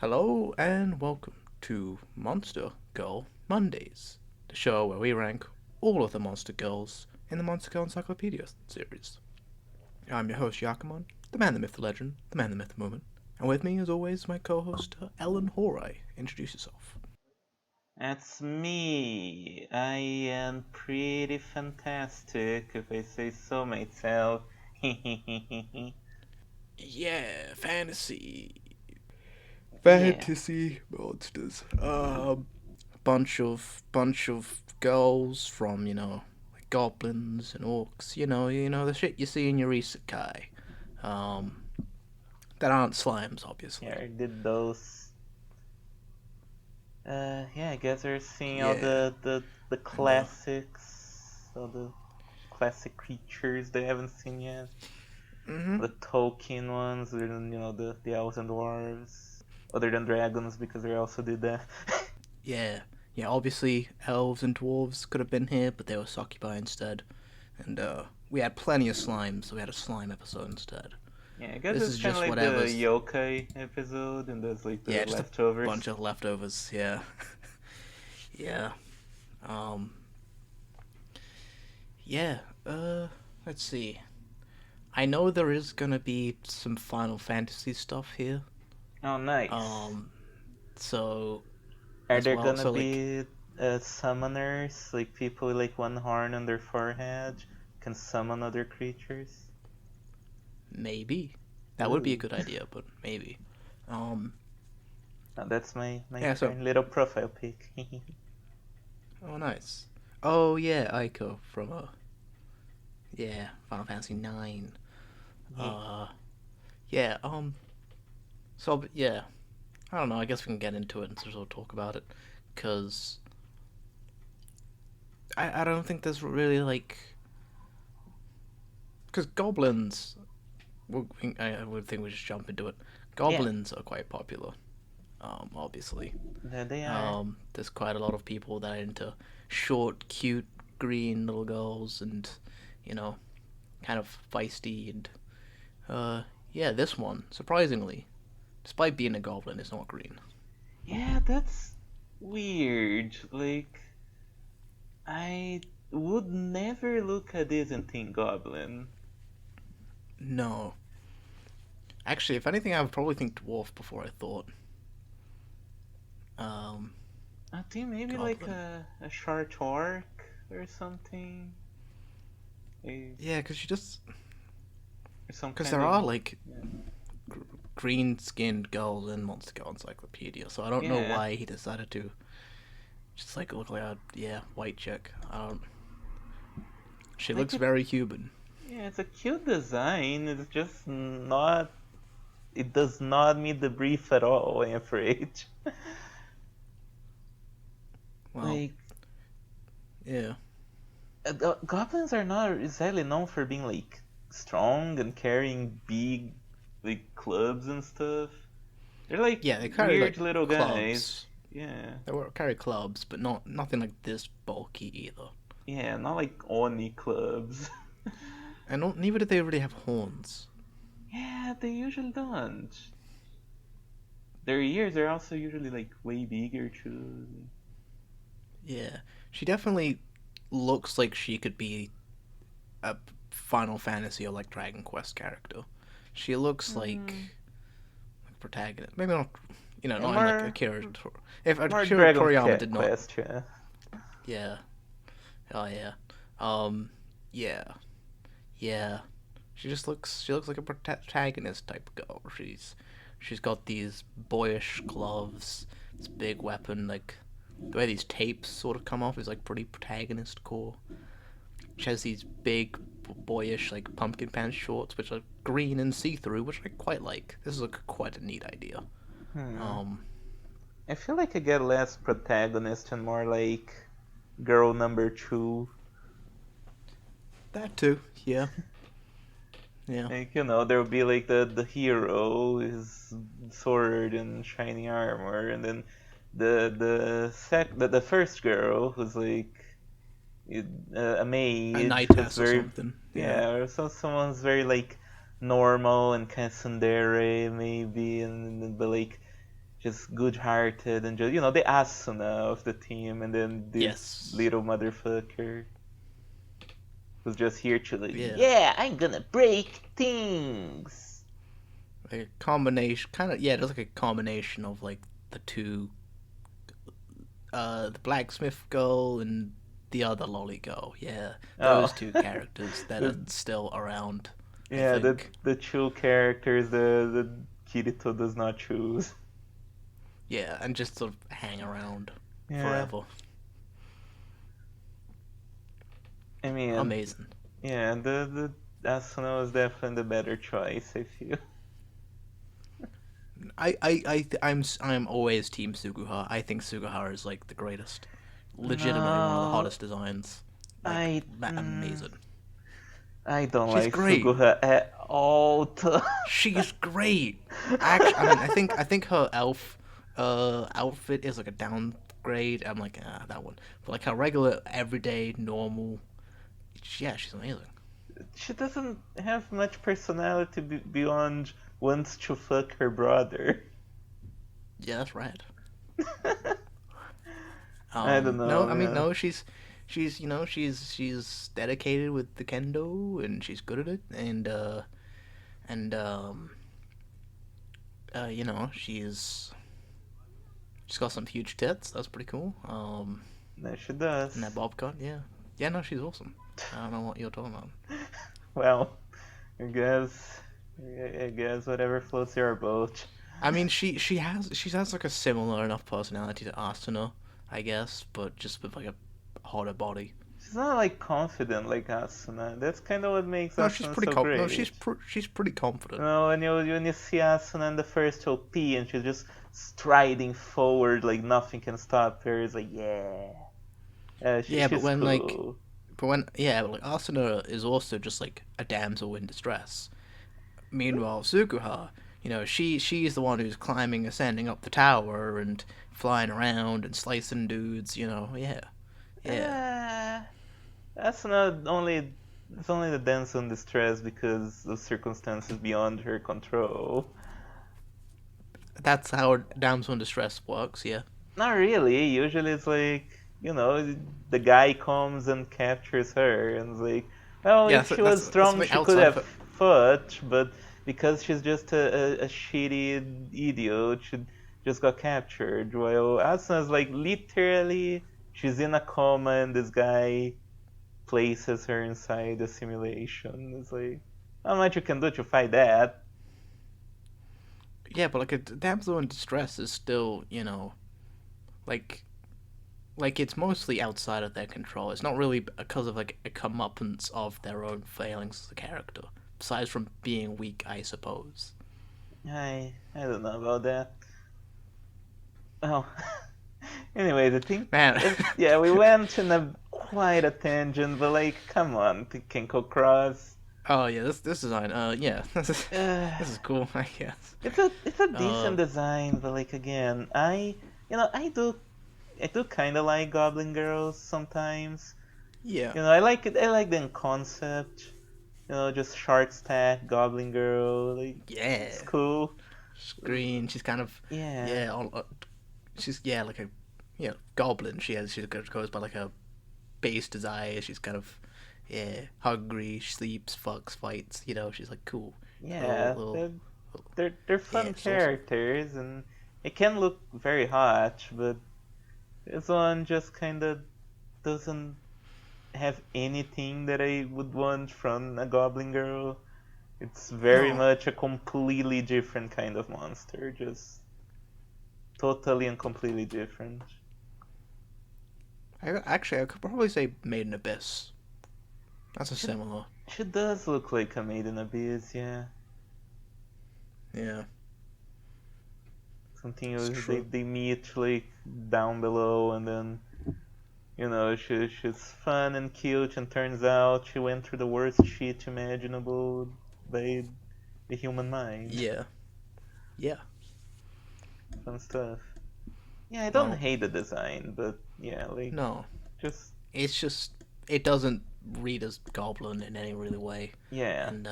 Hello and welcome to Monster Girl Mondays, the show where we rank all of the monster girls in the Monster Girl Encyclopedia series. I'm your host, Yakamon, the man, the myth, the legend, the man, the myth, the moment, and with me, as always, my co-host, Ellen Horai. Introduce yourself. That's me. I am pretty fantastic, if I say so myself. Yeah, fantasy. Yeah. Fantasy monsters. Bunch of girls from like goblins and orcs. You know the shit you see in your isekai. Um, that aren't slimes, Yeah, obviously. I did those. Yeah, I guess we're seeing all Yeah, the and classics, all the classic creatures they haven't seen yet. mhm, The Tolkien ones, the elves and dwarves. Other than dragons, because they also did that. yeah, yeah. Obviously, elves and dwarves could have been here, but they were succubi instead. And we had plenty of slimes, so we had a slime episode instead. Yeah, I guess This it's is kind of just like the whatever's. yokai episode, and that's like the Yeah, just a leftovers. bunch of leftovers. Yeah, yeah. Um, yeah. Let's see. I know there is gonna be some Final Fantasy stuff here. Oh, nice. Um, so Are as there well. gonna So like be summoners, like people with like one horn on their forehead can summon other creatures? maybe that would be a Ooh, good idea, but maybe. Um, oh, that's my yeah. So current little profile pic. oh nice. Oh yeah, Aiko from Final Fantasy 9. Yeah. Uh yeah. So yeah, I don't know. I guess we can get into it and sort of talk about it, cause I don't think there's really like because goblins. I would think we just jump into it. Yeah, Goblins are quite popular. Obviously. there they are. There's quite a lot of people that are into short, cute, green little girls, and you know, kind of feisty and yeah, this one surprisingly, despite being a goblin, is not green. Yeah, that's weird. Like, I would never look at this and think goblin. No, actually, if anything, I would probably think dwarf before I thought um I think maybe like goblin. a short orc or something. A, Yeah, because you just or some because kind there of. are like Yeah. green-skinned girls in Monster Girl Encyclopedia, so I don't know Yeah. why he decided to just like look like a white chick. I don't. She Like looks it, very human. yeah, it's a cute design. It's just not. It does not meet the brief at all, I'm afraid. Well, Like, yeah. goblins are not exactly known for being like strong and carrying big, like clubs and stuff. They're like Yeah, they carry like weird little guys. clubs. Yeah. They carry clubs, but nothing like this bulky either. Yeah, not like Oni clubs. And neither do they really have horns. Yeah, they usually don't. Their ears are also usually like way bigger too. Yeah, she definitely looks like she could be a Final Fantasy or like Dragon Quest character. She looks Hmm. like protagonist. Maybe not, Yeah, not in like more Akira. If more Akira Dragon Toriyama did not, Quest, yeah. yeah, oh yeah, um, yeah, yeah. She looks like a protagonist type girl. She's got these boyish gloves, this big weapon, like the way these tapes sort of come off is like pretty protagonist core. She has these big boyish like pumpkin pants shorts which are green and see through, which I quite like. This is quite a neat idea. Hmm. Um, I feel like I get less protagonist and more like girl number two. that too. Yeah, yeah. Like, there'll be like the hero, his sword and shiny armor, and then the first girl who's like a A maid who's knightess or very, something. Yeah, yeah, or someone's very like normal and kind of tsundere maybe, and but like just good-hearted and just the Asuna of the team, and then this Yes. little motherfucker who's just here to like, Yeah. yeah, I'm gonna break things. Like a combination, kind of. Yeah, there's like a combination of like the two, the blacksmith girl and the other lolly girl. Yeah, Oh, those two characters that are the still around. I yeah, think. the two characters the Kirito does not choose. Yeah, and just sort of hang around Yeah, forever. I mean, Amazing. yeah, the Asuna was definitely the better choice, I feel. I'm always Team Suguha. I think Suguha is like the greatest, legitimately one of the No, hottest designs. Like I amazing. I don't She's like great. Suguha at all. She's great. Actually, I mean, I think her outfit is like a downgrade. I'm like, that one. But like her regular, everyday, normal. Yeah, she's amazing. She doesn't have much personality beyond wants to fuck her brother. Yeah, that's right. I don't No, know, I mean, man. no, she's dedicated with the kendo and she's good at it, and she's got some huge tits. That's pretty cool. No, she And that does. bob cut, yeah, yeah, no, she's awesome. I don't know what you're talking about. Well, I guess I guess whatever floats your boat. I mean, she has like a similar enough personality to Asuna, I guess, but just with like a hotter body. She's not like confident like Asuna. That's kind of what makes No, she's Asuna pretty so com- no, great. she's pretty confident. When you see Asuna in the first OP and she's just striding forward like nothing can stop her, it's like yeah, Yeah, she's cool. but like Asuna is also just like a damsel in distress. Meanwhile, Sukuha, she's the one who's climbing, ascending up the tower, and flying around and slicing dudes. Yeah, yeah. Uh, that's not only it's only the dance on distress because of circumstances beyond her control. That's how damsel in distress works. Yeah, Not really. Usually it's like, the guy comes and captures her and it's like, well, yeah. if So she that's was that's strong, something she could outside of have it. fought, but because she's just a shitty idiot, she just got captured. While Asuna's like literally, she's in a coma and this guy places her inside a simulation. It's like, not much you can do to fight that. Yeah, but like a damsel in distress is still, like it's mostly outside of their control. It's not really because of like a comeuppance of their own failings as a character, besides from being weak, I suppose. I don't know about that. Oh, anyway, the thing, Man, yeah, we went in a quite a tangent, but like, come on, Kinko Cross. oh yeah, this design, yeah, this is Uh, this is cool, I guess. it's a decent Uh, design, but like again, I do kind of like Goblin Girls sometimes. yeah, I like it. I like them concept. Just short stack Goblin Girl. Like it's yeah, cool. screen. She's kind of, Yeah, yeah, she's like a, goblin. She goes by like a base desire. She's kind of, yeah, hungry. She sleeps, fucks, fights. She's like cool. Little yeah. little, little They're yeah, fun she's awesome. characters, and it can look very hot, but this one just kind of doesn't have anything that I would want from a Goblin Girl. It's very No, much a completely different kind of monster, just totally and completely different. I could probably say Made in Abyss. That's a She, similar. she does look like a maiden abyss, yeah. Yeah, Something it's they true. they meet like down below, and then she's fun and cute, and turns out she went through the worst shit imaginable by the human mind. Yeah, yeah. Fun stuff. Yeah, I don't Well, hate the design, but yeah, like no, just it's just it doesn't read as Goblin in any really way, yeah. and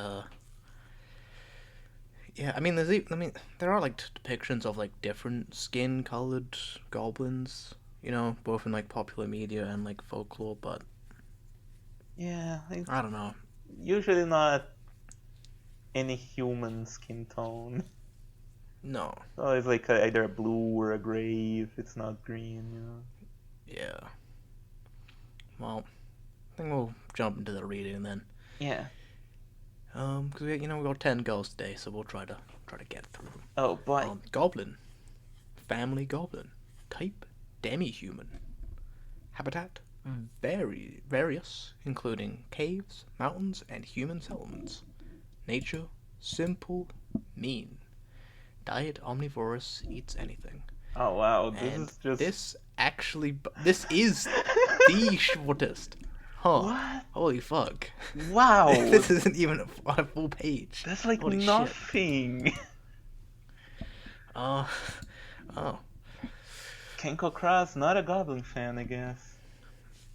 Yeah, I mean, there are like depictions of like different skin-colored goblins, both in like popular media and like folklore, but Yeah, I don't know. usually not any human skin tone. No. Oh, it's like either a blue or a gray if it's not green, you know. Yeah. Well, I think we'll jump into the reading then. Yeah. Because we got 10 goals today, so we'll try to get through them. Oh boy. Goblin, family goblin, type demi-human, habitat various, including caves, mountains, and human settlements. Nature simple, mean. Diet omnivorous, eats anything. Oh wow, this And is just this is the shortest. Huh. what? Holy fuck. Wow, This isn't even a full page. that's like Holy shit. nothing. Uh, oh. Kenko Cross, not a Goblin fan, I guess.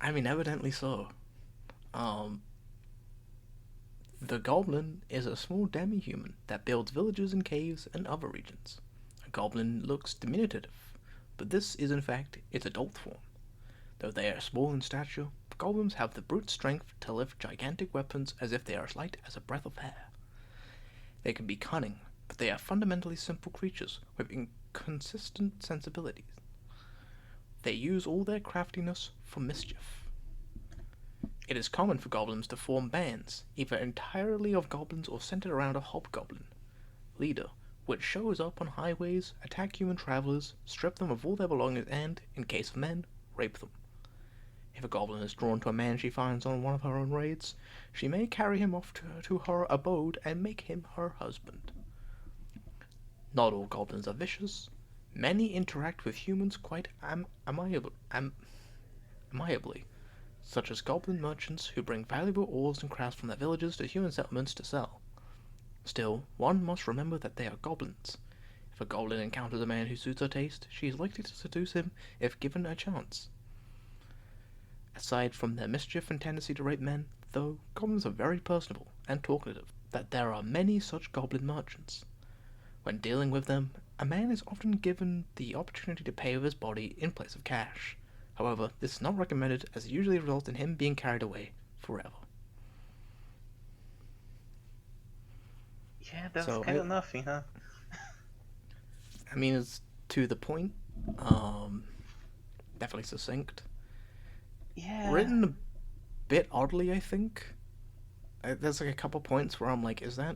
I mean, evidently so. Um, the goblin is a small demi-human that builds villages in caves and other regions. A goblin looks diminutive, but this is in fact its adult form. Though they are small in stature, goblins have the brute strength to lift gigantic weapons as if they are as light as a breath of air. They can be cunning, but they are fundamentally simple creatures with inconsistent sensibilities. They use all their craftiness for mischief. It is common for goblins to form bands, either entirely of goblins or centered around a hobgoblin leader, which shows up on highways, attack human travelers, strip them of all their belongings, and, in case of men, rape them. If a goblin is drawn to a man she finds on one of her own raids, she may carry him off to her abode and make him her husband. Not all goblins are vicious. Many interact with humans quite amiably, such as goblin merchants who bring valuable ores and crafts from their villages to human settlements to sell. Still, one must remember that they are goblins. If a goblin encounters a man who suits her taste, she is likely to seduce him if given a chance. Aside from their mischief and tendency to rape men, though, goblins are very personable and talkative, that there are many such goblin merchants. When dealing with them, a man is often given the opportunity to pay with his body in place of cash. However, this is not recommended as it usually results in him being carried away forever. Yeah, that was So, kind of nothing, huh? I mean, it's to the point, definitely succinct. Yeah. Written a bit oddly, I think. There's like a couple points where I'm like, is that...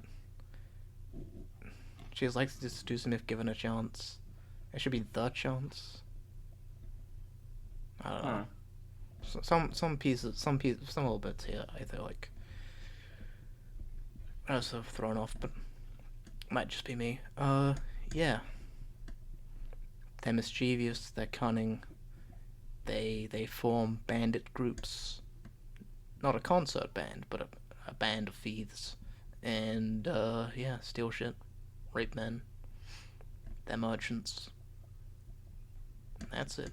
She likes to seduce him if given a chance. It should be the chance. I don't Huh. know. Some pieces, some little bits here, I feel like I was sort of thrown off, but might just be me. Yeah. They're mischievous. They're cunning. They form bandit groups. Not a concert band, but a band of thieves. And yeah, steal shit, rape men. They're merchants. That's it.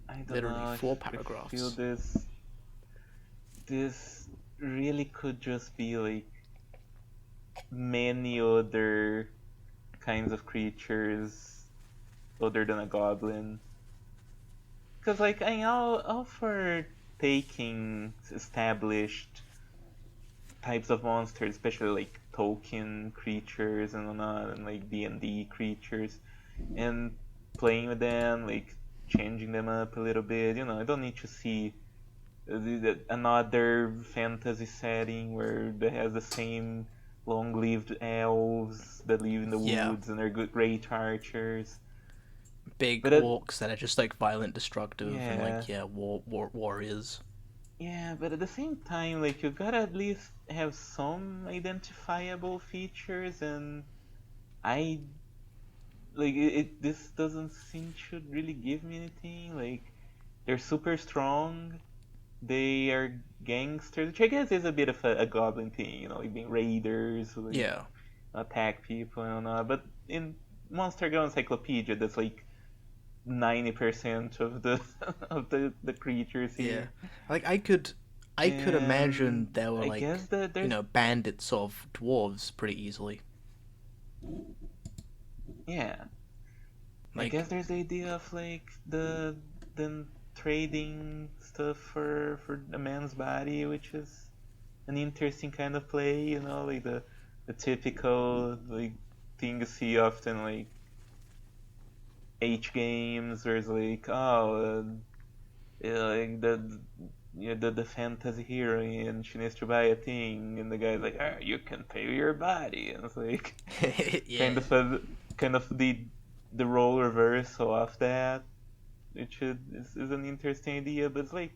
I don't Literally know. four I feel paragraphs. this really could just be like many other kinds of creatures other than a goblin. Because like I'm all for taking established types of monsters, especially like Tolkien creatures and whatnot, and like D&D creatures, and playing with them, like changing them up a little bit. You know, I don't need to see another fantasy setting where they has the same long-lived elves that live in the Yeah, woods and are good great archers. big But orcs that are just like violent, destructive, and yeah, like yeah, warriors. yeah, but at the same time, like you gotta at least have some identifiable features, and I this doesn't seem to really give me anything. Like they're super strong, they are gangsters, which I guess is a bit of a goblin thing, you know, like being raiders who like Yeah, attack people and all. But in Monster Go Encyclopedia, that's like 90% of the of the creatures yeah. here. Like I could imagine And there were I like guess that there's bandits of dwarves pretty easily. Yeah. I Like, guess there's the idea of like the trading stuff for a man's body, which is an interesting kind of play, like the typical like thing you see often like H games where it's like, oh, like the fantasy heroine, she needs to buy a thing, and the guy's like, ah, you can pay your body, and it's like kind yeah, of a kind of the role reversal of that, which is an interesting idea, but it's like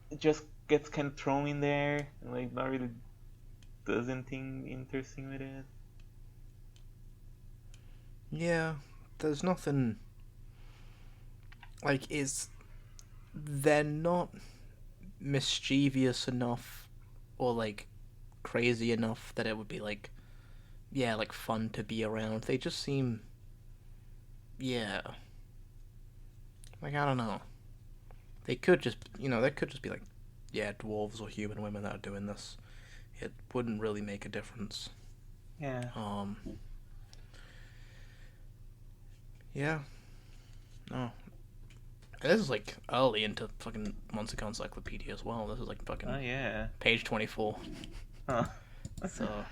it just gets kind of thrown in there and like not really does anything interesting with it. yeah. There's nothing like is they're not mischievous enough or like crazy enough that it would be like yeah, like fun to be around. They just seem yeah, like I don't know. They could just they could just be like yeah, dwarves or human women that are doing this. It wouldn't really make a difference. Yeah. Um yeah, no. And this is like early into fucking Monster Encyclopedia as well. This is like Oh fucking yeah. page 24. Huh. So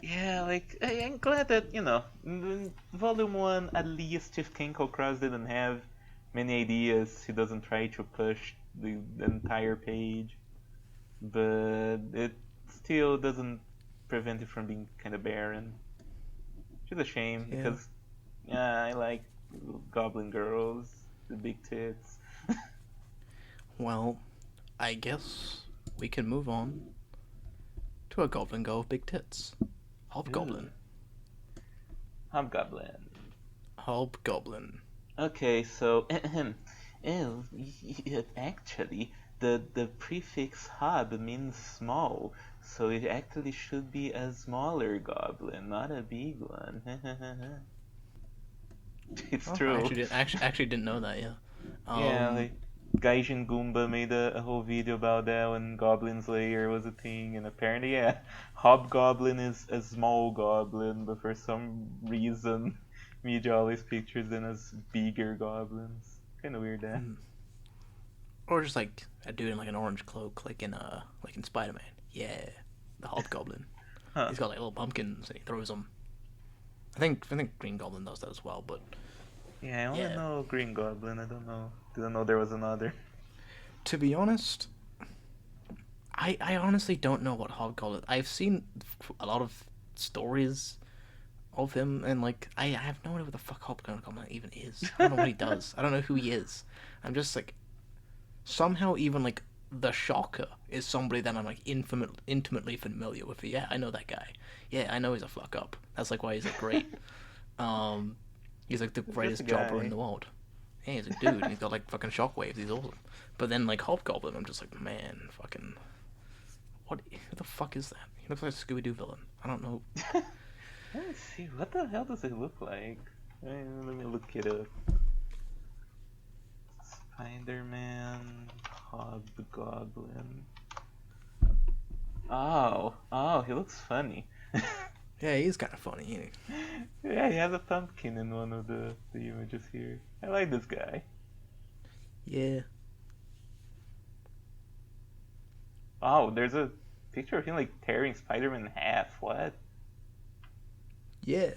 Yeah, like I'm glad that in Volume One, at least if Kenko Cross didn't have many ideas, he doesn't try to push the entire page, but it still doesn't prevent it from being kind of barren. Which is a shame yeah. because yeah, I like Goblin girls, the big tits. Well, I guess we can move on to a goblin girl with big tits. Ooh, Hobgoblin. Hobgoblin. Hobgoblin. Okay, so oh, actually, the prefix hob means small, so it actually should be a smaller goblin, not a big one. It's Oh, I true. actually didn't know that. Yeah. Yeah, Um. like Gaijin Goomba made a whole video about that when Goblin Slayer was a thing, and apparently, yeah, Hobgoblin is a small goblin, but for some reason, media always pictures them as bigger goblins. Kind of weird, that. hmm. Or just like a dude in like an orange cloak, like in Spider Man. Yeah, the Hobgoblin. Huh. He's got like little pumpkins and he throws them. I think Green Goblin does that as well. But Yeah, I only yeah, know Green Goblin. I don't know. Didn't know there was another. to be honest, I honestly don't know what Hobgoblin. I've seen a lot of stories of him, and like I have no idea what the fuck Hobgoblin even is. I don't know what he does. I don't know who he is. I'm just like somehow even like the Shocker is somebody that I'm like intimately familiar with. Yeah, I know that guy. Yeah, I know he's a fuck up. That's like why he's like great. Um, he's like the It's just a greatest jobber in guy. the world. Hey, he's a dude. He's got like fucking shockwaves. He's awesome. But then like Hobgoblin, I'm just like man, fucking what? Who the fuck is that? He looks like a Scooby Doo villain. I don't know. Let me see. What the hell does it look like? Let me look it up. Spider-Man, Hobgoblin. Oh, he looks funny. Yeah, he's kind of funny. Ain't Yeah, he has a pumpkin in one of the images here. I like this guy. he? Yeah. Oh, there's a picture of him like tearing Spider-Man in half. What? Yeah.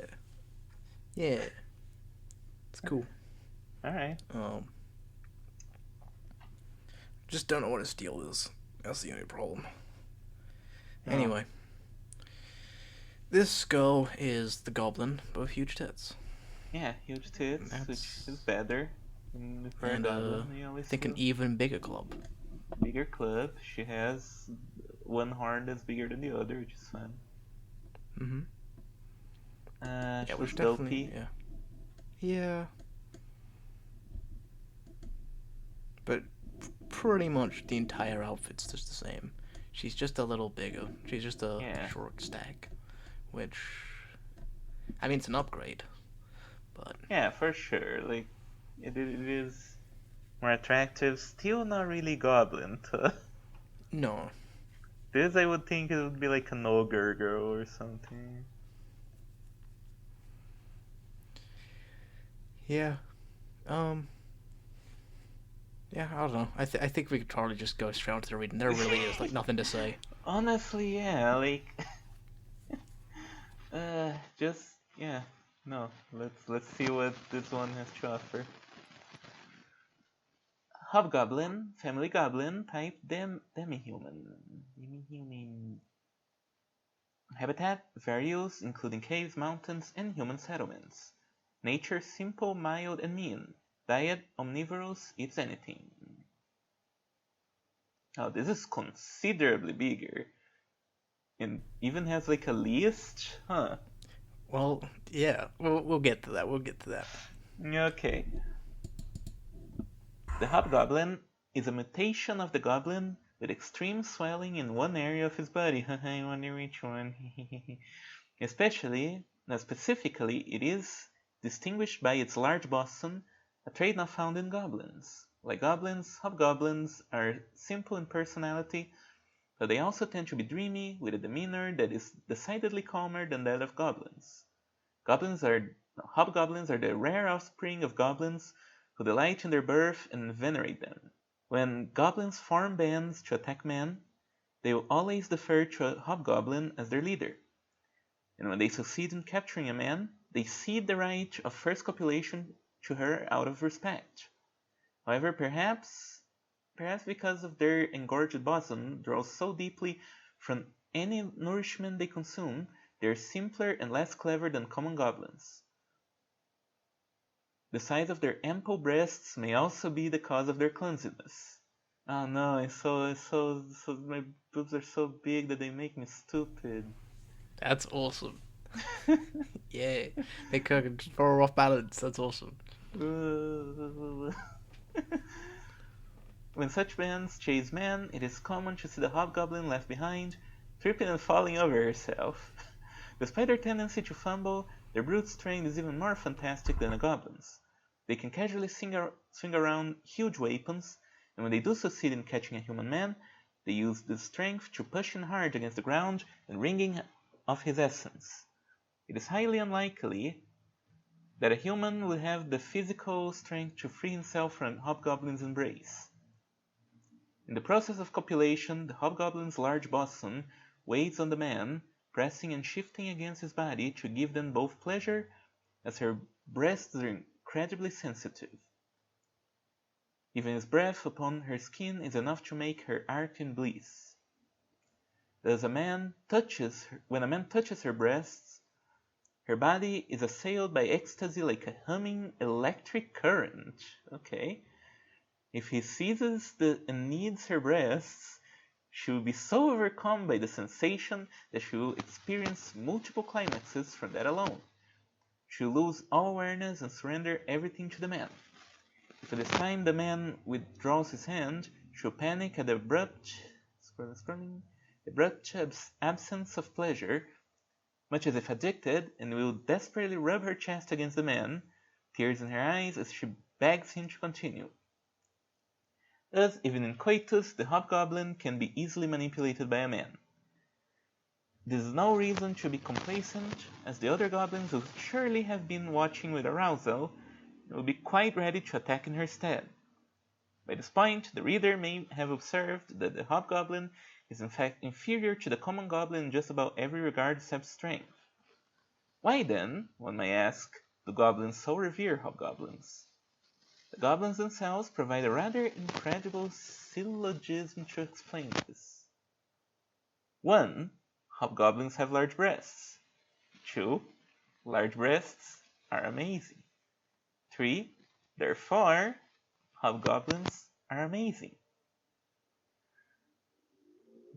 Yeah. It's cool. All right. Um, just don't know what his deal is. That's the only problem. Oh, Anyway, this girl is the goblin, but with huge tits. yeah, huge tits, which That's is better. For a and goblin, you I always think an feel even bigger club. bigger club. She has one horn that's bigger than the other, which is fun. Mm-hmm. Yeah, She which looks definitely dopey. yeah, but pretty much the entire outfit's just the same. She's just a little bigger. She's just a Yeah, short stack, which I mean it's an upgrade, but yeah, for sure. Like it is more attractive. Still not really goblin. no. This I would think it would be like an ogre girl or something. Yeah. Um. Yeah. I don't know. I think we could probably just go straight on to the reading. There really is like nothing to say. Honestly, yeah, like, just yeah, no. Let's see what this one has to offer. Hobgoblin, family goblin, type demi-human. Demi-human. Habitat, various, including caves, mountains, and human settlements. Nature, simple, mild, and mean. Diet, omnivorous, eats anything. Oh, this is considerably bigger. And even has like a list? Huh. Well, yeah. We'll get to that. We'll get to that. Okay. The hobgoblin is a mutation of the goblin with extreme swelling in one area of his body. I wonder which one. Specifically, it is distinguished by its large boson, a trait not found in goblins. Like goblins, hobgoblins are simple in personality, but they also tend to be dreamy, with a demeanor that is decidedly calmer than that of goblins. Hobgoblins are the rare offspring of goblins who delight in their birth and venerate them. When goblins form bands to attack men, they will always defer to a hobgoblin as their leader. And when they succeed in capturing a man, they cede the right of first copulation to her out of respect. However, perhaps because of their engorged bosom draws so deeply from any nourishment they consume, they are simpler and less clever than common goblins. The size of their ample breasts may also be the cause of their clumsiness. Oh no, my boobs are so big that they make me stupid. That's awesome. Yeah. They could throw off balance. That's awesome. When such bands chase men, it is common to see the hobgoblin left behind, tripping and falling over herself. Despite their tendency to fumble, their brute strength is even more fantastic than a goblin's. They can casually swing around huge weapons, and when they do succeed in catching a human man, they use this strength to push him hard against the ground and wringing off his essence. It is highly unlikely that a human would have the physical strength to free himself from a hobgoblin's embrace. In the process of copulation, the hobgoblin's large boson weighs on the man, pressing and shifting against his body to give them both pleasure, as her breasts are incredibly sensitive. Even his breath upon her skin is enough to make her arc in bliss. When a man touches her breasts, her body is assailed by ecstasy like a humming electric current. Okay. If he seizes and needs her breasts, she will be so overcome by the sensation that she will experience multiple climaxes from that alone. She will lose all awareness and surrender everything to the man. If at this time the man withdraws his hand, she will panic at the abrupt absence of pleasure, much as if addicted, and will desperately rub her chest against the man, tears in her eyes as she begs him to continue. Thus, even in coitus, the hobgoblin can be easily manipulated by a man. This is no reason to be complacent, as the other goblins will surely have been watching with arousal and will be quite ready to attack in her stead. By this point, the reader may have observed that the hobgoblin is in fact inferior to the common goblin in just about every regard except strength. Why then, one may ask, do goblins so revere hobgoblins? The goblins themselves provide a rather incredible syllogism to explain this. 1. Hobgoblins have large breasts. 2. Large breasts are amazing. 3. Therefore, hobgoblins are amazing.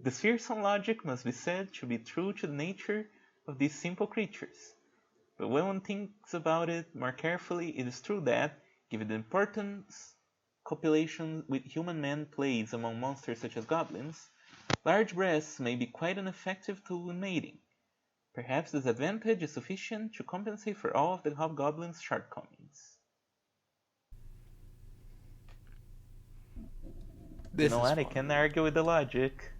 This fearsome logic must be said to be true to the nature of these simple creatures. But when one thinks about it more carefully, it is true that, given the importance copulation with human men plays among monsters such as goblins, large breasts may be quite an effective tool in mating. Perhaps this advantage is sufficient to compensate for all of the hobgoblin's shortcomings. You This know is what? I fun. can't argue with the logic.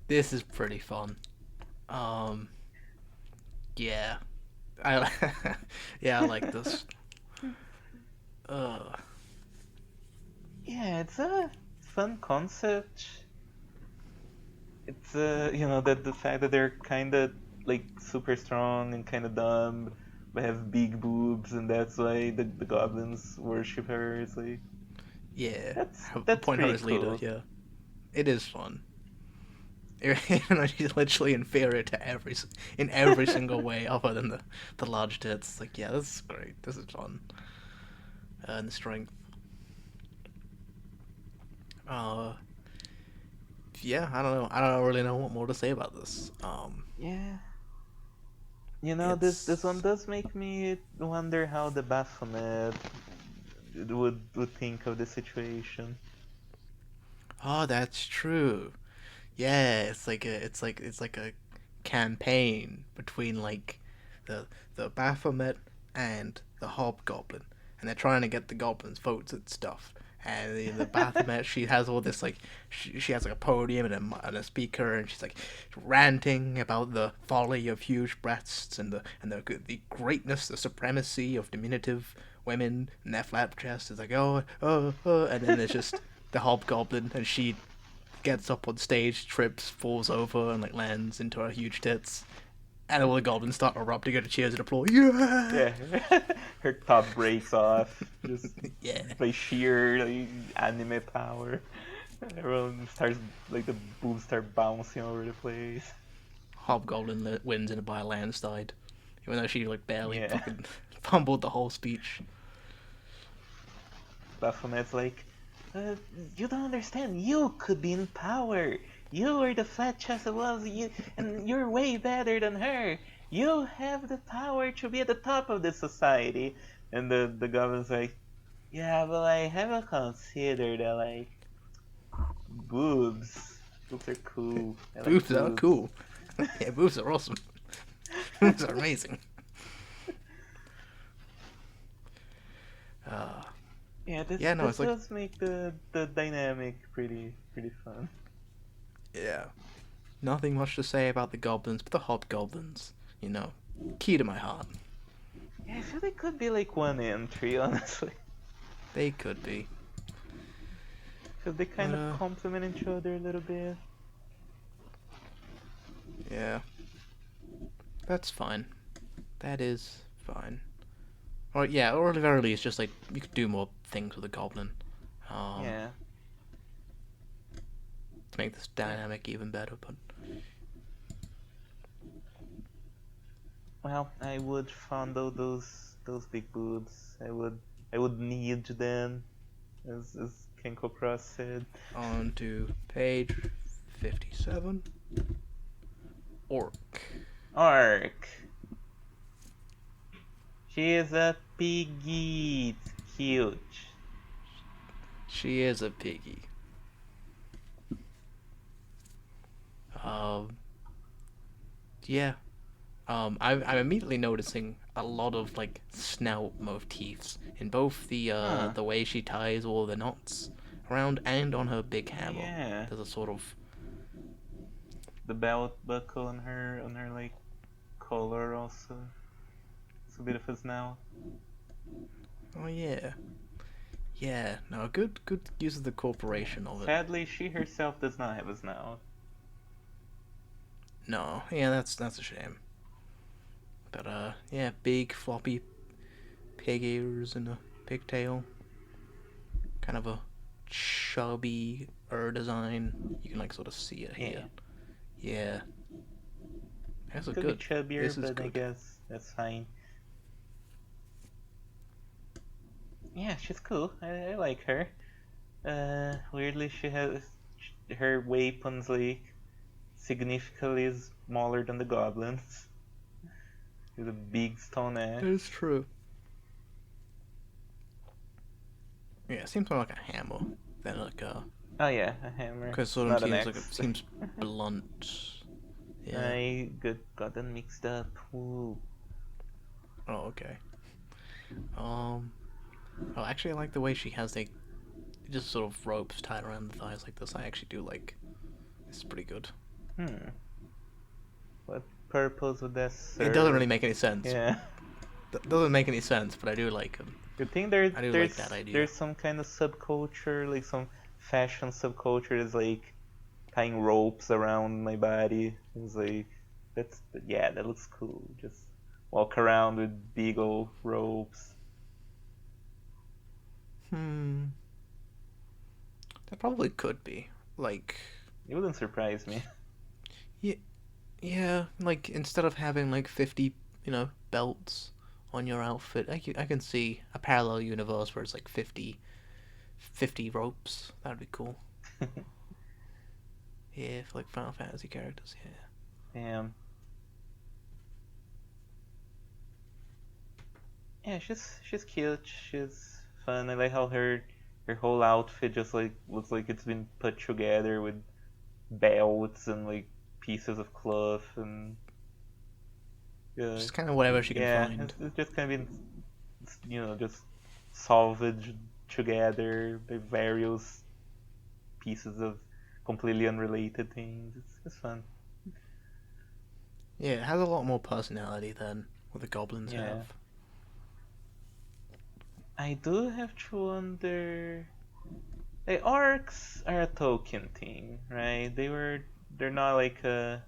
This is pretty fun. Um, yeah, I yeah, I like this. fun concept. It's that the fact that they're kind of like super strong and kind of dumb, but have big boobs, and that's why the goblins worship her. It's like Yeah, that's point her pretty as leader. cool. Yeah, it is fun. She's literally inferior to in every single way, other than the large tits. Like, yeah, this is great. This is fun. And the strength. Uh, yeah, I don't know. I don't really know what more to say about this. Yeah, this one It's does make me wonder how the Baphomet would think of the situation. oh, that's true. Yeah, it's like a campaign between like the Baphomet and the Hobgoblin, and they're trying to get the goblins' votes and stuff. And the Baphomet, she has all this like she has like a podium and a speaker, and she's like ranting about the folly of huge breasts and the greatness, the supremacy of diminutive women and their flat chests. It's like and then there's just the Hobgoblin, and she gets up on stage, trips, falls over, and like lands into her huge tits. And all the goblins start erupting into cheers and applause. Yeah, Yeah, her top breaks off just yeah. by sheer like, anime power. Everyone starts like the boobs start bouncing all over the place. Hobgoblin wins in by a landslide, even though she like barely Yeah, fucking fumbled the whole speech. Baphomet's like, uh, you don't understand. You could be in power. You are the flat chest was you, and you're way better than her. You have the power to be at the top of this society. And the government's like, yeah, but I haven't considered that like boobs. Boobs are cool. I like Boobs are boobs. cool. Yeah, boobs are awesome. Boobs are amazing. Uh, Yeah, yeah, no, this it's like does make the dynamic pretty fun. yeah, nothing much to say about the goblins, but the hobgoblins, you know, key to my heart. Yeah, I feel they could be like one entry, honestly, They could be, because they but kind of complement each other a little bit. yeah, that's fine. That is fine. Or yeah, or at the very least, just like you could do more things with a goblin, um, Yeah, to make this yeah. dynamic even better. But Well, I would fondle those big boobs. I would need them, as Kenko Cross said. on to page 57. Orc. Ark. She is a piggy. It's cute. She is a piggy. Um, yeah. I'm immediately noticing a lot of like snout motifs in both Huh. the way she ties all the knots around and on her big Oh hammer. yeah. There's a sort of The belt buckle on her like collar also. It's a bit of a snout. oh yeah, yeah. No, good use of the corporation of it. Sadly, she herself does not have a snout. No, yeah, that's a shame. But yeah, big floppy pig ears and a pigtail. Kind of a chubby design. You can like sort of see it Yeah. here. Yeah, that's a Could be good. chubbier, This is but I good. guess that's fine. Yeah, she's cool. I like her. Weirdly, she has her weapons like significantly smaller than the goblins. With a big stone That is axe. true. Yeah, it seems more like a hammer than like a. Oh yeah, a hammer. Because sort of Not an seems like it axe. seems blunt. Yeah. I got them mixed up. Ooh. Oh, okay. Um. Oh, actually, I like the way she has like just sort of ropes tied around the thighs like this. I actually do like. It's pretty good. Hmm. What purpose would that It doesn't serve? really make any sense. Yeah. Doesn't make any sense, but I do like them. You think I do like that idea. there's some kind of subculture, like some fashion subculture is like tying ropes around my body. It's like that's yeah, that looks cool. Just walk around with big old ropes. Hmm. That probably could be. Like, It wouldn't surprise me. yeah, yeah. Like instead of having like 50, belts on your outfit, I can see a parallel universe where it's like 50 ropes. That'd be cool. Yeah, for like Final Fantasy characters. Yeah. Damn. Yeah, she's cute. She's fun. I like how her whole outfit just like looks like it's been put together with belts and like pieces of cloth and yeah, Just kind of whatever she can yeah. find. It's just kind of been just salvaged together by various pieces of completely unrelated things. It's fun. Yeah, it has a lot more personality than what the goblins Yeah. have. I do have to wonder. The orcs are a Tolkien thing, right? They're not like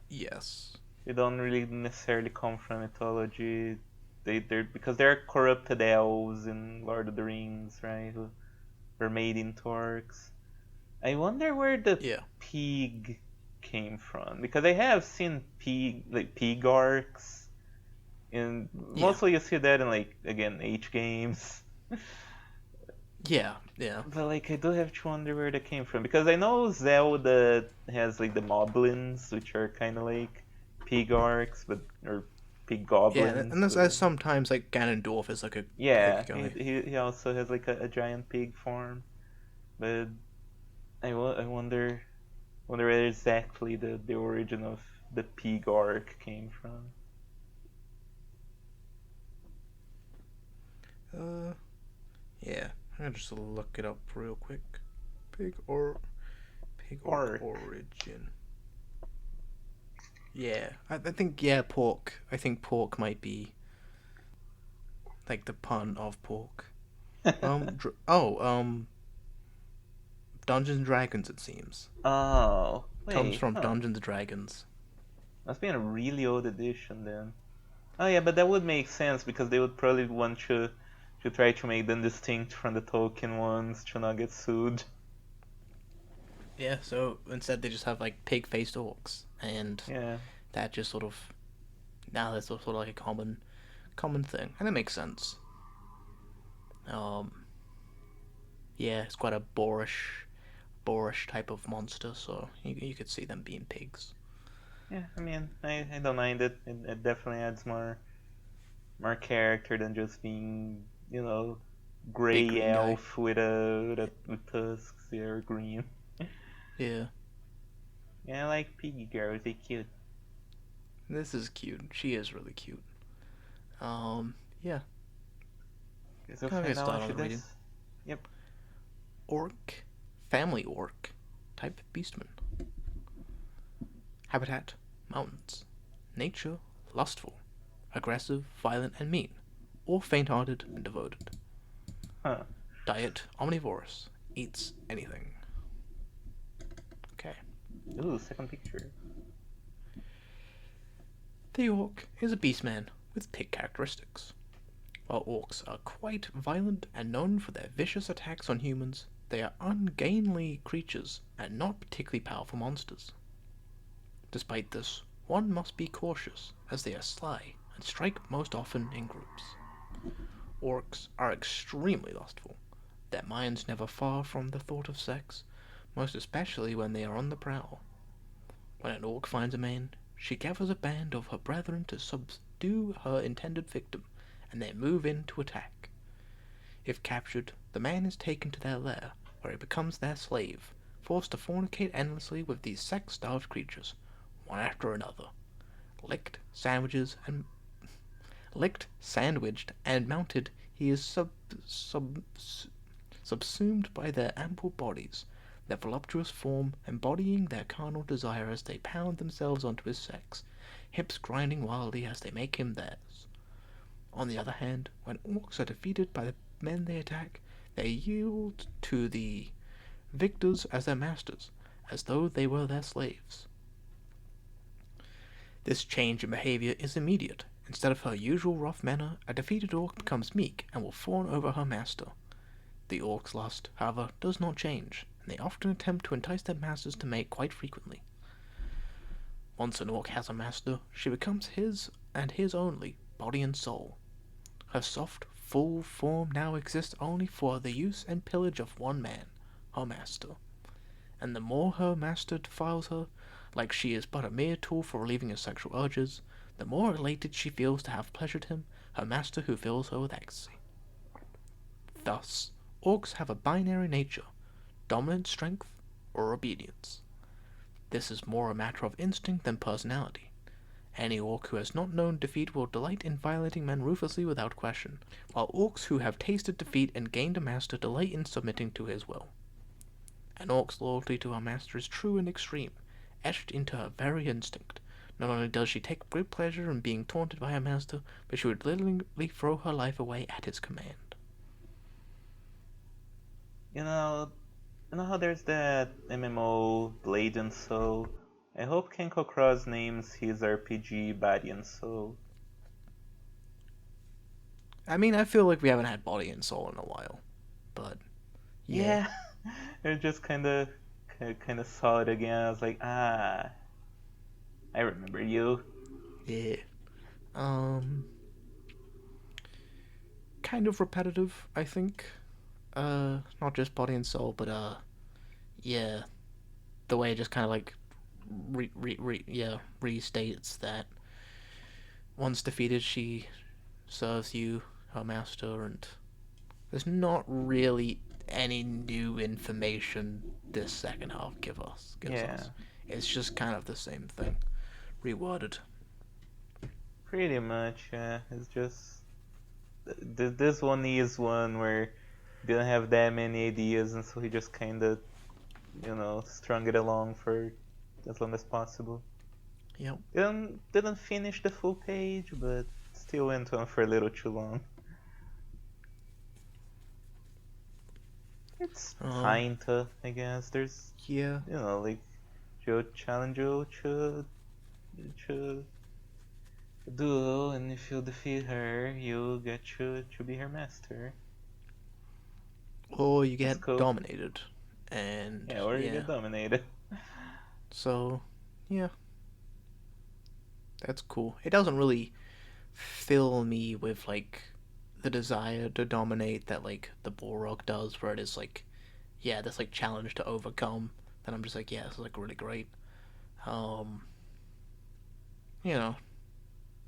Yes. they don't really necessarily come from mythology. They're because they're corrupted elves in Lord of the Rings, right? Who were made into orcs. I wonder where the Yeah. pig came from because I have seen pig orcs, and Yeah. mostly you see that in like again H games. Yeah. Yeah. But like I do have to wonder where that came from because I know Zelda has like the moblins, which are kind of like pig orcs, but or pig Yeah, goblins. and But there's sometimes like Ganondorf is like a yeah, pig he guy. he also has like a giant pig form. But I wonder where exactly the origin of the pig orc came from. Uh, yeah. I'll just look it up real quick. Pig or pig orc Orc. origin. Yeah, I think yeah pork. I think pork might be like the pun of pork. Dungeons and Dragons. It seems Oh, comes wait, from huh? Dungeons and Dragons. Must be a really old edition then. Oh yeah, but that would make sense because they would probably want to try to make them distinct from the Tolkien ones to not get sued. Yeah, so instead they just have like pig-faced orcs, and Yeah. that just sort of now that's sort of like a common thing, and it makes sense. Um, yeah, it's quite a boorish type of monster, so you could see them being pigs. Yeah, I mean, I don't mind it. It definitely adds more character than just being, Big gray green guy. elf with tusks. They're green. Yeah, Yeah, I like piggy girls. They're cute. this is cute. She is really cute. Yeah, Okay, so can I get final started on after the reading? this. Yep. Orc, family orc, type beastman. Habitat, mountains. Nature, lustful, aggressive, violent, and mean, or faint-hearted and devoted. Huh. Diet, omnivorous, eats anything. Okay. Ooh, second picture. The orc is a beastman with pig characteristics. While orcs are quite violent and known for their vicious attacks on humans, they are ungainly creatures and not particularly powerful monsters. Despite this, one must be cautious, as they are sly and strike most often in groups. Orcs are extremely lustful, their minds never far from the thought of sex, most especially when they are on the prowl. When an orc finds a man, she gathers a band of her brethren to subdue her intended victim, and they move in to attack. If captured, the man is taken to their lair, where he becomes their slave, forced to fornicate endlessly with these sex-starved creatures, one after another. Licked, sandwiches, and licked, sandwiched, and mounted, he is subsumed by their ample bodies, their voluptuous form embodying their carnal desire as they pound themselves onto his sex, hips grinding wildly as they make him theirs. On the other hand, when orcs are defeated by the men they attack, they yield to the victors as their masters, as though they were their slaves. This change in behavior is immediate. Instead of her usual rough manner, a defeated orc becomes meek and will fawn over her master. The orc's lust, however, does not change, and they often attempt to entice their masters to mate quite frequently. Once an orc has a master, she becomes his and his only, body and soul. Her soft, full form now exists only for the use and pillage of one man, her master. And the more her master defiles her, like she is but a mere tool for relieving his sexual urges, the more elated she feels to have pleasured him, her master who fills her with ecstasy. Thus, orcs have a binary nature, dominant strength or obedience. This is more a matter of instinct than personality. Any orc who has not known defeat will delight in violating men ruthlessly without question, while orcs who have tasted defeat and gained a master delight in submitting to his will. An orc's loyalty to her master is true and extreme, etched into her very instinct. Not only does she take great pleasure in being taunted by her master, but she would literally throw her life away at his command. You know, you know how there's that MMO Blade and Soul? I hope Kenko Cross names his RPG Body and Soul. I mean, I feel like we haven't had body and soul in a while, but yeah, Yeah, I just kind of saw it again. I was like, ah, I remember you. yeah. Um, kind of repetitive, I think. Not just body and soul, but yeah, the way it just kind of like restates that once defeated, she serves you, her master, and there's not really any new information this second half gives Yeah, us. It's just kind of the same thing, reworded. pretty much. Yeah, it's just this one is one where he didn't have that many ideas, and so he just kind of, strung it along for as long as possible. Yep. Didn't finish the full page, but still went on for a little too long. It's Um. fine to, I guess. There's, Yeah. like Joe challenge you to a duel, and if you defeat her, you get to be her master. Or you That's get cool. dominated, and Yeah, or you yeah. get dominated. So, yeah, that's cool. It doesn't really fill me with like the desire to dominate that like the Balrog does, where it is like, yeah, this like challenge to overcome. Then I'm just like, yeah, this is like really great. Um, you know,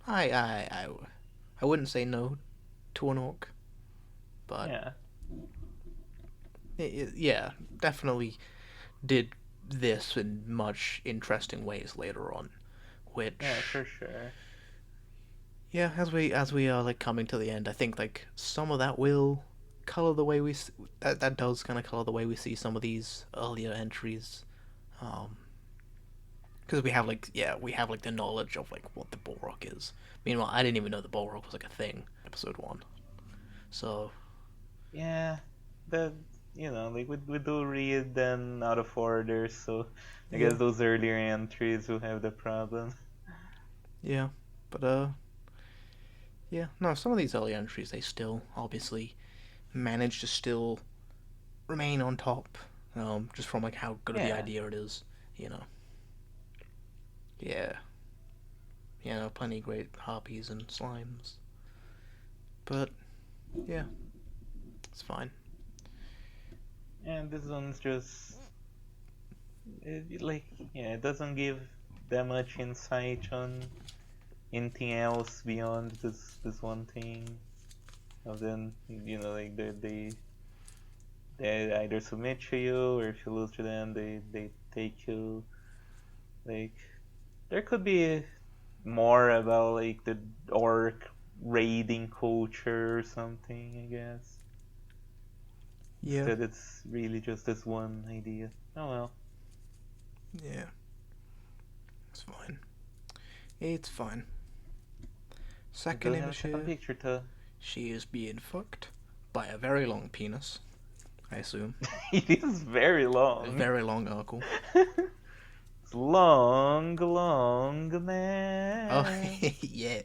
I I I, I wouldn't say no to an orc, but Yeah, yeah, definitely did this in much interesting ways later on, yeah, which for sure. yeah, as we are like coming to the end, I think like some of that will color the way that does kind of color the way we see some of these earlier entries, um, because we have like the knowledge of like what the Balrog is. Meanwhile, I didn't even know the Balrog was like a thing. Episode one, so Yeah, the like we do read them out of order, so I yeah, guess those earlier entries will have the problem. yeah, but yeah, no, some of these early entries they still obviously manage to still remain on top, just from like how good of the Yeah, idea it is, you know. Yeah, plenty of great harpies and slimes. But yeah, it's fine. and this one's just like it doesn't give that much insight on anything else beyond this one thing. Of then like they either submit to you, or if you lose to them, they take you. Like there could be more about like the orc raiding culture or something, I guess. Yeah, Instead, it's really just this one idea. Oh well. yeah, it's fine. It's fine. We Second do have a image second here. picture too. She is being fucked by a very long penis. I assume. It is very A long. very long article. It's long, long Oh, man. yeah.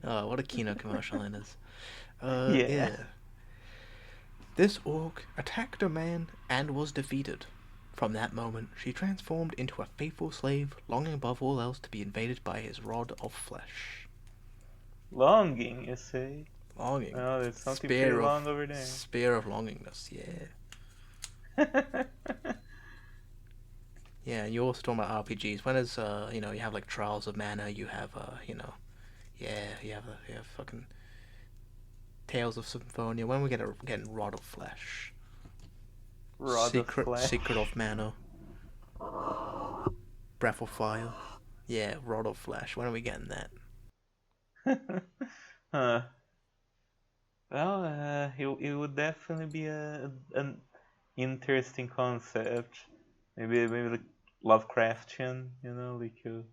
Oh, what a Kino commercial it is. Yeah. Yeah. This orc attacked a man and was defeated. From that moment, she transformed into a faithful slave, longing above all else to be invaded by his rod of flesh. Longing, you say? Longing. Oh, there's something pretty long over there. Spear of longingness, yeah. Yeah, and you're also talking about RPGs. When is you know, you have like Trials of Mana, you have you know, yeah, you have fucking Tales of Symphonia. When we getting Rod of Flesh, Rod of Secret flesh. of Mana, Breath of Fire. Yeah, Rod of Flesh. When are we getting that? Huh. Well, it would definitely be an interesting concept. Maybe like Lovecraftian, like you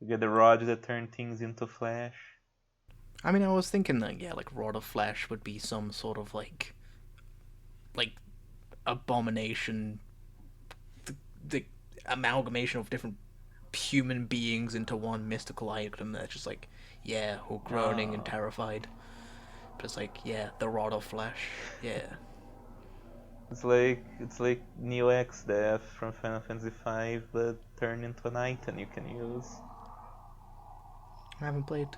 get the rods that turn things into flesh. I mean, I was thinking that yeah, like Rod of Flesh would be some sort of like abomination, the amalgamation of different human beings into one mystical item that's just like yeah, all groaning and Oh. terrified. But it's like yeah, the Rod of Flesh. Yeah. It's like Neo X Death from Final Fantasy V, but turned into an item you can use. I haven't played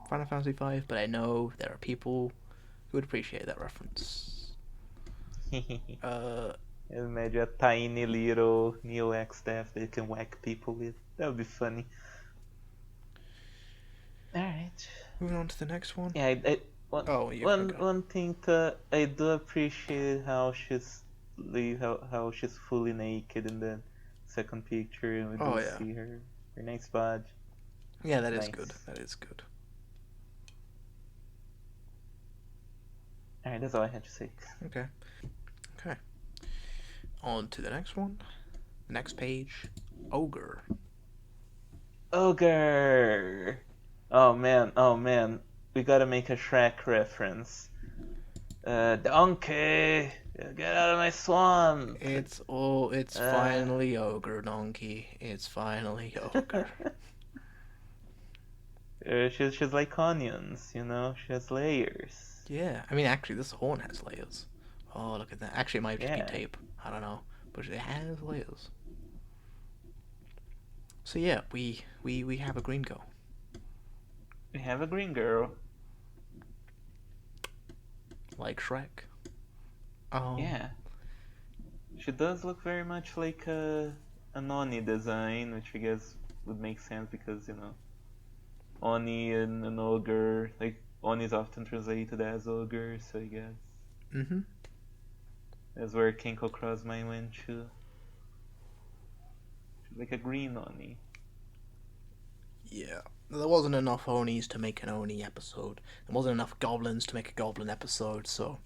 Final Fantasy V, but I know there are people who would appreciate that reference. Uh, Imagine a tiny little Neo X Death that you can whack people with. That would be funny. Alright. moving on to the next one. Yeah, one, Oh, you one, okay? one thing I do appreciate how she's fully naked in the second picture, and we Oh do yeah, see her nice body. yeah. That is good. Nice. That is good. Alright, that's all I had to say. Okay. Okay. On to the next one. Next page. Ogre. Ogre! Oh man, we gotta make a Shrek reference. Donkey! Get out of my swamp! It's Uh, finally ogre, donkey. It's finally ogre. she's like onions, she has layers. Yeah, I mean, actually, this horn has layers. Oh, look at that. Actually, it might just be Yeah, tape. I don't know, but it has layers. So yeah, we have a green girl. we have a green girl. Like Shrek. Yeah, she does look very much like an Oni design, which I guess would make sense because Oni and an ogre, like Oni is often translated as ogre, so I guess Mm-hmm. that's where Kenko Cross Mind went to. She's like a green Oni. Yeah. There wasn't enough Onis to make an Oni episode. There wasn't enough goblins to make a goblin episode, so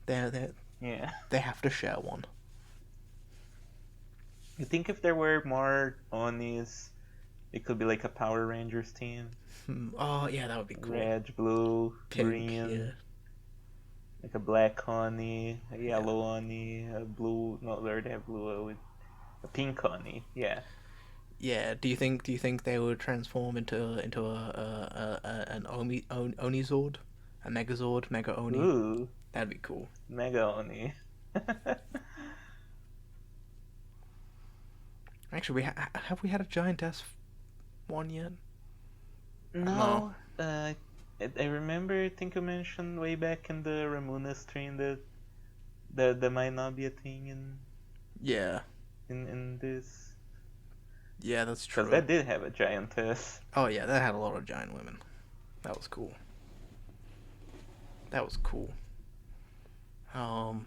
they Yeah. they have to share one. You think if there were more Onis, it could be like a Power Rangers team? Oh yeah, that would be cool. Red, blue, Pink, green, yeah, like a black Oni, a yeah, yellow Oni, a blue. No, they already have blue. With a pink Oni. Yeah. yeah. Do you think they would transform into an Oni Zord, a Megazord, Mega Oni? Ooh, That'd be cool. Mega Oni. Actually, have we had a giantess one yet? No. No, I remember. I think you mentioned way back in the Ramuna stream that might not be a thing Yeah, in this, yeah, that's because true. that did have a giantess. Oh yeah, that had a lot of giant women. That was cool. That was cool. Um,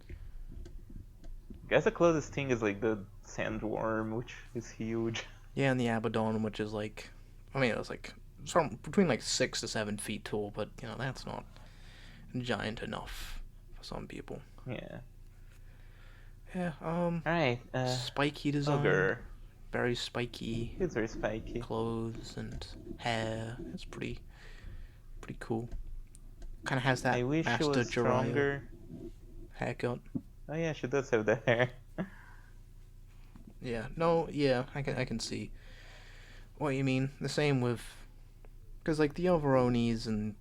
I guess the closest thing is like the sandworm, which is huge. yeah, and the Abaddon, which is like, I mean, it was like some between like 6 to 7 feet tall, but that's not giant enough for some people. Yeah. Yeah. All right. Spiky design, Ogre. very spiky It's very spiky. clothes and hair. It's pretty cool. Kind of has that I wish it Master was Jiraiya. stronger. haircut. Oh yeah, she does have that hair. Yeah, no, yeah, I can see what you mean. The same with because like the Overonis and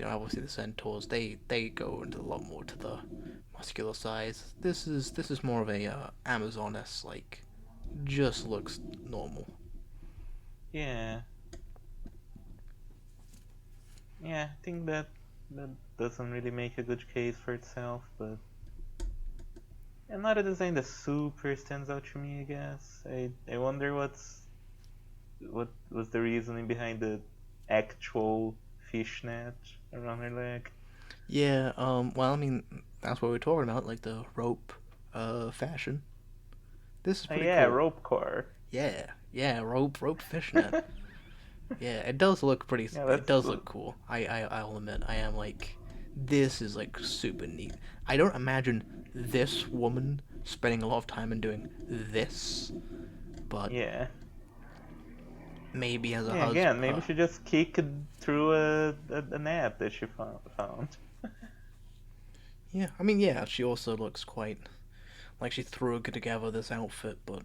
obviously the Centaurs, they go into a lot more to the muscular size. This is more of a Amazoness, like just looks normal. Yeah, yeah. I think that doesn't really make a good case for itself, but another design that super stands out to me. I guess I wonder what was the reasoning behind the actual fishnet around her leg. Yeah, well, I mean, that's what we're talking about, like the rope fashion. This is Oh pretty yeah, cool. rope core. Yeah, yeah, rope fishnet. Yeah, it does look pretty. Yeah, It that's does look cool. I'll admit, I am like, this is like super neat. I don't imagine this woman spending a lot of time in doing this, but yeah. maybe as a Yeah, again, husband. maybe she just kicked through a net that she found. Yeah, I mean, yeah, she also looks quite like she threw together this outfit, but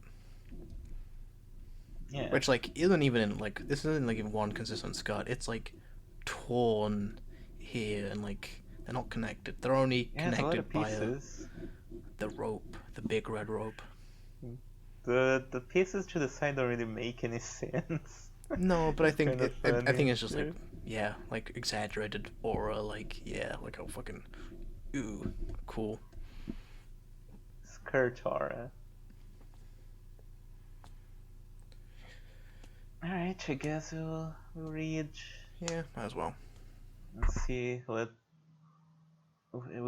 Yeah. which like isn't even in like this isn't like even one consistent skirt. It's like torn here and like they're not connected. They're only Yeah, it's a lot of connected by pieces. the rope, the big red rope. The pieces to the side don't really make any sense. No, but I It's think kind of I funny. think it's just like yeah, like exaggerated aura. Like yeah, like how fucking ooh cool. Skirt aura. Alright, I guess we'll read. Yeah, might as well. Let's see we'll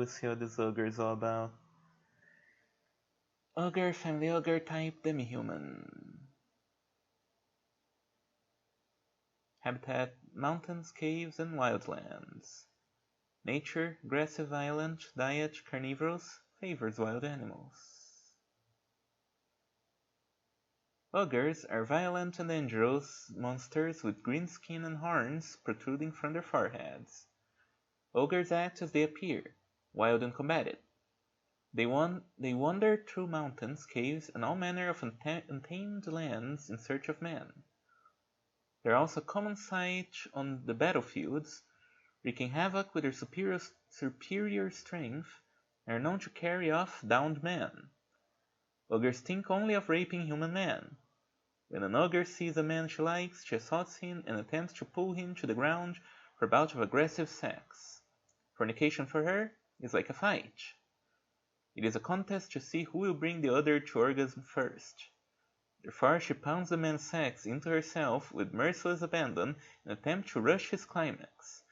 see what this ogre is all about. Ogre, family ogre type, demi-human. Habitat, mountains, caves, and wildlands. Nature, aggressive, violent. Diet, carnivorous, favors wild animals. Ogres are violent and dangerous monsters with green skin and horns protruding from their foreheads. Ogres act as they appear, wild and combative. They wander through mountains, caves, and all manner of untamed lands in search of man. They are also common sight on the battlefields, wreaking havoc with their superior strength, and are known to carry off downed men. Ogres think only of raping human men. When an ogre sees a man she likes, she assaults him and attempts to pull him to the ground for a bout of aggressive sex. Fornication for her is like a fight. It is a contest to see who will bring the other to orgasm first. Therefore, she pounds the man's sex into herself with merciless abandon in an attempt to rush his climax.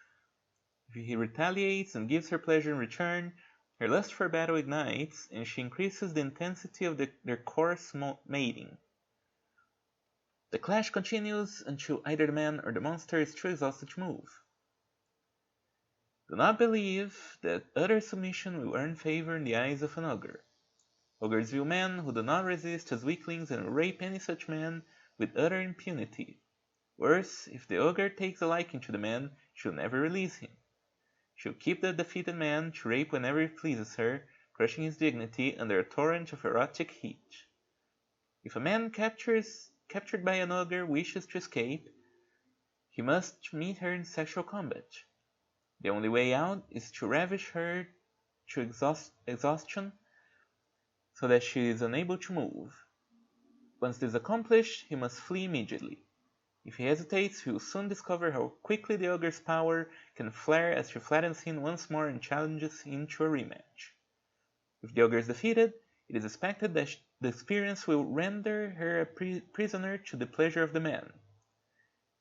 If he retaliates and gives her pleasure in return, her lust for battle ignites, and she increases the intensity of their coarse mating. The clash continues until either the man or the monster is too exhausted to move. Do not believe that utter submission will earn favor in the eyes of an ogre. Ogres view men who do not resist as weaklings and will rape any such man with utter impunity. Worse, if the ogre takes a liking to the man, she will never release him. She will keep the defeated man to rape whenever it pleases her, crushing his dignity under a torrent of erotic heat. If a man captured by an ogre wishes to escape, he must meet her in sexual combat. The only way out is to ravish her to exhaustion so that she is unable to move. Once this is accomplished, he must flee immediately. If he hesitates, he will soon discover how quickly the ogre's power can flare as she flattens him once more and challenges him to a rematch. If the ogre is defeated, it is expected that the experience will render her a prisoner to the pleasure of the man,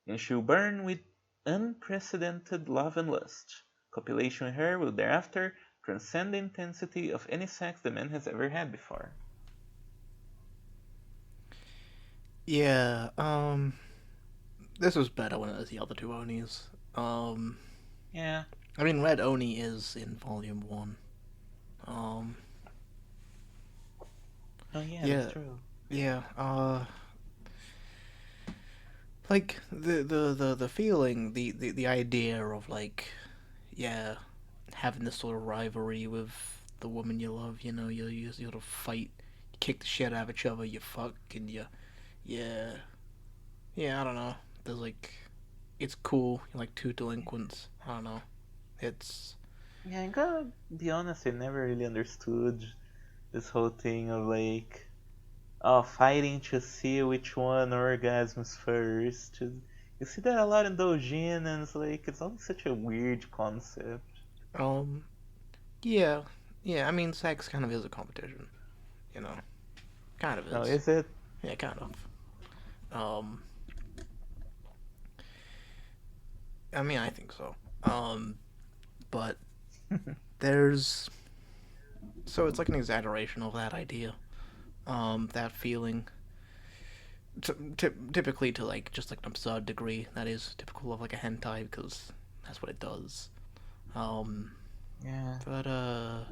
and she will burn with unprecedented love and lust. Copulation with her will thereafter transcend the intensity of any sex the man has ever had before. Yeah, this was better when it was the other two Onis. Um, Yeah. I mean, Red Oni is in Volume 1. Um, Oh yeah, that's yeah, true. yeah, like, the feeling, the idea of, like, yeah, having this sort of rivalry with the woman you love. You know, you'll fight, you kick the shit out of each other, you fuck, and yeah, yeah. I don't know. There's like, it's cool. You're like two delinquents. I don't know. It's Yeah, I gotta be honest, I never really understood this whole thing of like, oh, fighting to see which one orgasms first. You see that a lot in Dojin, and it's like, it's always such a weird concept. um yeah, yeah. I mean, sex kind of is a competition. You know, kind of No, is. is it? Yeah, kind of. Um, I mean, I think so. But there's so it's like an exaggeration of that idea. That feeling. Typically to like just like an absurd degree that is typical of like a hentai because that's what it does. Um, Yeah. but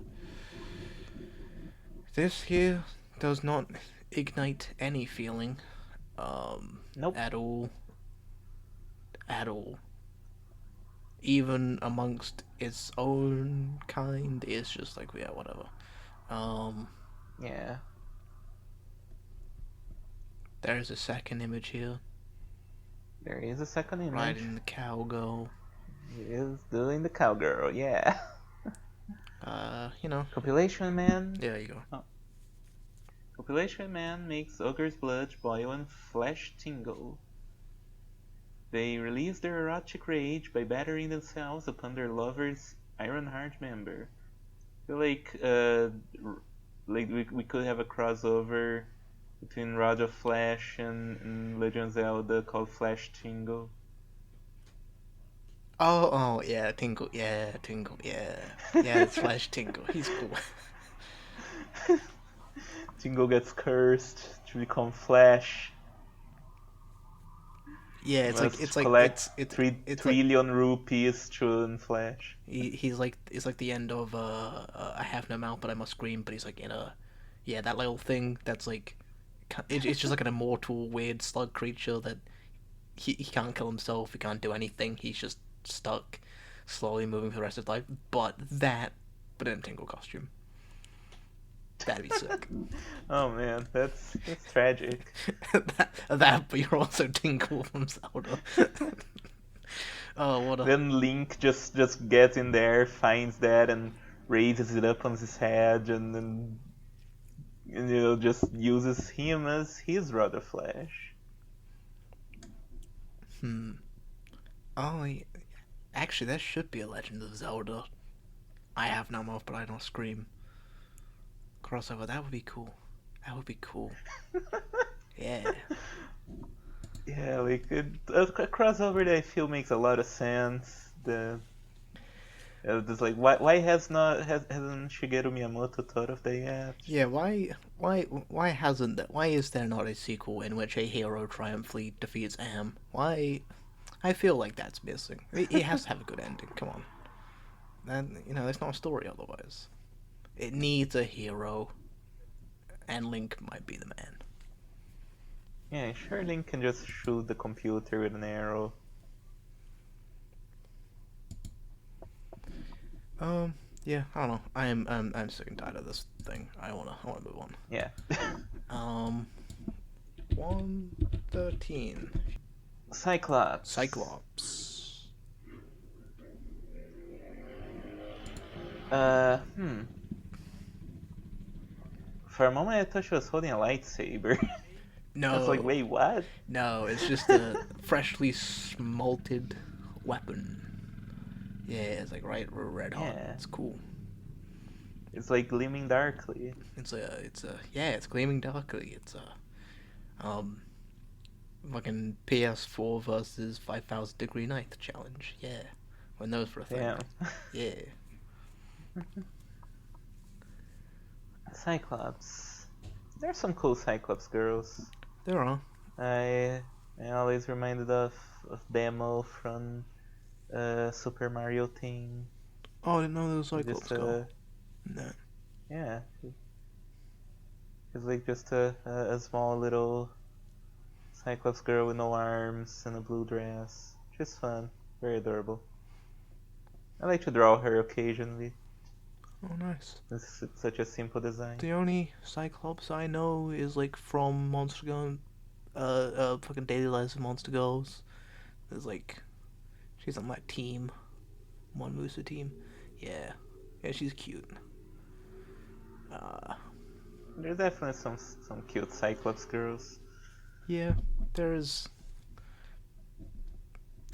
this here does not ignite any feeling. Nope. At all, at all. Even amongst its own kind, it's just like yeah, whatever. Um, Yeah. there's a second image here, There is a second image. riding the cowgirl. He is doing the cowgirl, yeah. You know, Copulation Man. there you go. Oh. Copulation Man makes ogre's blood boil and flesh tingle. They release their erotic rage by battering themselves upon their lover's iron-hard member. I feel like we could have a crossover between Rod of Flash and Legend of Zelda called Flash Tingle. Oh, yeah, Tingle, yeah, Tingle, yeah. Yeah, it's Flash Tingle. He's cool. Tingle gets cursed to become Flash. Yeah, He it's must like collect three it's like trillion rupees to Flash. he's like it's like the end of I have no mouth but I must scream, but he's like in a yeah, that little thing that's like it's just like an immortal weird slug creature that he can't kill himself, he can't do anything, he's just stuck slowly moving for the rest of his life. But in a Tingle costume. That'd be sick. Oh man, that's tragic. But you're also Tingle from Zelda. Oh, what a Then Link just gets in there, finds that, and raises it up on his head, and then just uses him as his Rudder Flash. hmm. Oh, actually, that should be a Legend of Zelda. I have no mouth, but I don't scream. Crossover. That would be cool. That would be cool. Yeah. Yeah, like a crossover that I feel makes a lot of sense. Just like why hasn't Shigeru Miyamoto thought of that yet? Yeah. Why hasn't that? Why is there not a sequel in which a hero triumphantly defeats Am? Why? I feel like that's missing. It has to have a good ending. Come on. And there's not a story otherwise. It needs a hero, and Link might be the man. Yeah, sure. Link can just shoot the computer with an arrow. Yeah, I don't know. I'm sick and tired of this thing. I wanna move on. Yeah. 113. Cyclops. Cyclops. Hmm. For a moment, I thought she was holding a lightsaber. I was like, No, wait, what? no, it's just a freshly smelted weapon. Yeah, it's like red hot. Yeah. It's cool. It's like gleaming darkly. Yeah, it's gleaming darkly. It's fucking PS4 versus 5,000 degree night challenge. Yeah, when those were a thing. Damn. Yeah. Cyclops. There's some cool Cyclops girls. There are. I always reminded of Demo from Super Mario thing. Oh, I didn't know there was Cyclops Just girl. No. yeah, it's like just a small little Cyclops girl with no arms and a blue dress. Just fun, very adorable. I like to draw her occasionally. Oh, nice. It's such a simple design. The only Cyclops I know is like from Monster Gun, fucking DEATHLESS Monster Girls. There's like, she's on my team, One Musa team. Yeah, yeah, she's cute. Uh, There's definitely some cute Cyclops girls. yeah, there's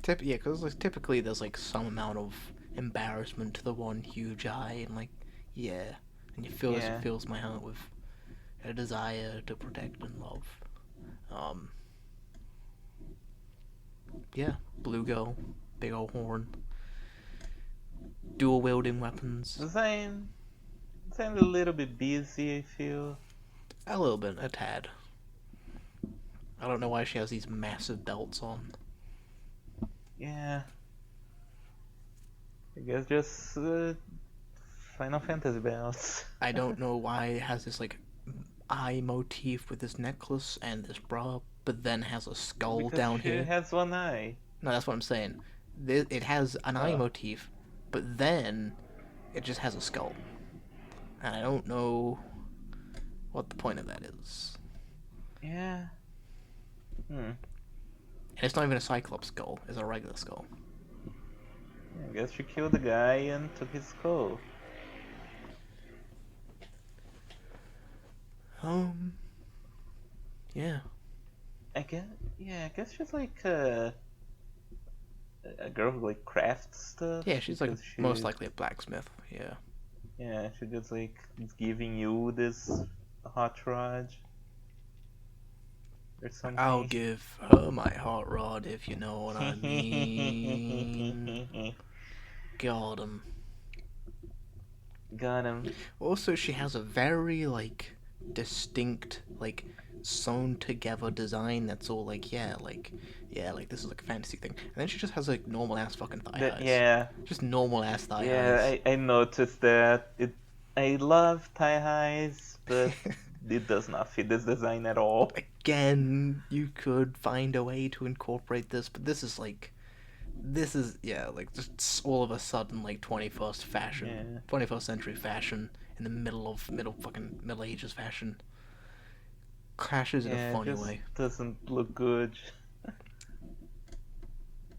yeah, because like typically there's like some amount of embarrassment to the one huge eye, and like, yeah, and you feel as it Yeah. fills my heart with a desire to protect and love. Um, yeah, blue girl, big old horn, dual wielding weapons. Design Design's a little bit busy, I feel. A little bit, a tad. I don't know why she has these massive belts on. Yeah. I guess just Final Fantasy belts. I don't know why it has this like eye motif with this necklace and this bra, but then has a skull Because down she here. has one eye. No, that's what I'm saying. It has an eye Oh. motif, but then it just has a skull. And I don't know what the point of that is. Yeah. And it's not even a Cyclops skull, it's a regular skull. I guess she killed the guy and took his skull. Yeah. I guess she's like a girl who like crafts stuff. Yeah, she's like because she, most likely a blacksmith, yeah. Yeah, she just like is giving you this hot rod or something. I'll give her my hot rod if you know what I mean. Got him. Got him. Also, she has a very, like, distinct, like, sewn together design that's all like, like this is like a fantasy thing. And then she just has, like, normal ass fucking thigh highs. Yeah. Just normal ass thigh Yeah, highs. I noticed that. I love thigh highs, but it does not fit this design at all. Again, you could find a way to incorporate this, but this is, just all of a sudden, like, 21st fashion. Yeah. 21st century fashion in the middle ages fashion. Crashes in a funny way. Doesn't look good.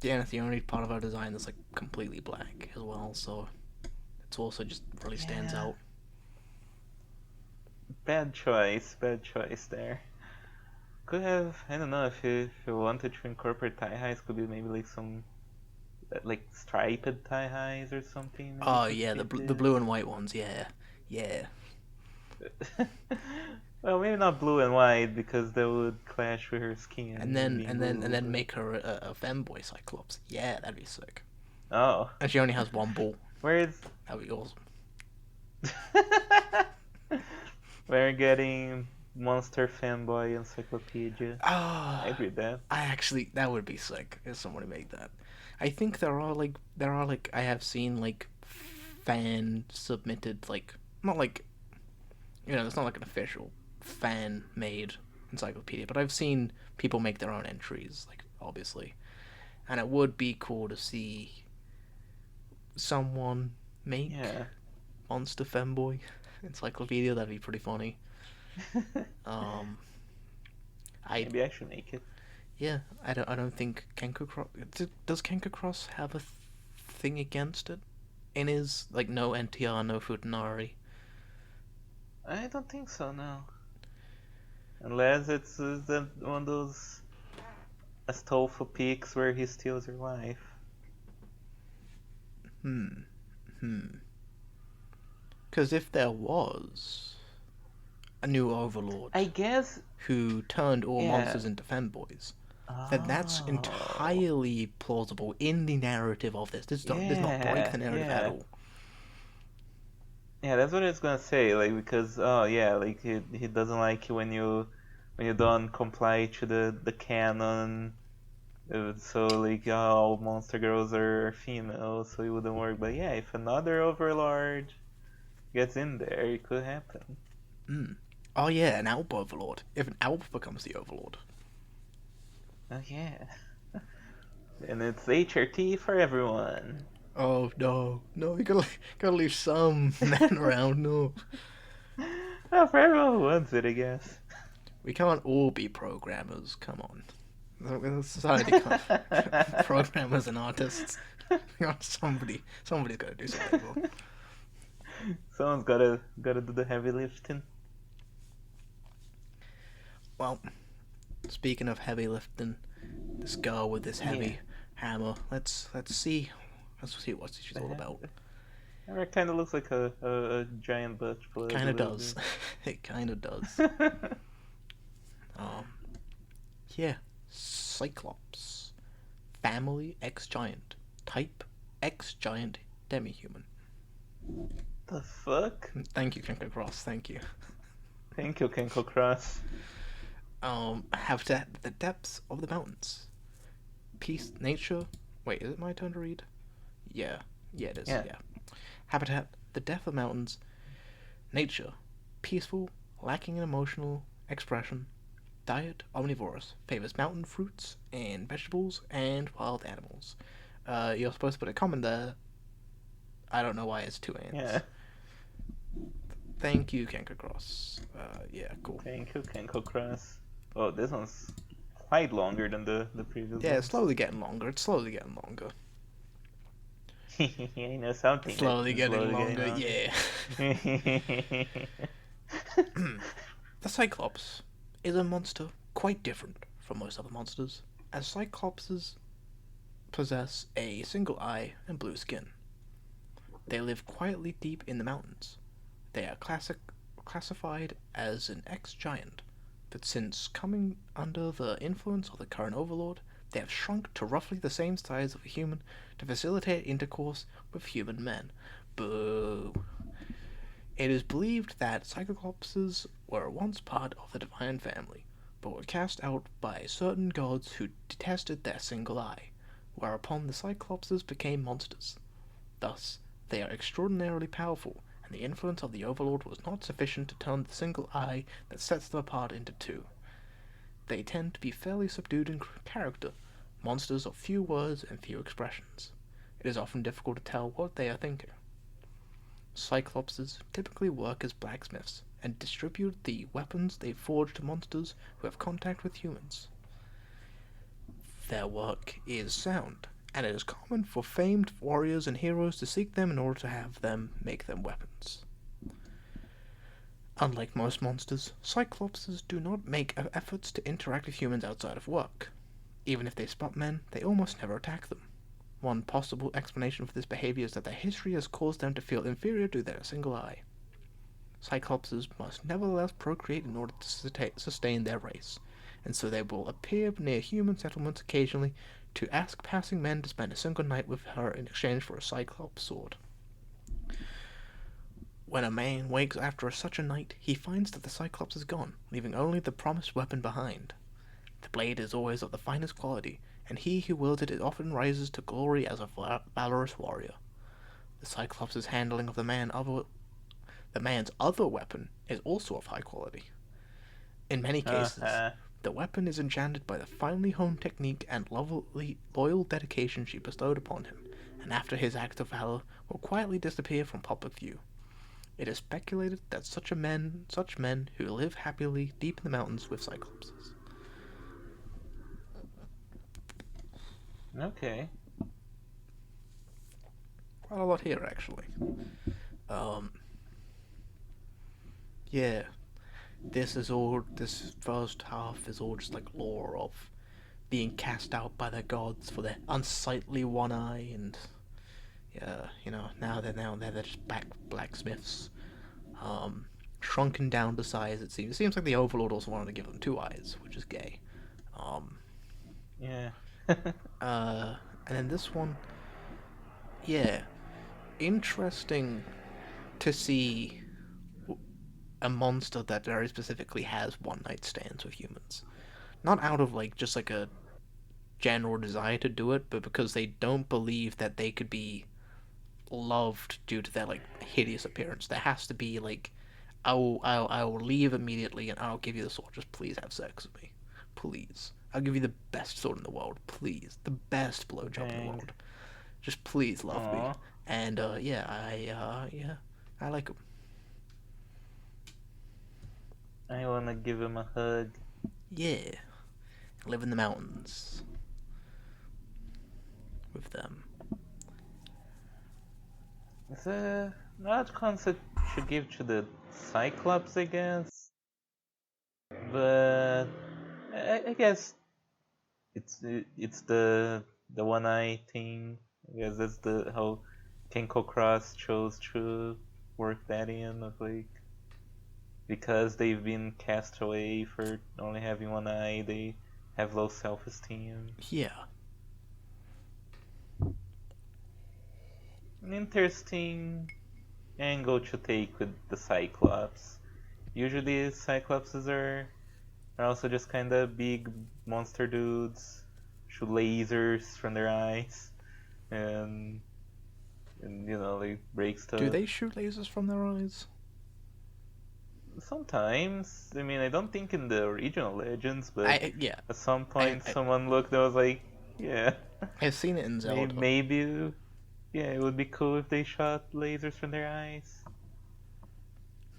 Yeah, and it's the only part of our design that's like completely black as well, so it's also just really stands out. Bad choice there. Could have, I don't know, if you wanted to incorporate thigh highs, could be maybe like some like striped thigh highs or something. Oh yeah, the blue and white ones, yeah. Well, maybe not blue and white because that would clash with her skin. And then make her a femboy Cyclops. Yeah, that'd be sick. Oh. And she only has one ball. Where's That'd be awesome. We're getting Monster Fanboy Encyclopedia. I agree with that. That would be sick if someone made that. I think there are I have seen like fan submitted, like, not like, it's not like an official fan made encyclopedia, but I've seen people make their own entries, like, obviously, and it would be cool to see someone make Monster Femboy encyclopedia. That'd be pretty funny. Maybe I should make it. Yeah, I don't think Kenku Cross... Does Kenku Cross have a thing against it? In his, like, no NTR, no Futanari? I don't think so, no. Unless it's one of those Astolfo peaks where he steals your life. Because if there was a new overlord, I guess, who turned all monsters into femboys, then that's entirely plausible in the narrative of this. This does not break the narrative at all. Yeah, that's what I was gonna say. Like, because like he doesn't like you when you don't comply to the canon. So like, all monster girls are female, so it wouldn't work. But yeah, if another overlord gets in there, it could happen. Oh yeah, an Alp overlord. If an Alp becomes the overlord. Oh yeah. And it's HRT for everyone. Oh no, no, you gotta leave some men around. No, Well, for everyone who wants it, I guess. we can't all be programmers. Come on, the society can't. Programmers and artists. Somebody's got to do something. Well, Someone's gotta do the heavy lifting. well, speaking of heavy lifting, this girl with this Yeah. heavy hammer. Let's see what she's all about. It kind of looks like a giant butt plug Kind a of little does. It kind of does. bit. Um, yeah, Cyclops, family X giant, type X giant demi-human. The fuck? Thank you, Kenko Cross. Thank you. Thank you, Kenko Cross. Habitat the depths of the mountains. Peace, nature. Wait, is it my turn to read? Yeah, it is. Yeah. Yeah. Habitat the depth of mountains. Nature, peaceful, lacking in emotional expression. Diet, omnivorous, favors mountain fruits and vegetables and wild animals. You're supposed to put a comment there. I don't know why it's two ants. Yeah. Thank you, Kenko Cross. Yeah, cool. Thank you, Kenko Cross. Oh, this one's quite longer than the previous Yeah, one. it's slowly getting longer. It's slowly getting longer. You know something. Slowly getting longer. Yeah. The Cyclops is a monster quite different from most other monsters, as Cyclopses possess a single eye and blue skin. They live quietly deep in the mountains. They are classified as an X-giant, but since coming under the influence of the current overlord, they have shrunk to roughly the same size of a human to facilitate intercourse with human men. Boo. It is believed that Cyclopses were once part of the divine family, but were cast out by certain gods who detested their single eye, whereupon the Cyclopses became monsters. Thus, they are extraordinarily powerful, and the influence of the Overlord was not sufficient to turn the single eye that sets them apart into two. They tend to be fairly subdued in character, monsters of few words and few expressions. It is often difficult to tell what they are thinking. Cyclopses typically work as blacksmiths and distribute the weapons they forge to monsters who have contact with humans. Their work is sound, and it is common for famed warriors and heroes to seek them in order to have them make them weapons. Unlike most monsters, Cyclopses do not make efforts to interact with humans outside of work. Even if they spot men, they almost never attack them. One possible explanation for this behavior is that their history has caused them to feel inferior to their single eye. Cyclopses must nevertheless procreate in order to sustain their race, and so they will appear near human settlements occasionally to ask passing men to spend a single night with her in exchange for a Cyclops sword. When a man wakes after such a night, he finds that the Cyclops is gone, leaving only the promised weapon behind. The blade is always of the finest quality, and he who wields it often rises to glory as a valorous warrior. The Cyclops' handling of the man's other weapon is also of high quality. In many cases, the weapon is enchanted by the finely honed technique and loyal dedication she bestowed upon him, and after his act of valor will quietly disappear from public view. It is speculated that such men who live happily deep in the mountains with Cyclopses. Okay. Quite a lot here, actually. Yeah. This first half is all just like lore of being cast out by the gods for their unsightly one eye, and now they're just blacksmiths, shrunken down to size. It seems like the Overlord also wanted to give them two eyes, which is gay. Yeah. And then this one, yeah, interesting to see a monster that very specifically has one night stands with humans, not out of just like a general desire to do it, but because they don't believe that they could be loved due to their hideous appearance. There has to be I will leave immediately and I'll give you the sword. Just please have sex with me, please. I'll give you the best sword in the world, please. The best blowjob in the world. Just please love me. Aw, And yeah, I like him. I wanna give him a hug. Yeah, live in the mountains with them. It's a odd concept to give to the Cyclops, I guess. But I guess it's the one eye thing. I guess that's the how Kenko Cross chose to work that in of like because they've been cast away for only having one eye, they have low self-esteem. Yeah, An interesting angle to take with the Cyclops. Usually Cyclopses are also just kind of big monster dudes, shoot lasers from their eyes, and like break do stuff. they shoot lasers from their eyes? Sometimes, I mean, I don't think in the original Legends, but I yeah, at some I, point I someone looked and was like, yeah, I've seen it in Zelda. maybe, yeah, it would be cool if they shot lasers from their eyes.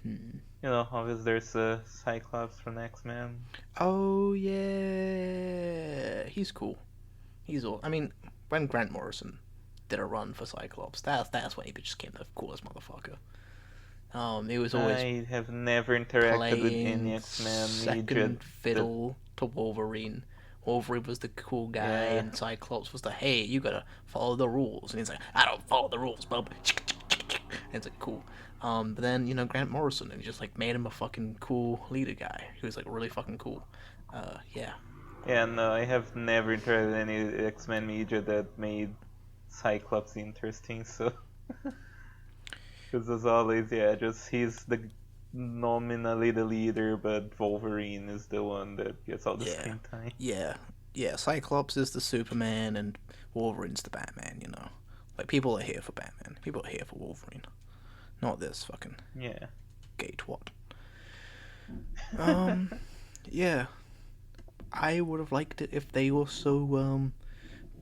Hmm. Obviously there's a Cyclops from X-Men. Oh yeah, he's cool. He's all. I mean, when Grant Morrison did a run for Cyclops, that's when he just became the coolest motherfucker. He was always I have never interacted with any playing X-Men media second that, fiddle to Wolverine. Wolverine was the cool guy, yeah, and Cyclops was the hey, you gotta follow the rules. And he's like, I don't follow the rules, bub. And it's like cool. But then Grant Morrison, and he just like made him a fucking cool leader guy. He was like really fucking cool. Yeah, yeah, no, I have never interacted with any X-Men media that made Cyclops interesting, so. Because as always, yeah, just he's the nominally the leader, but Wolverine is the one that gets all the yeah, screen time. yeah, yeah. Cyclops is the Superman, and Wolverine's the Batman. Like people are here for Batman. People are here for Wolverine. Not this fucking Yeah. gay twat. Um, yeah. I would have liked it if they also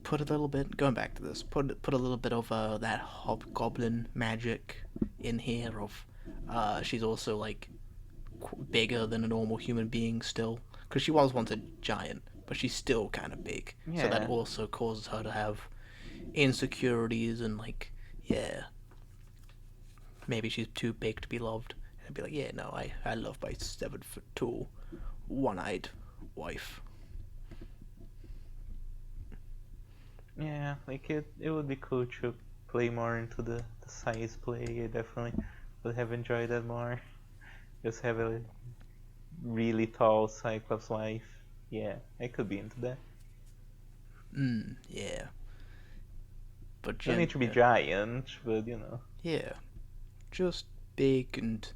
put a little bit going back to this. Put a little bit of that hobgoblin magic in here. Of she's also like bigger than a normal human being still, because she was once a giant, but she's still kind of big. So that Yeah. also causes her to have insecurities and like yeah, maybe she's too big to be loved. And be like, yeah, no, I love my 7 foot tall, one-eyed wife. Yeah, like it would be cool to play more into the size play. I definitely would have enjoyed that more. Just have a really tall Cyclops wife. Yeah, I could be into that. Yeah, but Don't need Jen, to be giant, but yeah, just big and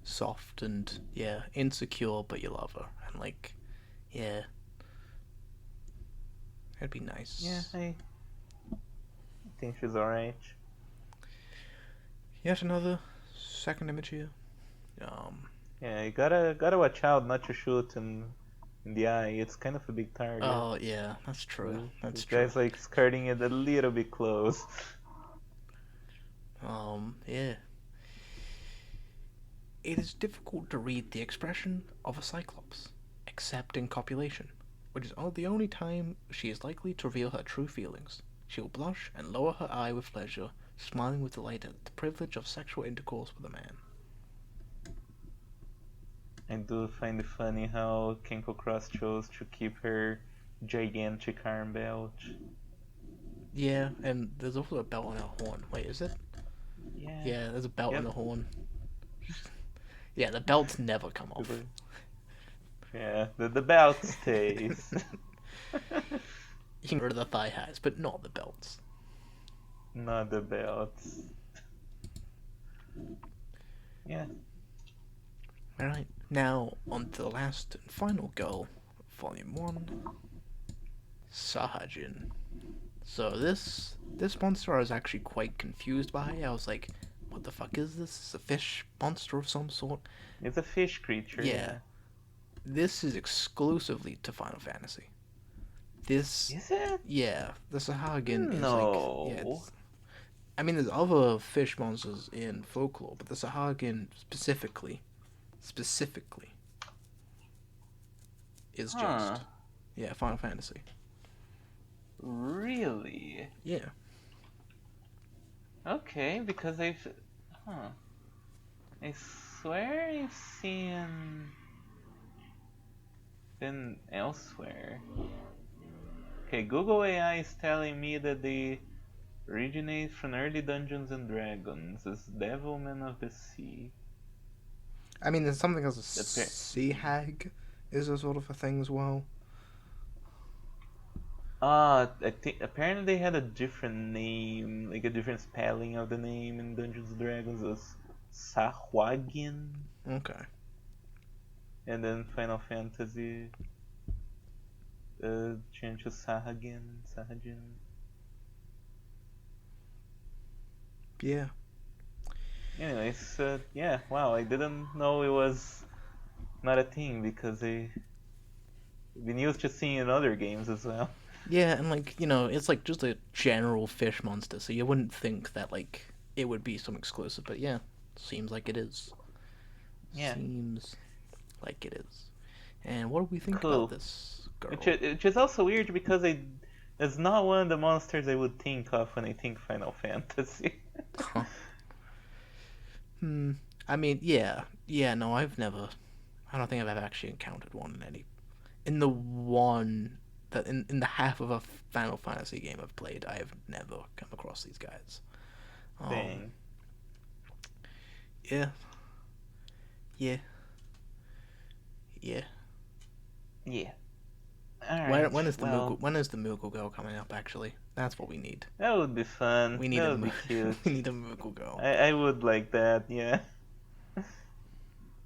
soft and yeah, insecure, but you love her and like yeah, it'd be Yeah, nice. I think she's alright. Yet another second image here. Um. Yeah, you gotta watch out not to shoot in the eye. It's kind of a big target. Oh yeah, that's true. That's This true. guy's like skirting it a little bit close. Yeah. It is difficult to read the expression of a Cyclops, except in copulation, which is the only time she is likely to reveal her true feelings. She will blush and lower her eye with pleasure, smiling with delight at the privilege of sexual intercourse with a man. I do find it funny how Kenko Cross chose to keep her gigantic arm belt. Yeah, and there's also a belt on her horn. Wait, is it? Yeah. Yeah, there's a belt on Yep. the horn. Yeah, the belts never come off. Yeah, the belt stays. You can get rid of the thigh highs, but not the belts. Not the belts. Yeah. Alright, now on to the last and final girl, Volume 1, Sahajin. So this monster I was actually quite confused by. I was like, what the fuck is this? Is a fish monster of some sort? It's a fish creature, Yeah. yeah. This is exclusively to Final Fantasy. This Is it? yeah, the Sahagin is like yeah, No. I mean, there's other fish monsters in folklore, but the Sahagin specifically, is Huh. just, yeah, Final Fantasy. Really? Yeah. Okay, because huh. I swear I've seen them elsewhere. Okay, Google AI is telling me that they originate from early Dungeons and Dragons as Devilman of the Sea. I mean, there's something else. The Sea hag is a sort of a thing as well. I think apparently they had a different name, like a different spelling of the name in Dungeons and Dragons as Sahwagin, Okay. and then Final Fantasy changed to Sahajin. Yeah. Anyways, yeah, wow, I didn't know it was not a thing because I've been used to seeing in other games as well. Yeah, and like, it's like just a general fish monster, so you wouldn't think that like it would be some exclusive, but yeah, seems like it is. Yeah, Seems like it is. And what do we think about cool. this Which girl? is, which is also weird because it's not one of the monsters I would think of when I think Final Fantasy. Huh. Hmm. I mean, yeah. Yeah, no, I don't think I've ever actually encountered one in any in the one that in the half of a Final Fantasy game I've played, I have never come across these guys. Um, Dang. yeah, yeah, yeah. Yeah. Alright, well, When is the Moogle girl coming up? Actually, that's what we need. that would be fun. We need That a would be cute. we need a Moogle girl. I would like that, yeah.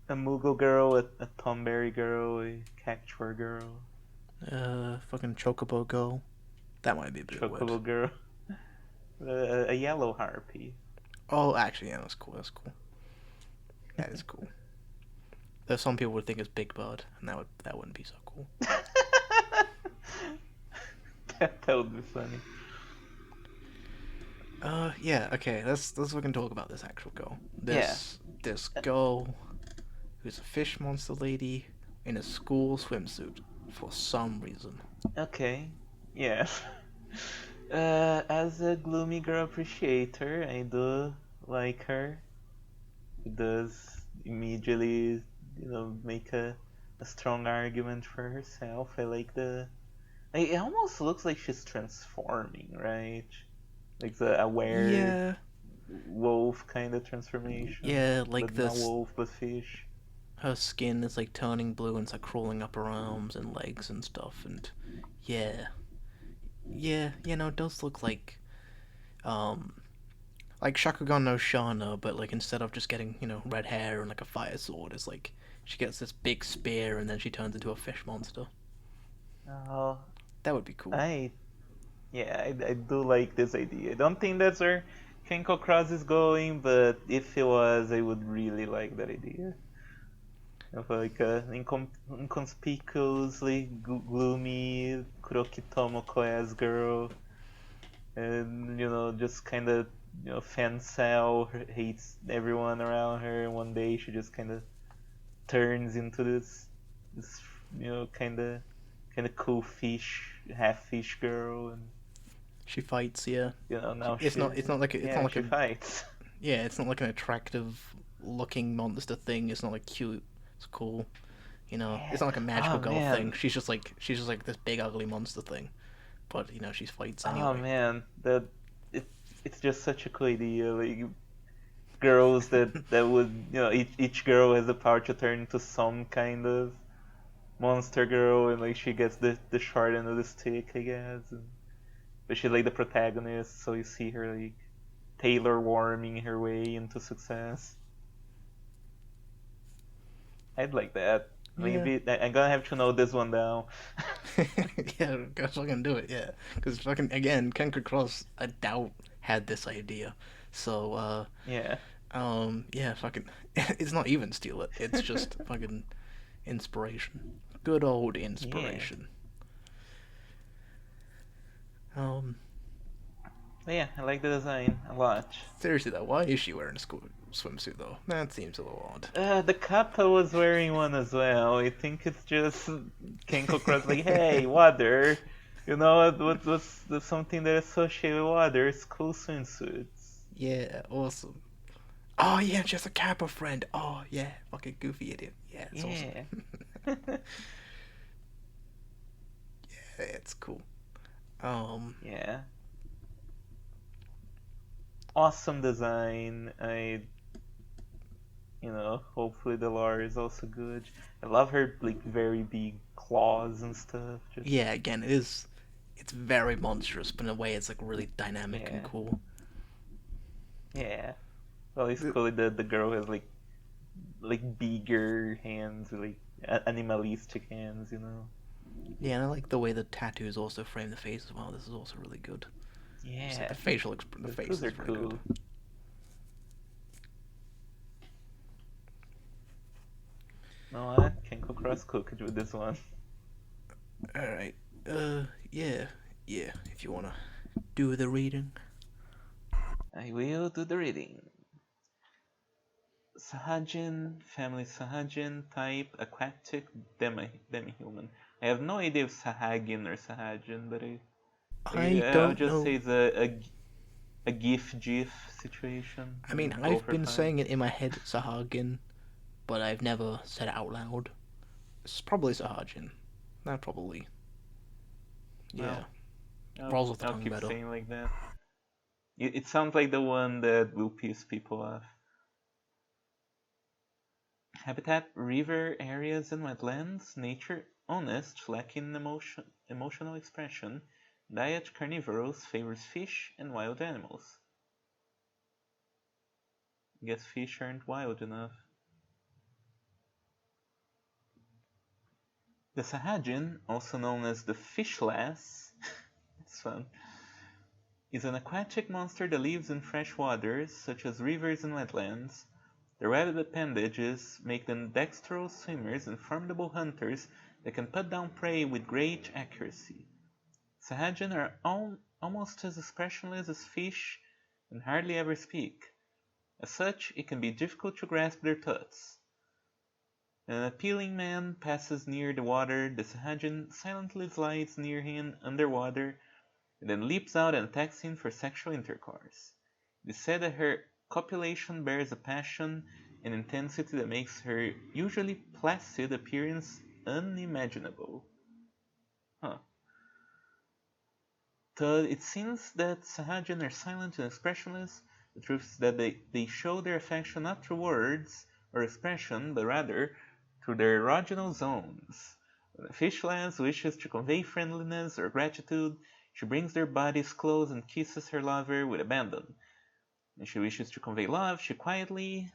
A Moogle girl, a Tomberry girl, a Cactuar girl, Fucking Chocobo girl. That might be a bit weird. Chocobo girl, a yellow harpy. Oh, actually, yeah, that's cool. That's cool. That is cool. Though some people would think it's Big Bird, and that wouldn't be so cool. That would be funny. Yeah, okay. Let's fucking talk about this actual girl. Yeah. This girl who's a fish monster lady in a school swimsuit for some reason. Okay. Yeah. As a gloomy girl appreciator, I do like her. It does immediately, make a strong argument for herself. I like it almost looks like she's transforming, right? Like the aware Yeah, wolf kind of transformation, yeah, but like not this. wolf, but fish. Her skin is like turning blue and it's like crawling up her arms and legs and stuff. And yeah, yeah, it does look um, like Shakugan no Shana, but like instead of just getting red hair and like a fire sword, it's like she gets this big spear and then she turns into a fish monster. Oh, That would be cool. I yeah, I do like this idea. I don't think that's where Kenko Cross is going, but if it was, I would really like that idea. Of like a inconspicuously gloomy Kuroki Tomoko as girl, and just kind of fan cell, hates everyone around her, and one day she just kind of turns into this kind of cool fish, half fish girl, and She fights, yeah. now It's not yeah, like she a fights. yeah. It's not like an attractive looking monster thing. It's not like cute. It's cool. Yeah. It's not like a magical Oh girl thing. man. She's just like this big ugly monster thing. But she fights Oh anyway. man. It it's just such a cool idea. Like girls that would each girl has the power to turn into some kind of monster girl, and like she gets the short end of the stick, I guess. But she's like the protagonist, so you see her like Taylor warming her way into success. I'd like that. Yeah. Maybe I'm gonna have to note this one down. Yeah, gotta fucking do it. Yeah, because fucking again, Kenker Cross, I doubt had this idea. So Yeah. yeah, fucking, it's not even steal it. It's just fucking inspiration. Good old Yeah. inspiration. Um, But yeah, I like the design a lot. Seriously though, why is she wearing a school swimsuit though? That seems a little odd. The kappa was wearing one as well. I think it's just Kenko Cross like, hey, water. You know what's the something that associated with water? It's cool swimsuits. Yeah, awesome. Oh yeah, just a Kappa friend. Oh yeah, fucking goofy idiot. Yeah, it's awesome. Yeah. Yeah, it's cool. Um, Yeah. Awesome design. Hopefully the lore is also good. I love her like very big claws and stuff. Just yeah, again, it's very monstrous, but in a way it's like really dynamic and yeah, cool. yeah. Well, it's cool that the girl has like bigger hands, like animalistic hands. Yeah, and I like the way the tattoos also frame the face as well. This is also really good. Just like Yeah, the face those are is very good. cool. No, I can go cross cooked with this one. All right. Yeah, yeah. If you wanna do the reading. I will do the reading. Sahajin, family Sahajin, type aquatic demi-human. I have no idea if Sahagin or Sahajin, but I I would don't just say know. it's a GIF situation. I mean, I've been saying it in my head, Sahagin, but I've never said it out loud. It's probably Sahajin. That probably. Yeah. Well, I'll, Rolls off the I'll tongue keep better. saying like that. It sounds like the one that will piss people off. Habitat, river areas and wetlands, nature honest, lacking emotional expression, diet carnivorous, favors fish and wild animals. I guess fish aren't wild enough. The Sahajin, also known as the fishless, it's fun, is an aquatic monster that lives in fresh waters, such as rivers and wetlands. Their webbed appendages make them dexterous swimmers and formidable hunters that can put down prey with great accuracy. Sahajin are almost as expressionless as fish and hardly ever speak. As such, it can be difficult to grasp their thoughts. When an appealing man passes near the water, the Sahajin silently glides near him underwater and then leaps out and attacks him for sexual intercourse. It is said that her copulation bears a passion and intensity that makes her usually placid appearance unimaginable. Huh. Though it seems that Sahajin are silent and expressionless, the truth is that they show their affection not through words or expression, but rather through their erogenal zones. When a fishlass wishes to convey friendliness or gratitude, she brings their bodies close and kisses her lover with abandon. When she wishes to convey love, she quietly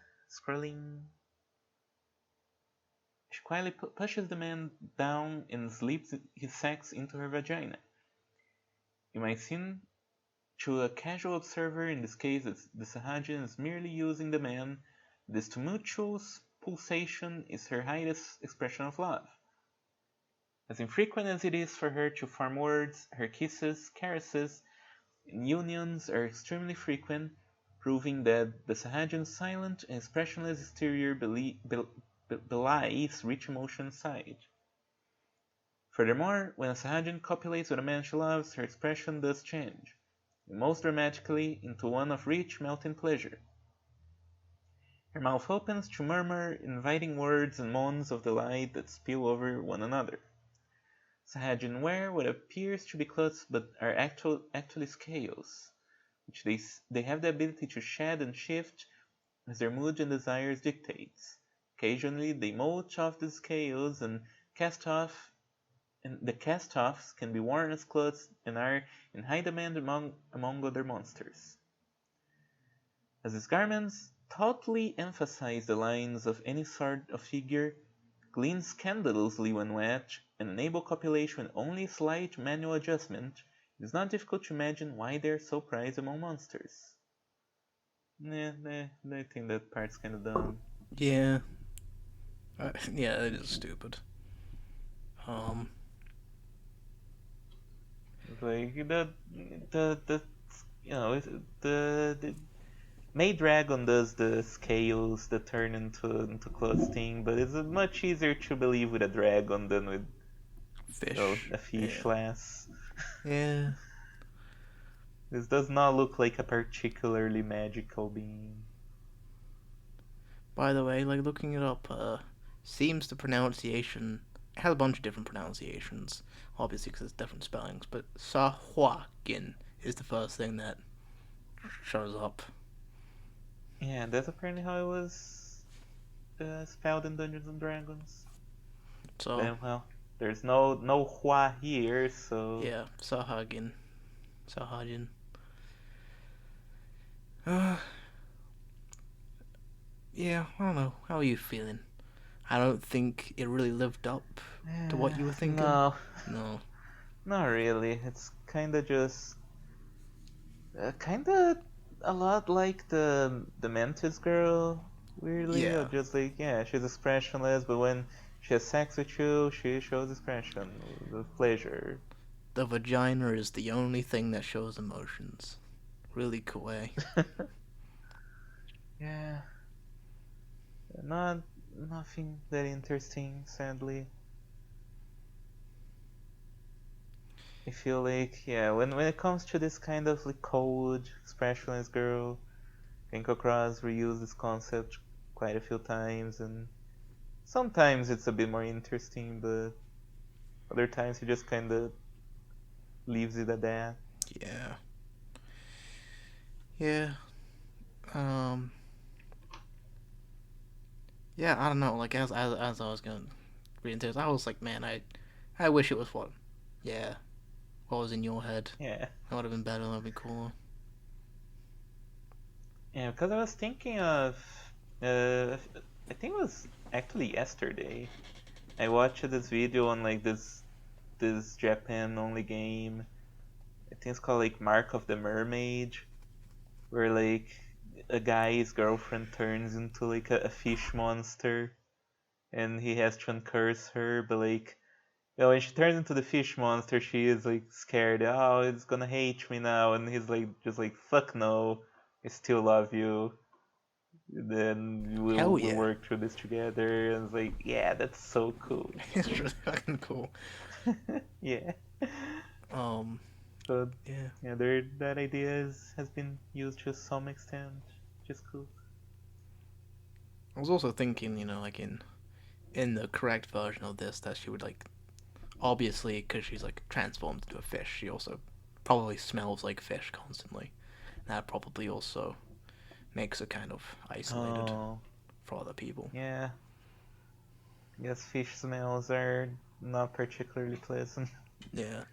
pushes the man down and slips his sex into her vagina. It might seem to a casual observer in this case that the Sahajin is merely using the man. This tumultuous pulsation is her highest expression of love. As infrequent as it is for her to form words, her kisses, caresses, and unions are extremely frequent, proving that the Sahajin's silent and expressionless exterior belies rich emotion inside. Furthermore, when a Sahajin copulates with a man she loves, her expression does change, most dramatically into one of rich, melting pleasure. Her mouth opens to murmur inviting words and moans of delight that spill over one another. Sahajin wear what appears to be clothes but are actually scales, which they have the ability to shed and shift as their mood and desires dictates. Occasionally they molt off the scales and the cast-offs can be worn as clothes and are in high demand among other monsters. As these garments thoughtfully emphasize the lines of any sort of figure, gleam scandalously when wet, and enable copulation with only a slight manual adjustment, it is not difficult to imagine why they are so prized among monsters. I think that part's kinda dumb. Yeah. Yeah, it is stupid. It's like the you know, the May Dragon does the scales that turn into clothes thing, but it's much easier to believe with a dragon than with Fish. a fish Yeah. lass. Yeah. This does not look like a particularly magical being. By the way, like looking it up, seems the pronunciation it has a bunch of different pronunciations, obviously because it's different spellings. But Sahwagin is the first thing that shows up. Yeah, that's apparently how it was spelled in Dungeons and Dragons. So Then, well, there's no Hua here, so yeah, Sahagin, Sahagin. Uh, yeah, I don't know. How are you feeling? I don't think it really lived up to what you were thinking. no, No. not really. It's kind of a lot like the Mantis girl, weirdly, or Yeah, just like yeah, she's expressionless, but when she has sex with you, she shows expression with pleasure. the vagina is the only thing that shows emotions. Really kawaii. Yeah, not nothing that interesting, sadly. I feel like yeah, when it comes to this kind of like cold, expressionless girl, Genko Cross reused this concept quite a few times, and sometimes it's a bit more interesting, but other times he just kind of leaves it at that. Yeah. Yeah. Um. Yeah. I don't know. Like as I was gonna read into this, I was like, man, I wish it was what. Yeah. What was in your head? Yeah, That would have been better. That would be cooler. yeah, because I was thinking of, uh, I think it was actually yesterday. I watched this video on like this Japan only game. I think it's called like Mark of the Mermaid, where like a guy's girlfriend turns into like a fish monster, and he has to uncurse her, but like when she turns into the fish monster, she is like scared. Oh, it's gonna hate me now, and he's like just like fuck no, I still love you. Then Hell we'll yeah. work through this together. And it's like yeah, that's so cool. It's really fucking cool. Yeah. Um. So Yeah. yeah, that idea has been used to some extent, which is cool. I was also thinking, like in the correct version of this, that she would like obviously because she's like transformed into a fish. She also probably smells like fish constantly. That probably also makes her kind of isolated Oh for other people. yeah, I guess fish smells are not particularly pleasant. Yeah.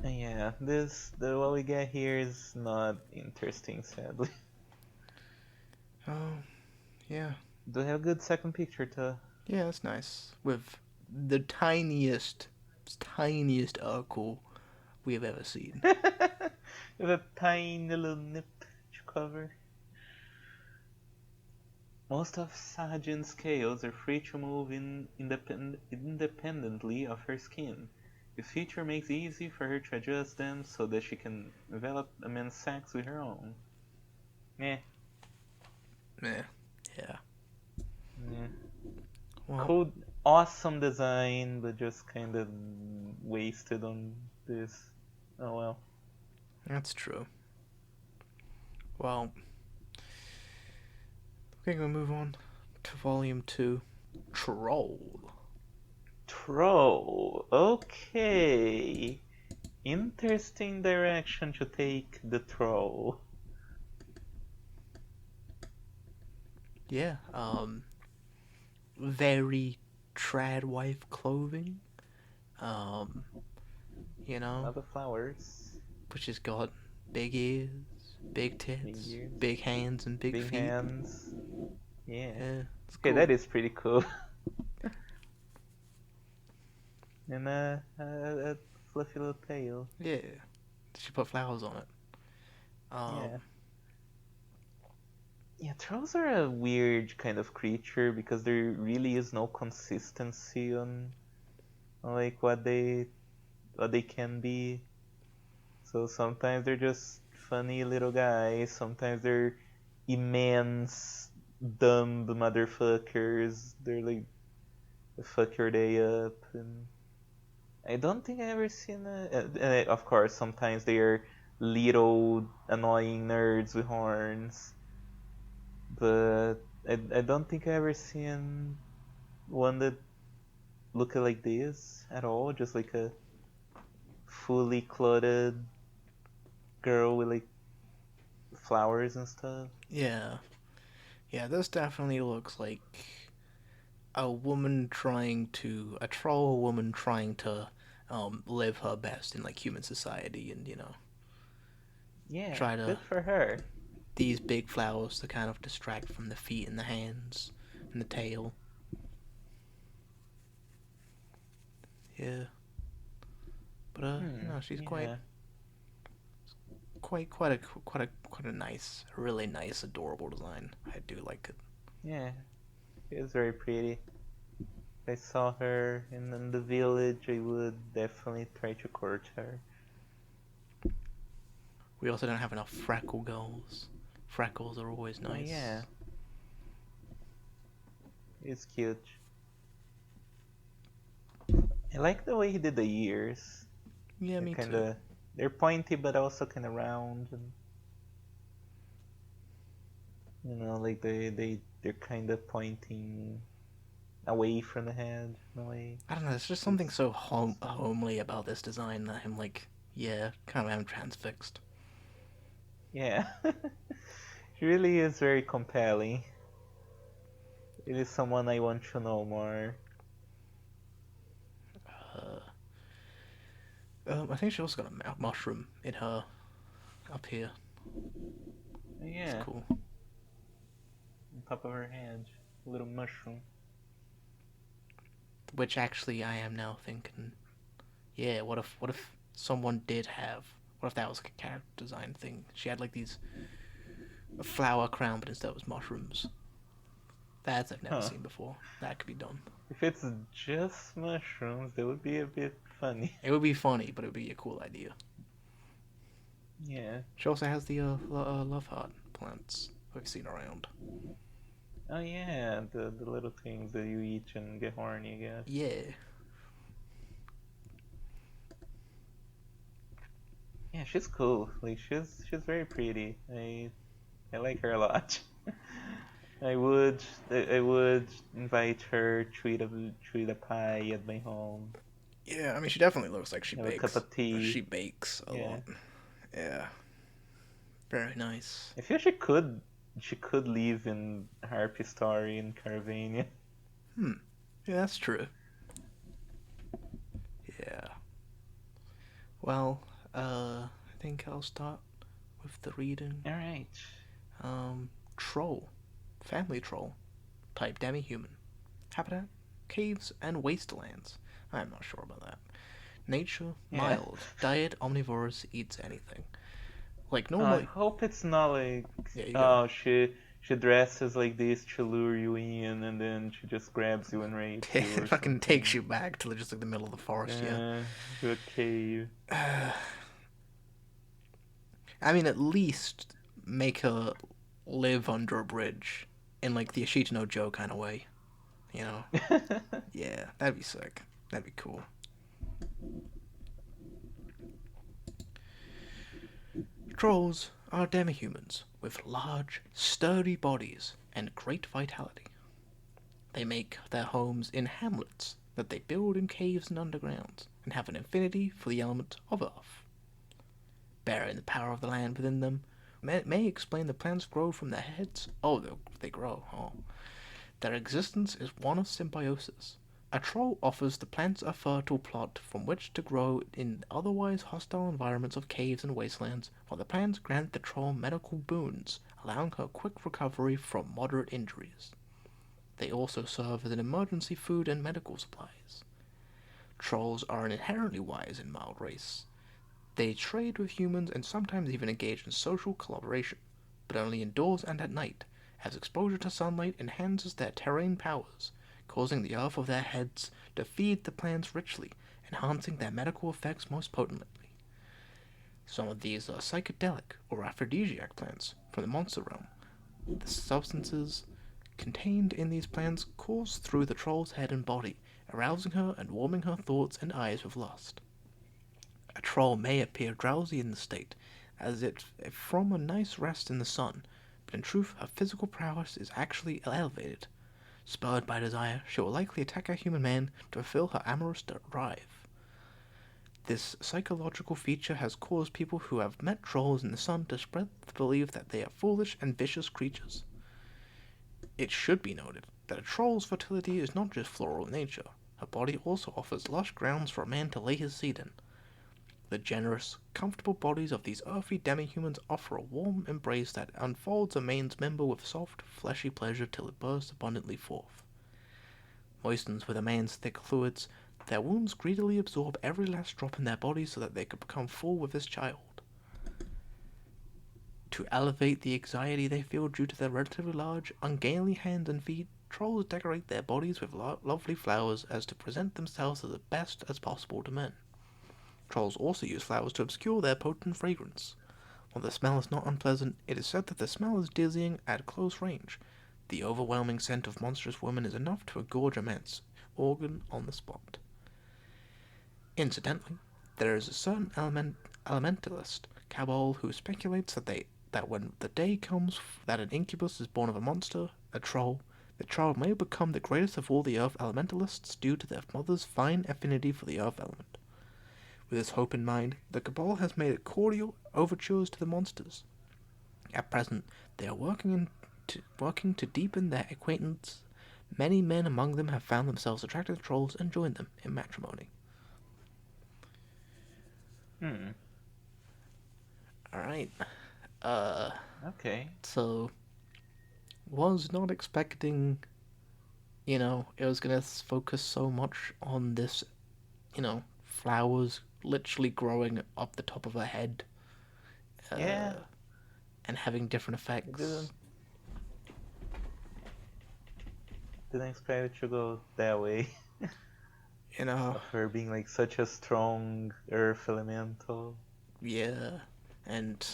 Yeah, the what we get here is not interesting, sadly. Oh, yeah. Do have a good second picture to. Yeah, that's nice. With the tiniest Urkel we have ever seen. With a tiny little nip to cover. Most of Sahajin's scales are free to move independently of her skin. This feature makes it easy for her to adjust them so that she can envelop a man's sex with her own. Meh. Yeah. Yeah. Yeah. Well, Cool, awesome design, but just kind of wasted on this. Oh well. that's true. Well, we're gonna move on to Volume 2. Troll. Troll. Okay. Interesting direction to take the troll. Yeah, very trad wife clothing. Um, you know, Not the flowers. which has got big ears, big Big tits, ears. big hands, and big Big feet. hands. Yeah. Yeah, it's Okay, cool. that is pretty cool. And a fluffy little tail. Yeah, she put flowers on it. Yeah. Um, Yeah, trolls are a weird kind of creature because there really is no consistency on like what they what they can be. So sometimes they're just funny little guys. Sometimes they're immense, dumb motherfuckers. They're like fuck your day up. And I don't think I ever seen a. And of course, sometimes they are little annoying nerds with horns. But I don't think I ever seen one that looked like this at all. Just like a fully clothed girl with like flowers and stuff. Yeah. Yeah, this definitely looks like a troll woman trying to live her best in like human society, and Yeah, try to good for her. these big flowers to kind of distract from the feet and the hands and the tail. Yeah, but she's Yeah. quite a nice, really nice, adorable design. I do like it. Yeah, she is very pretty. If I saw her in the village, I would definitely try to court her. We also don't have enough freckle girls. Freckles are always Oh nice. yeah, it's cute. I like the way he did the ears. Yeah, They're me kind too. of they're pointy but also kind of round, and like they're kind of pointing away from the head in a way. I don't know. There's just something It's so it's nice. homely about this design that I'm like, yeah, kind of am transfixed. Yeah, she really is very compelling. It is someone I want to know more. Uh, I think she also got a mushroom in her up here. It's Yeah, cool. on top of her head, a little mushroom. Which actually, I am now thinking, yeah, what if someone did have, what if that was like a character design thing? She had like these a flower crown, but instead it was mushrooms. That I've never Huh. seen before. That could be done. If it's just mushrooms, that would be a bit funny. It would be funny, but it would be a cool idea. Yeah. She also has the love heart plants we've seen around. Oh yeah, the little things that you eat and get horny, I guess. Yeah, Yeah, she's cool. Like she's very pretty. I like her a lot. I would invite her to eat a pie at my home. yeah. I mean, she definitely looks like she Have a cup bakes. of tea. She bakes a Yeah. lot. Yeah, very nice. I feel she could live in Harpy Story in Caravania. Hmm. Yeah, that's true. Yeah. Well, I think I'll start with the reading. Alright. Troll, family troll, type demi-human, habitat, caves and wastelands. I'm not sure about that. Nature, Yeah. mild, diet, omnivorous, eats anything. Like I normally, hope it's not like, yeah, you go. oh, she dresses like this to lure you in, and then she just grabs you and rapes you It or fucking takes something. you back to just like the middle of the forest. Yeah. To a cave. I mean, at least make her live under a bridge in like the Ashita no Joe kind of way. You know? Yeah, that'd be sick. That'd be cool. Trolls are demi-humans with large, sturdy bodies and great vitality. They make their homes in hamlets that they build in caves and undergrounds, and have an affinity for the element of earth. Bearing the power of the land within them may explain the plants grow from their heads. Oh, they grow. Oh. Their existence is one of symbiosis. A troll offers the plants a fertile plot from which to grow in otherwise hostile environments of caves and wastelands, while the plants grant the troll medical boons, allowing her quick recovery from moderate injuries. They also serve as an emergency food and medical supplies. Trolls are an inherently wise and mild race. They trade with humans and sometimes even engage in social collaboration, but only indoors and at night, as exposure to sunlight enhances their terrain powers, causing the earth of their heads to feed the plants richly enhancing their medical effects most potently. Some of these are psychedelic or aphrodisiac plants from the monster realm. The substances contained in these plants course through the troll's head and body, arousing her and warming her thoughts and eyes with lust. A troll may appear drowsy in the state, as if from a nice rest in the sun, but in truth her physical prowess is actually elevated. Spurred by desire, she will likely attack a human man to fulfill her amorous drive. This psychological feature has caused people who have met trolls in the sun to spread the belief that they are foolish and vicious creatures. It should be noted that a troll's fertility is not just floral in nature. Her body also offers lush grounds for a man to lay his seed in. The generous, comfortable bodies of these earthy demi-humans offer a warm embrace that unfolds a man's member with soft, fleshy pleasure till it bursts abundantly forth. Moistens with a man's thick fluids, their wombs greedily absorb every last drop in their bodies so that they could become full with his child. To elevate the anxiety they feel due to their relatively large, ungainly hands and feet, trolls decorate their bodies with lovely flowers as to present themselves as the best as possible to men. Trolls also use flowers to obscure their potent fragrance. While the smell is not unpleasant, it is said that the smell is dizzying at close range. The overwhelming scent of monstrous women is enough to engorge a man's organ on the spot. Incidentally, there is a certain elementalist cabal who speculates that when the day comes that an incubus is born of a monster, a troll, the child may become the greatest of all the earth elementalists due to their mother's fine affinity for the earth element. With this hope in mind, the cabal has made cordial overtures to the monsters. At present, they are working to deepen their acquaintance. Many men among them have found themselves attracted to trolls and joined them in matrimony. Alright. Okay. So, was not expecting, it was gonna focus so much on this, flowers literally growing up the top of her head. Yeah. And having different I effects. didn't expect it to go that way. You know, Of her being like such a strong earth elemental. yeah. And,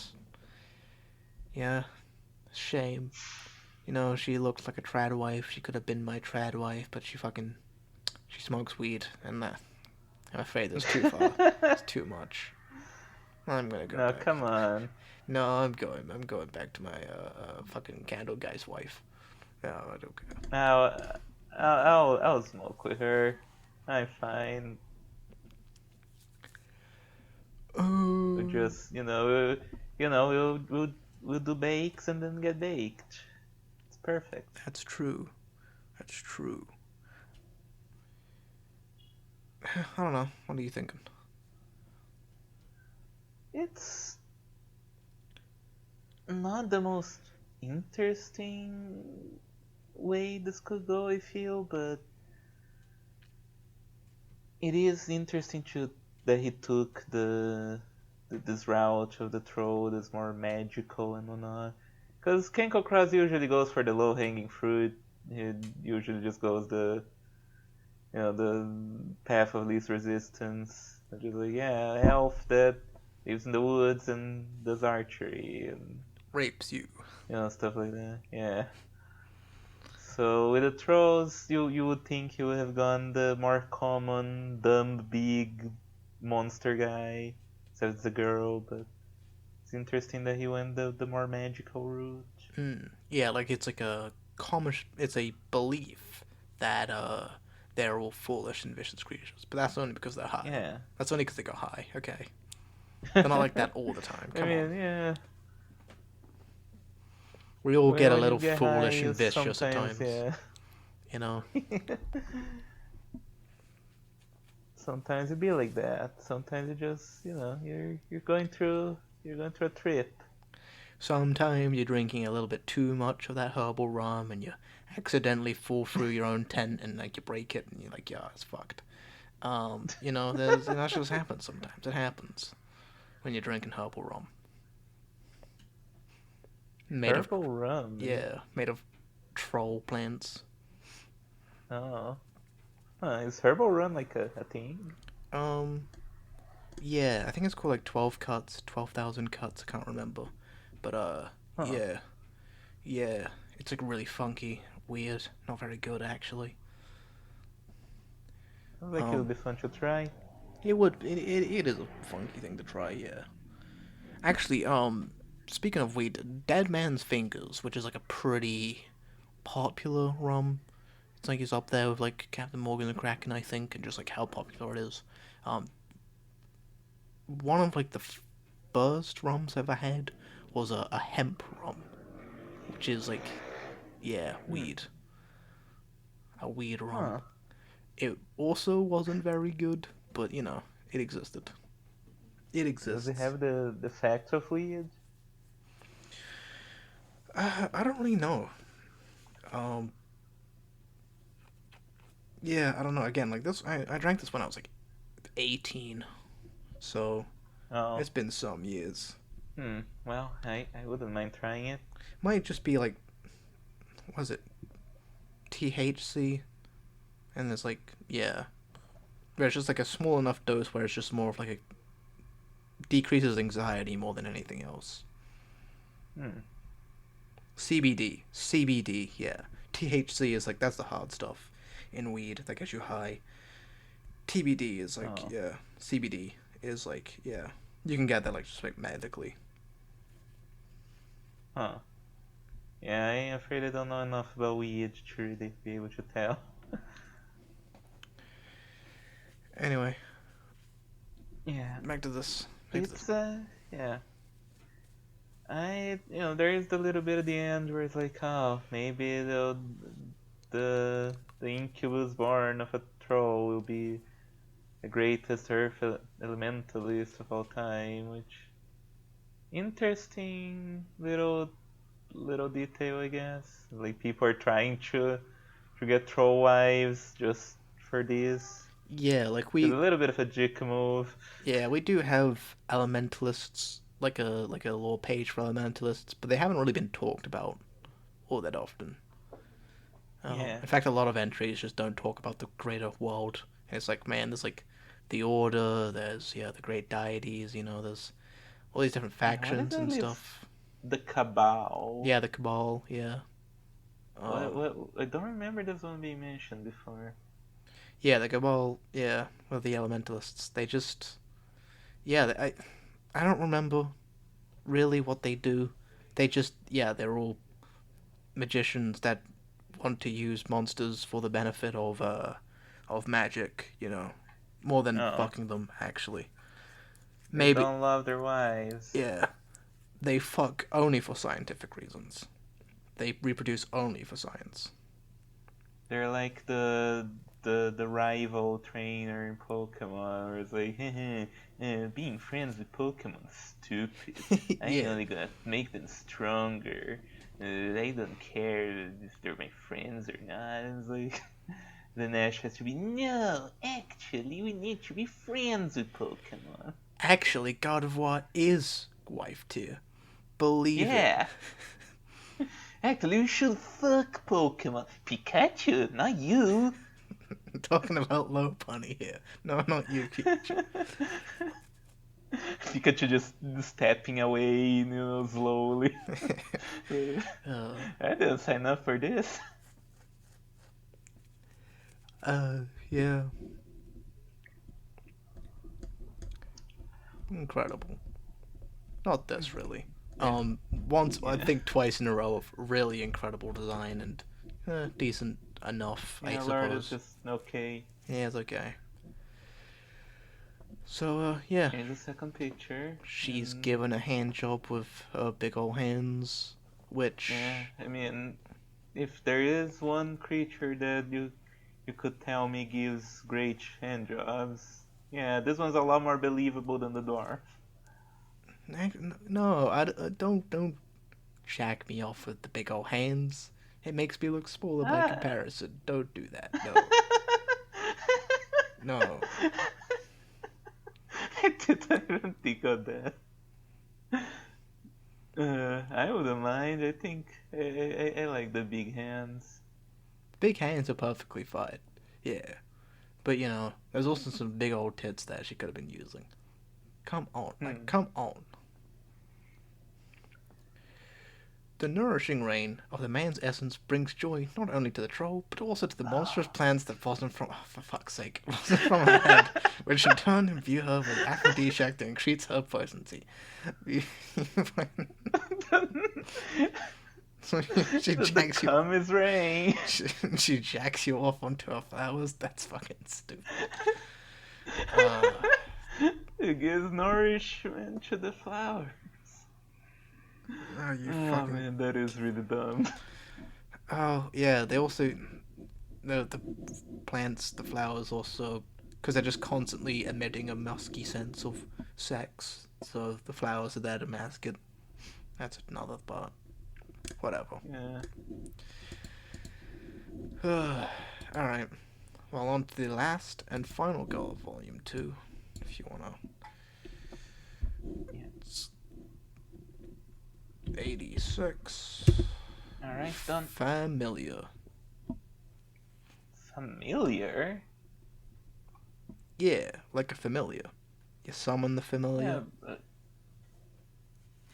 yeah, shame. She looks like a trad wife. She could have been my trad wife, but she smokes weed, and I'm afraid that's too far. It's too much. I'm gonna go No, back. come on. No, I'm going back to my fucking candle guy's wife. No, I don't care. I'll smoke with her. I'm fine. We just, we'll do bakes and then get baked. It's perfect. That's true. That's true. I don't know. What are you thinking? It's not the most interesting way this could go, I feel, but it is interesting that he took this route of the troll that's more magical and whatnot. Because Kenko Cross usually goes for the low hanging fruit. He usually just goes the path of least resistance. Just like, yeah, elf that lives in the woods and does archery and Rapes you. stuff like that. Yeah. So with the trolls, you would think he would have gone the more common, dumb, big monster guy, except it's a girl. But it's interesting that he went the more magical route. Yeah, like it's like it's a belief that they're all foolish and vicious creatures, but that's only because they're high. Yeah. That's only because they go high. Okay. They're not like that all the time. Come on. Yeah. We all get a When you little get foolish high, and vicious at sometimes, times. yeah. You know? Sometimes it be like that. Sometimes you just, you're going through a trip. Sometimes you're drinking a little bit too much of that herbal rum and you accidentally fall through your own tent and like you break it and you're like, yeah, it's fucked. That just happens sometimes. It happens when you're drinking herbal rum. Made of Herbal rum. made of troll plants. Oh. Is herbal rum like a thing? Um, yeah, I think it's called like 12 cuts, 12,000 cuts. I can't remember, but Huh. yeah, yeah. It's like really funky, weird, not very good actually. Sounds like it would Um, be fun to try. it is a funky thing to try. Yeah, actually, speaking of weed, Dead Man's Fingers, which is like a pretty popular rum. It's like he's up there with like Captain Morgan and Kraken, I think, and just like how popular it is. Um, one of like the first rums I ever had was a hemp rum, which is like, yeah, Hmm. weed, a weed rum. Huh. It also wasn't very good, but you know, it existed. It Does it exists. have the facts of weed? I don't really know. Um, yeah, I don't know. Again, like this, I drank this when I was like 18, so Oh. it's been some years. Hmm. Well, I wouldn't mind trying it. Might just be like, was it THC? And there's like, yeah, there's just like a small enough dose where it's just more of like a decreases anxiety more than anything else. Hmm. CBD, yeah. THC is like that's the hard stuff in weed that gets you high. TBD is like Oh. yeah. CBD is like yeah. You can get that like just like medically. Huh. Yeah, I'm afraid I don't know enough about weed to really be able to tell. Anyway, Yeah. back to this. Back to this. It's yeah. There is the little bit at the end where it's like, oh, maybe the incubus born of a troll will be the greatest earth elementalist of all time, which interesting little detail, I guess. Like people are trying to get troll wives just for this. Yeah, like It's a we little bit of a dick move. yeah we do have elementalists like a little page for elementalists, but they haven't really been talked about all that often. Yeah. In fact, a lot of entries just don't talk about the greater world. And it's like, man, there's like the Order, there's yeah the great deities, you know, there's all these different Yeah, what factions and exactly is stuff. the Cabal? Yeah, the Cabal, yeah, What? I don't remember this one being mentioned before. yeah, the Cabal, yeah, well, the Elementalists. They just yeah, I don't remember really what they do. They just yeah, they're all magicians that want to use monsters for the benefit of magic, you know, more than Oh, fucking them actually. they Maybe don't love their wives. yeah, they fuck only for scientific reasons. They reproduce only for science. They're like the rival trainer in Pokemon, where it's like, being friends with Pokemon is stupid. I'm Yeah, only gonna make them stronger. I don't care if they're my friends or not. It's like the Nash has to be, no, actually, we need to be friends with Pokemon. actually, God of War is wife tier. Believe it. Yeah, actually, we should fuck Pokemon. Pikachu, not you. Talking about low punny here. No, not you, Pikachu. Pikachu just stepping away, slowly. uh, I didn't sign up for this. yeah, incredible. Not this really. And Once I yeah, think twice in a row of really incredible design and decent enough, I yeah, Lord is suppose. just okay. Yeah, it's okay. So yeah, Here's the second picture, she's and given a hand job with her big old hands, yeah, which I mean, if there is one creature that you could tell me gives great hand jobs, yeah, this one's a lot more believable than the dwarf. no, don't jack me off with the big old hands. It makes me look smaller by Ah. comparison. Don't do that. No, no. I didn't even think of that. I wouldn't mind. I think I like the big hands. Big hands are perfectly fine. Yeah, But there's also some big old tits that she could have been using. Come on, like, Hmm. come on. The nourishing rain of the man's essence brings joy not only to the troll, but also to the monstrous plants that blossom from, oh, for fuck's sake, blossom from her head, which in turn imbue her with aphrodisiac that increase her potency. So she The jacks you, cum is rain. she, she jacks you off onto her flowers. That's fucking stupid. Uh, It gives nourishment to the flowers. oh, you Oh fucking. man, that is really dumb. Oh yeah, they also the plants, the flowers also, because they're just constantly emitting a musky sense of sex. So the flowers are there to mask it. That's another part. Whatever. Yeah. Alright. Well, on to the last and final goal of Volume 2. If you wanna. Yeah. It's 86. Alright, done. Familiar. Familiar? Yeah, like a familiar. You summon the Yeah, familiar. but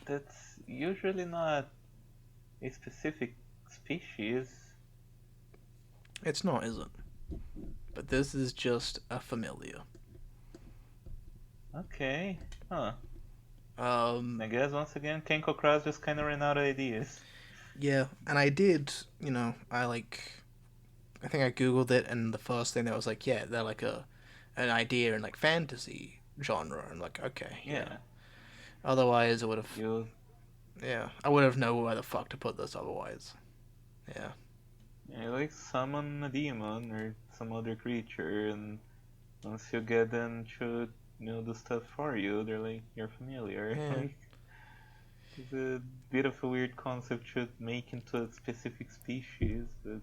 that's usually not a specific species. It's not, is it? But this is just a familiar. Okay. Huh. Um, I guess once again, Kenko Cross just kind of ran out of ideas. yeah, and I did, I think I googled it, and the first thing that was like, yeah, they're like an idea in like fantasy genre, and like, okay, yeah. Yeah. Otherwise, it would have, You yeah, I would have known where the fuck to put this. Otherwise, yeah, You like summon a demon or some other creature, and once you get them to do stuff for you, they're like you're familiar. yeah, Like it's a bit of a weird concept to make into a specific species, but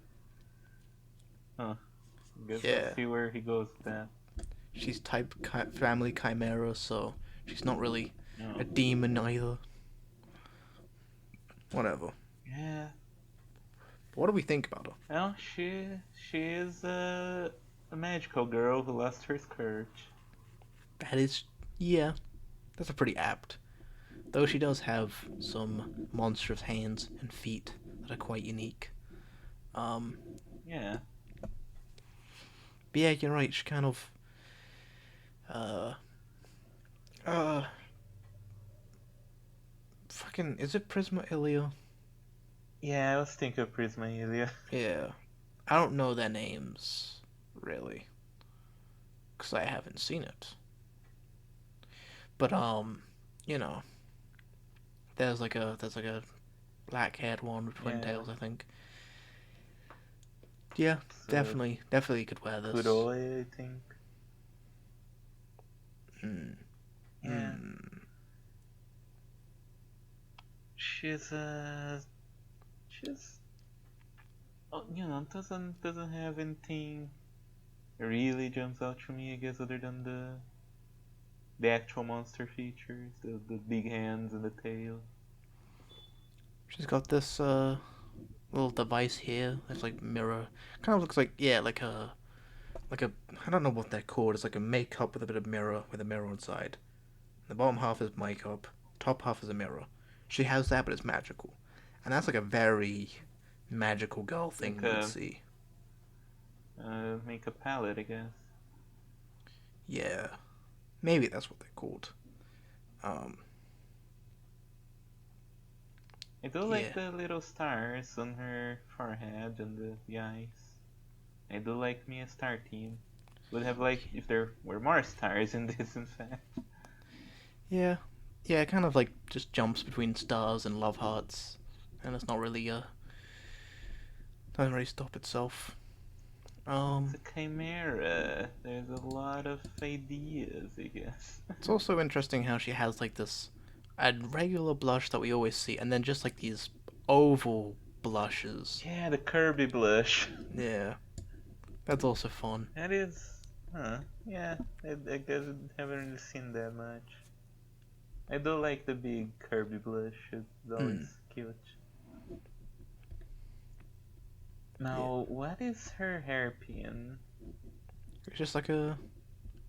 huh. I guess we'll yeah. see where he goes with that. She's type family chimera, so she's not really a No. demon either. Whatever. Yeah. What do we think about her? Well, she is a magical girl who lost her skirt. That is, yeah, that's a pretty apt. Though she does have some monstrous hands and feet that are quite unique. Um, Yeah. but yeah, you're right. She kind of, uh, uh, fucking, is it Prisma Ilia? Yeah, I was thinking of Prisma Ilia. Yeah, I don't know their names really, cause I haven't seen it. But you know, there's like a black-haired one with twin Yeah. tails, I think. Yeah, So definitely could wear this. Kuroe, I think. Hmm. Yeah. Hmm. She's she's doesn't have anything really jumps out to me, I guess, other than the actual monster features, the big hands and the tail. She's got this little device here. That's like mirror. Kind of looks like, yeah, like a I don't know what they're called. It's like a makeup with a bit of mirror with a mirror inside. The bottom half is makeup. Top half is a mirror. She has that, but it's magical, and that's like a very magical girl thing Like we would a see. makeup palette, I guess. Yeah, maybe that's what they're called. Um, I do like yeah, the little stars on her forehead and the eyes. I do like me a star team. Would have liked if there were more stars in this, in fact. yeah, yeah. It kind of like just jumps between stars and love hearts, and it's not really doesn't really stop itself. It's Um, a chimera. There's a lot of ideas, I guess. It's also interesting how she has like this a regular blush that we always see, and then just like these oval blushes. Yeah, the Kirby blush. Yeah, that's also fun. That is, huh? Yeah, I guess I haven't really seen that much. I do like the big Kirby blush. It's Mm, always cute. yeah. Now, what is her hairpin? It's just like a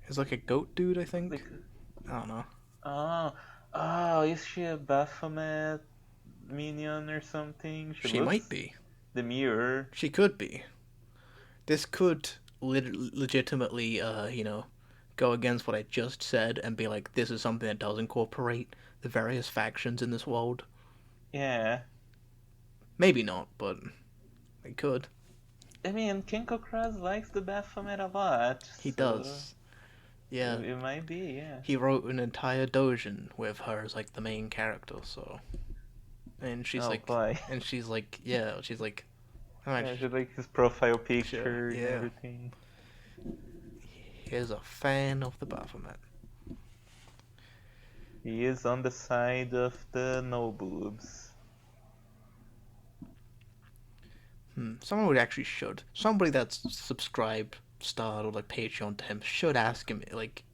it's like a goat dude, I think. Like, I don't know. oh, oh, is she a Baphomet minion or something? She She might looks be. the mirror. She could be. This could legitimately, go against what I just said and be like, this is something that does incorporate the various factions in this world. Yeah. Maybe not, but it could. I mean, King Kokraz likes the Baphomet a lot, He so does. Yeah. it might be, yeah. He wrote an entire dojin with her as like the main character, so and she's Oh like boy. yeah, she's like how Yeah, much just like his profile sure, picture and yeah. everything. He's a fan of the Baphomet. He is on the side of the no boobs. Someone would actually should. Somebody that's subscribed, starred, or like Patreon to him should ask him like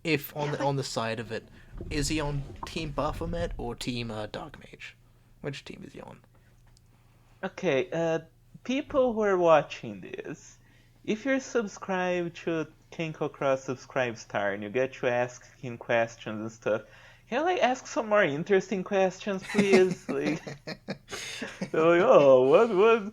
if Yeah, on the side of it, is he on Team Baphomet or Team Dark Mage? Which team is he on? okay, people who are watching this, if you're subscribed to Kenko Cross Subscribe Star and you get to ask him questions and stuff, can you like ask some more interesting questions, please? Like, they're like, oh,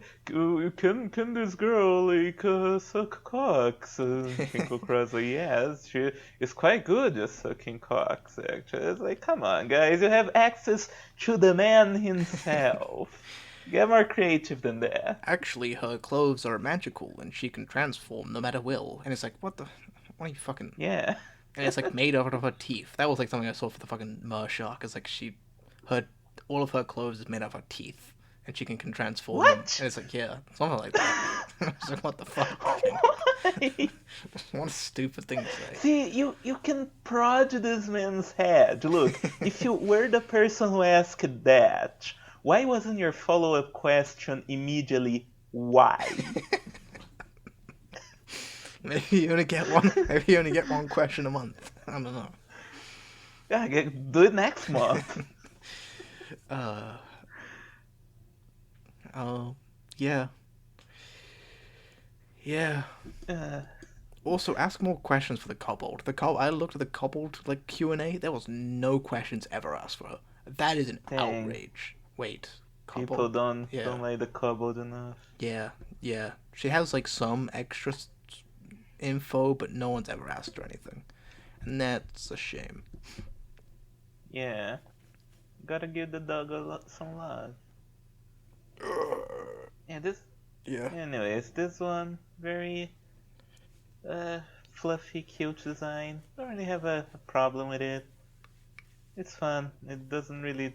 can this girl like suck cocks? And Kenko Cross like, yes, she is quite good at sucking cocks. Actually, it's like, come on, guys, you have access to the man himself. Get more creative than that. Actually, her clothes are magical and she can transform no matter will. And it's like, what the? What are you fucking? Yeah. And it's like made out of her teeth. That was like something I saw for the fucking Mershark. It's like her, all of her clothes is made out of her teeth, and she can transform them. What? And it's like, yeah, something like that. It's like, what the fuck? Why? What a stupid thing to say. See, you can prod this man's head. Look, if you were the person who asked that, why wasn't your follow-up question immediately why? Maybe you only get one. Maybe you only get one question a month. I don't know. Yeah, do it next month. Uh. Oh. Yeah. Yeah. Uh, Also, ask more questions for the kobold. The kobold. I looked at the kobold like Q&A. There was no questions ever asked for her. That is an dang, outrage. Wait, people kobold? don't Yeah, like the kobold enough. yeah, yeah. She has like some extra info, but no one's ever asked her anything, and that's a shame. Yeah, gotta give the dog some love. Yeah, this. Yeah. Anyways, this one very uh fluffy, cute design. Don't really have a problem with it. It's fun. It doesn't really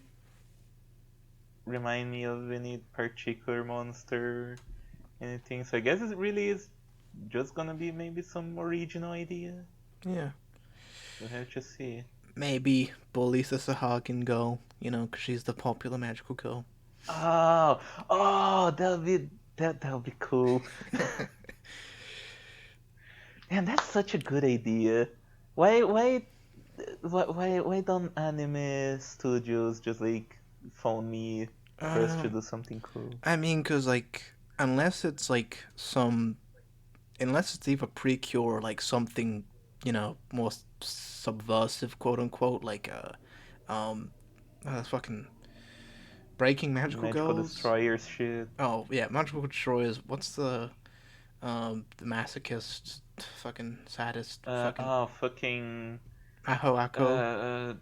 remind me of any particular monster, anything. So I guess it really is just gonna be maybe some original idea. Yeah. We'll have to see. Maybe bully Sasahag can go. Because she's the popular magical girl. Oh, oh, that'll be cool. Man, that's such a good idea. Why why why don't anime studios just like phone me for us to um, do something cool? I mean, cause like unless it's like unless it's either Precure or like something, more subversive, quote unquote, like fucking Breaking Magical Magical Girls. Destroyers shit. Oh yeah, Magical Destroyers. What's the masochist, fucking sadist, fucking Oh, fucking. Aho Uh, Ako? uh,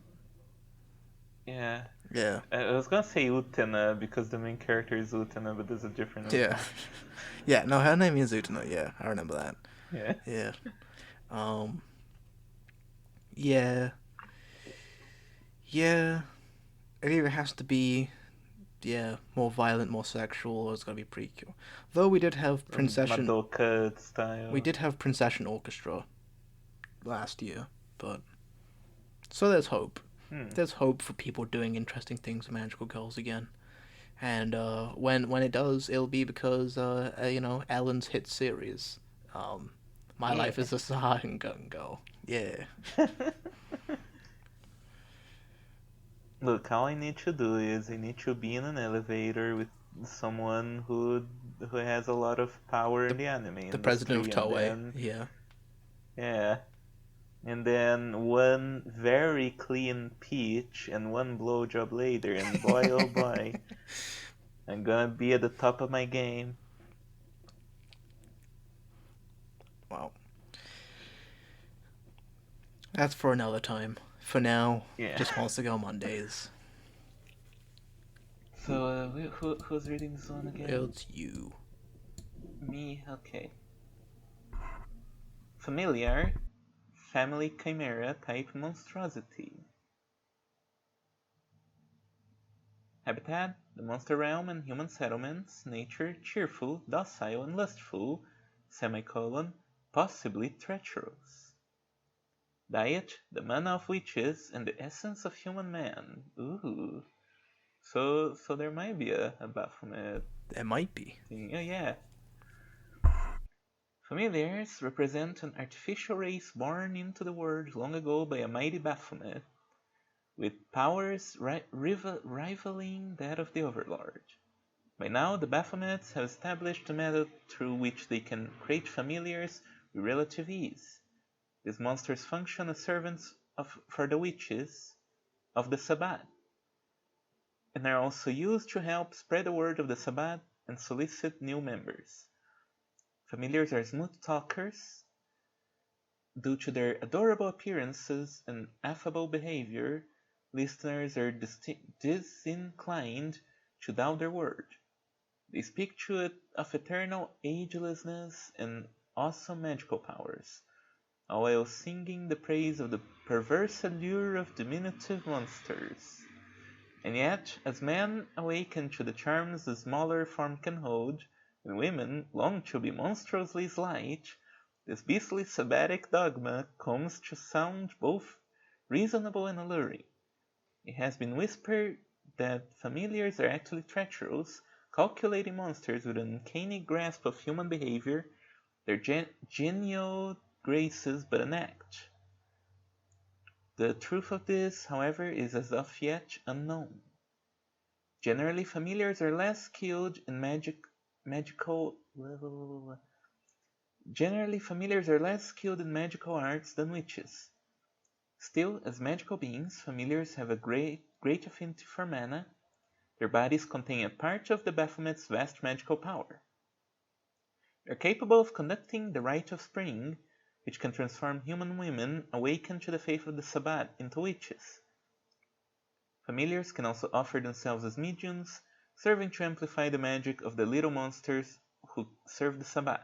yeah. Yeah, I was gonna say Utena because the main character is Utena, but there's a different yeah, Utena. yeah. No, her name is Utano. Yeah, I remember that. Yeah. Yeah. Um. Yeah. Yeah. It either has to be more violent, more sexual, or it's gotta be Precure. Though Madoka We style. did have Princession Orchestra last year, but so there's hope. Hmm. There's hope for people doing interesting things with magical girls again. And when it does, it'll be because Ellen's hit series, um, My Life Yeah. is a Sahara Girl. Yeah, Look, all I need to do is I need to be in an elevator with someone who who has a lot of power in The the anime the president of industry, and Toei. then Yeah. yeah, and then one very clean peach and one blowjob later, and boy oh boy, I'm gonna be at the top of my game. Wow. That's for another time. For now, Yeah. just wants to go Mondays. So who's reading this one again? It's you. Me. Okay. Familiar, family chimera type monstrosity. Habitat: the monster realm and human settlements. Nature: cheerful, docile, and lustful, possibly treacherous. Diet: the mana of witches and the essence of human man. Ooh. So there might be a Baphomet It might be. thing. Oh yeah. Familiars represent an artificial race born into the world long ago by a mighty Baphomet, with powers rivaling that of the Overlord. By now, the Baphomets have established a method through which they can create familiars with relative ease. These monsters function as servants for the witches of the Sabbat, and are also used to help spread the word of the Sabbat and solicit new members. Familiars are smooth talkers due to their adorable appearances and affable behavior. Listeners are disinclined to doubt their word. They speak to it of eternal agelessness and awesome magical powers, all while singing the praise of the perverse allure of diminutive monsters. And yet, as men awaken to the charms the smaller form can hold, and women long to be monstrously slight, this beastly sabbatic dogma comes to sound both reasonable and alluring. It has been whispered that familiars are actually treacherous, calculating monsters with an uncanny grasp of human behavior, their genial graces but an act. The truth of this, however, is as of yet unknown. Generally, familiars are less skilled in magical Generally, familiars are less skilled in magical arts than witches. Still, as magical beings, familiars have a great affinity for mana. Their bodies contain a part of the Baphomet's vast magical power. They are capable of conducting the rite of spring, which can transform human women awakened to the faith of the Sabbat into witches. Familiars can also offer themselves as mediums, serving to amplify the magic of the little monsters who serve the Sabbat.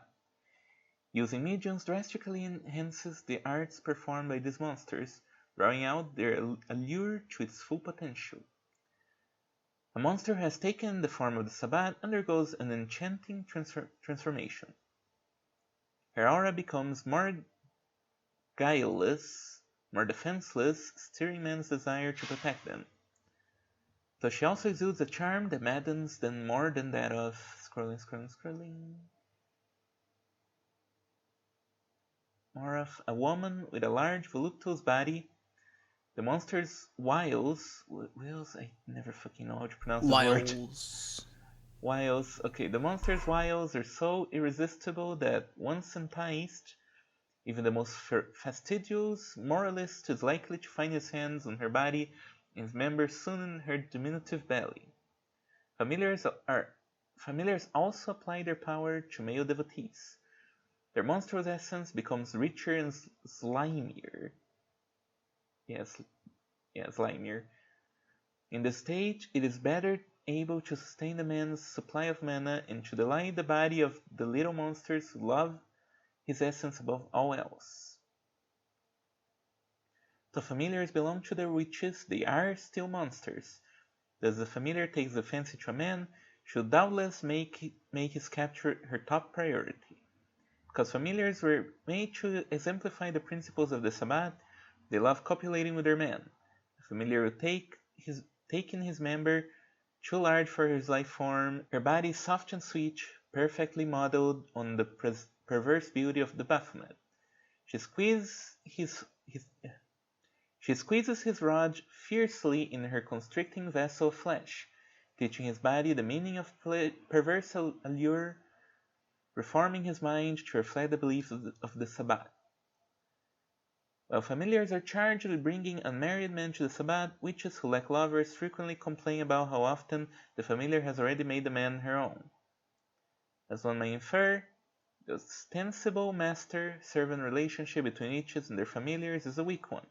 Using mediums drastically enhances the arts performed by these monsters, drawing out their allure to its full potential. A monster who has taken the form of the Sabbat undergoes an enchanting transformation. Her aura becomes more guileless, more defenseless, stirring men's desire to protect them. Though she also exudes a charm that maddens them more than that of scrolling. More of a woman with a large, voluptuous body. The monster's wiles, I never fucking know how to pronounce this word. Wiles. Wiles, okay, the monster's wiles are so irresistible that once enticed, even the most fastidious moralist is likely to find his hands on her body and his members soon in her diminutive belly. Familiars also apply their power to male devotees. Their monstrous essence becomes richer and slimier. Yes, slimier. In this stage, it is better able to sustain the man's supply of mana and to delight the body of the little monsters who love his essence above all else. Though familiars belong to their witches, they are still monsters. Thus the familiar takes the fancy to a man should doubtless make his capture her top priority. Because familiars were made to exemplify the principles of the Sabbat, they love copulating with their man. The familiar will take in his member too large for his life form, her body soft and sweet, perfectly modeled on the perverse beauty of the Baphomet. She squeezes his rod fiercely in her constricting vessel of flesh, teaching his body the meaning of perverse allure, reforming his mind to reflect the beliefs of the Sabbat. While familiars are charged with bringing unmarried men to the Sabbat, witches who lack lovers frequently complain about how often the familiar has already made the man her own. As one may infer, the ostensible master-servant relationship between witches and their familiars is a weak one.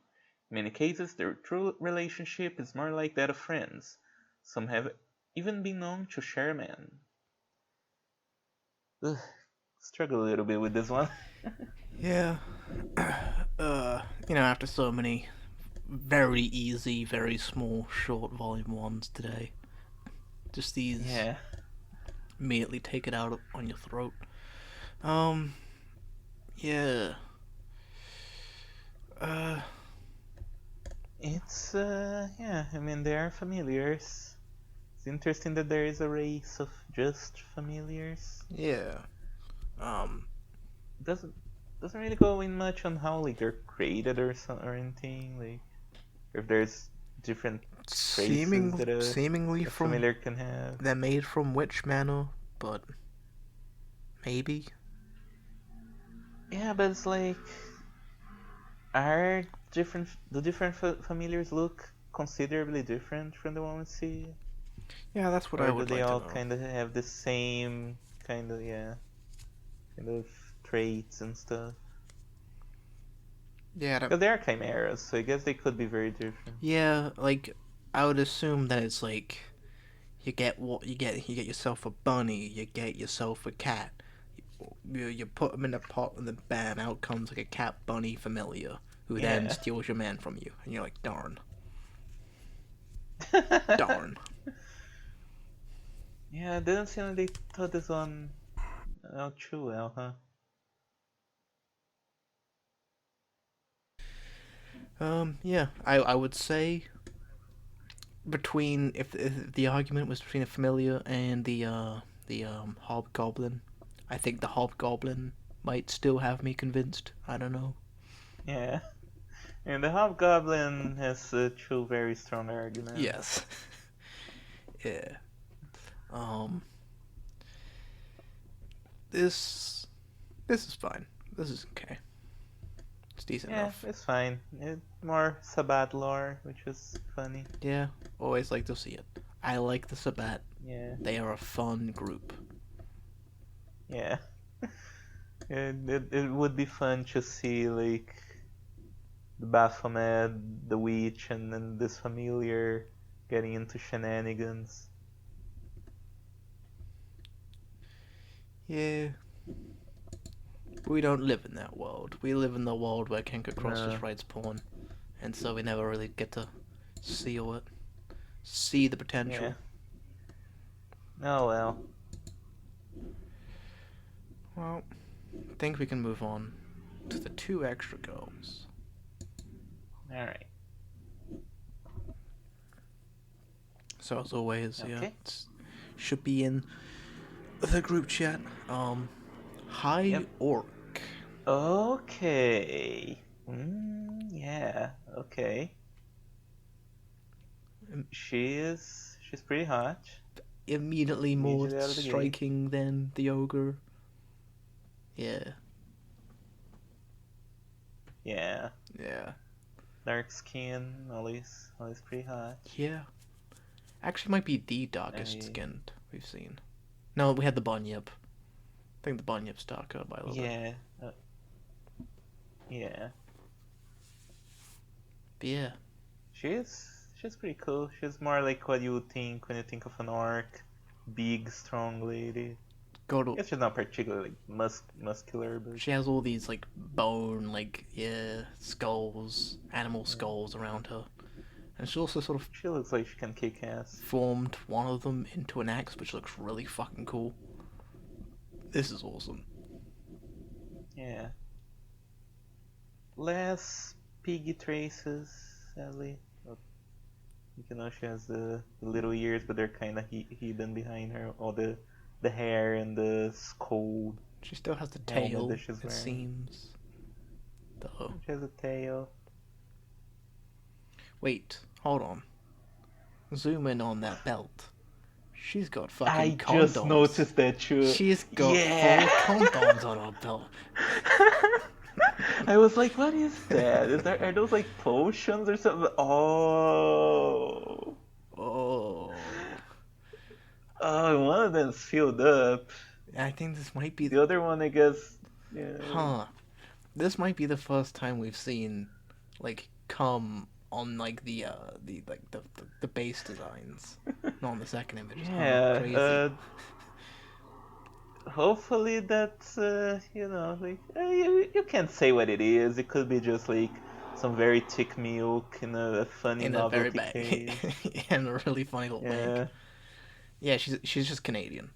In many cases, their true relationship is more like that of friends. Some have even been known to share a man. Ugh, struggle a little bit with this one. Yeah. After so many very easy, very small, short volume ones today, just these Yeah. immediately take it out on your throat. Um, yeah. Uh, It's, yeah, I mean, they are familiars. It's interesting that there is a race of just familiars. yeah. Um, Doesn't doesn't really go in much on how like they're created or anything. Like if there's different traces that seemingly a from familiar can have. they're made from witch manor, but maybe. Yeah, but it's like are different familiars look considerably different from the one we see, Yeah, that's what I or do would they like to all know. kind of have the same kind of kind of traits and stuff? Yeah, Because they are chimeras, so I guess they could be very different. yeah. Like I would assume that it's like you get what you get. You get yourself a bunny. You get yourself a cat. You put them in a pot, and then bam, out comes like a cat bunny familiar, who then Yeah. steals your man from you, and you're like, darn. Yeah, it didn't seem like they thought this one out too well, huh? Yeah, I would say between if the argument was between a familiar and the hobgoblin, I think the hobgoblin might still have me convinced. I don't know. Yeah. And the Hobgoblin has two very strong arguments. Yes. Yeah. Um. This this is fine. This is okay. It's decent Yeah, enough. it's fine. More Sabbath lore, which is funny. Yeah. Always like to see it. I like the Sabbat. Yeah, They are a fun group. yeah. It would be fun to see, like, the Baphomet, the Witch, and then this familiar getting into shenanigans. Yeah. We don't live in that world. We live in the world where Kenka Cross No. just writes porn, and so we never really get to seal it, see the Yeah. potential. Oh well. Well, I think we can move on to the two extra girls. Alright. So as always, yeah, Okay. should be in the group chat. High Yep. Orc. Okay. Yeah. Okay. She's pretty hot. Immediately more Immediately out of the gate. striking than the ogre. Yeah. Yeah. Yeah. Dark skin, always pretty hot. Yeah. Actually, might be the darkest skinned we've seen. No, we had the Bunyip. I think the Bunyip's darker by a little bit. Yeah. Yeah. But yeah. She's pretty cool. She's more like what you would think when you think of an orc. Big, strong lady. Go I to. guess she's not particularly muscular, but She has all these like bone, like skulls, animal skulls around her, and she also sort of she looks like she can kick ass. formed one of them into an axe, which looks really fucking cool. This is awesome. Yeah. Less piggy traces, sadly. You know, she has the little ears, but they're kind of hidden behind her. All the hair and the skull She still has the helmet tail, that she's it wearing. seems. Though. She has a tail. Wait, hold on. Zoom in on that belt. She's got fucking I just condoms. noticed that too. She's got full Yeah. condoms on her belt. I was like, what is that? Are those like potions or something? Oh. Oh. Oh, one of them's filled up. I think this might be. The other one, I guess. Yeah. Huh. This might be the first time we've seen, like, cum on, like, the base designs. Not on the second images. Huh. Yeah. Crazy. Hopefully that's like you can't say what it is. It could be just like some very thick milk in a funny In a very novelty bad. case. And a really funny little wink. Yeah. Yeah, she's just Canadian.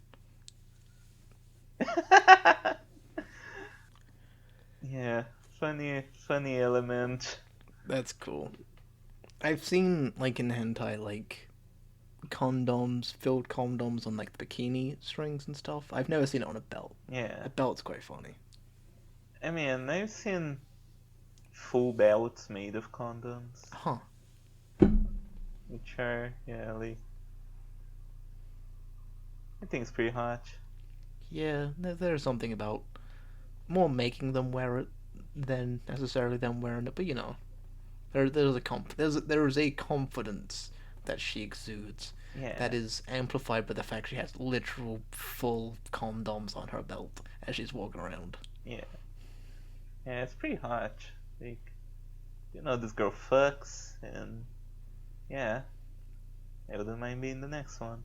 Yeah. Funny element. That's cool. I've seen, like, in hentai, like, condoms, filled condoms on, like, the bikini strings and stuff. I've never seen it on a belt. Yeah. A belt's quite funny. I mean, I've seen full belts made of condoms, Huh. which are like I think it's pretty hot. Yeah, there's something about more making them wear it than necessarily them wearing it, but you know, there is a confidence that she exudes Yeah. that is amplified by the fact she has literal full condoms on her belt as she's walking around. Yeah. Yeah, it's pretty hot. Like, this girl fucks, and yeah, I wouldn't mind being the next one.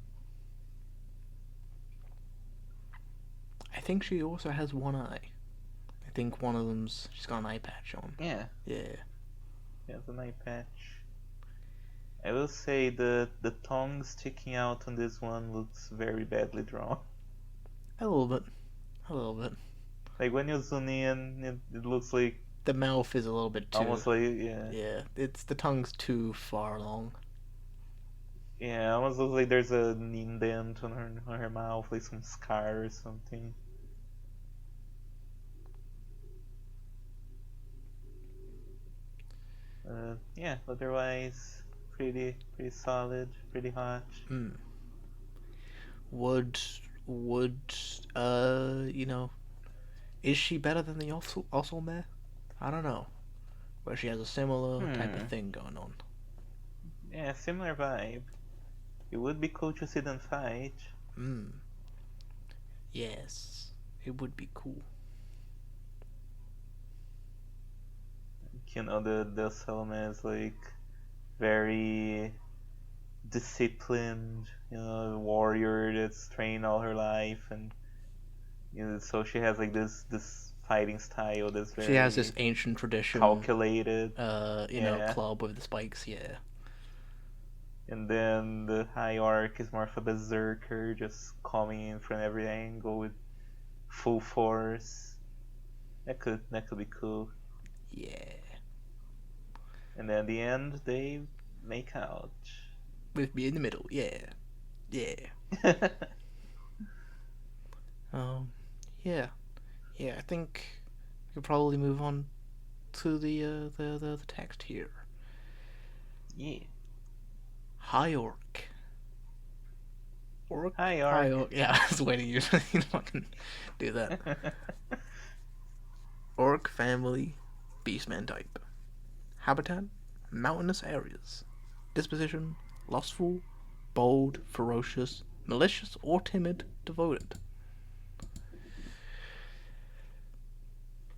I think she also has one eye. I think one of them's she's got an eye patch on. Yeah, Yeah, she has an eye patch. I will say the tongue sticking out on this one looks very badly drawn. a little bit, a little bit. Like when you zoom in, it looks like The mouth is a little bit too. almost like yeah, Yeah, it's the tongue's too far along. yeah, almost looks like there's an indent on her mouth, like some scar or something. Yeah, otherwise pretty solid, pretty hot. Hmm. Would would you know, is she better than the Osselmare? I don't know. Where she has a similar type of Hmm. thing going on. Yeah, similar vibe. It would be cool to see them fight. Hmm. Yes. It would be cool. The Selma is like very disciplined, warrior that's trained all her life, and so she has like this fighting style that's She has this very ancient tradition, calculated. Yeah. club with the spikes, yeah. And then the High Arc is more of a berserker, just coming in from every angle with full force. That could be cool. Yeah. And then at the end they make out. With me in the middle, yeah. Yeah. Um, yeah. Yeah, I think we could probably move on to the text here. Yeah. High Orc. Orc? High High Arc. Orc. Yeah, I was waiting you to fucking do that. Orc family, beastman type. Habitat, mountainous areas. Disposition, lustful, bold, ferocious, malicious or timid, devoted.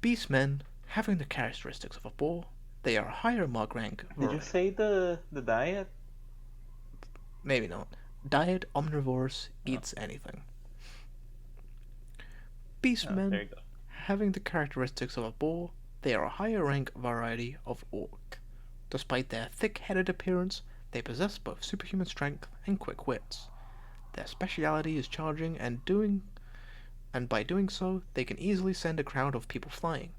Beastmen, having the characteristics of a boar, they are higher mark rank. Did you say the diet? Maybe not. Diet omnivorous, Oh. eats anything. Oh, Beastmen, there you go. having the characteristics of a boar, they are a higher rank variety of orc. Despite their thick-headed appearance, they possess both superhuman strength and quick wits. Their speciality is charging and by doing so, they can easily send a crowd of people flying.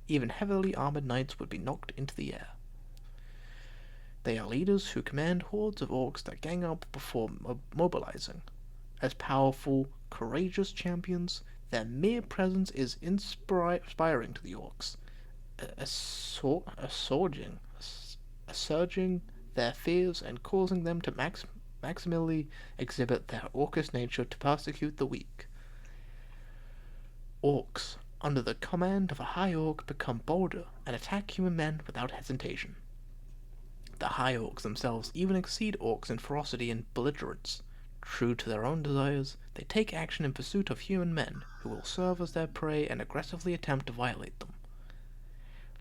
Even heavily armored knights would be knocked into the air. They are leaders who command hordes of orcs that gang up before mobilizing. As powerful, courageous champions, their mere presence is inspiring to the orcs, assuaging their fears and causing them to maximally exhibit their orcish nature to persecute the weak. Orcs, under the command of a high orc, become bolder and attack human men without hesitation. The high orcs themselves even exceed orcs in ferocity and belligerence. True to their own desires, they take action in pursuit of human men who will serve as their prey and aggressively attempt to violate them.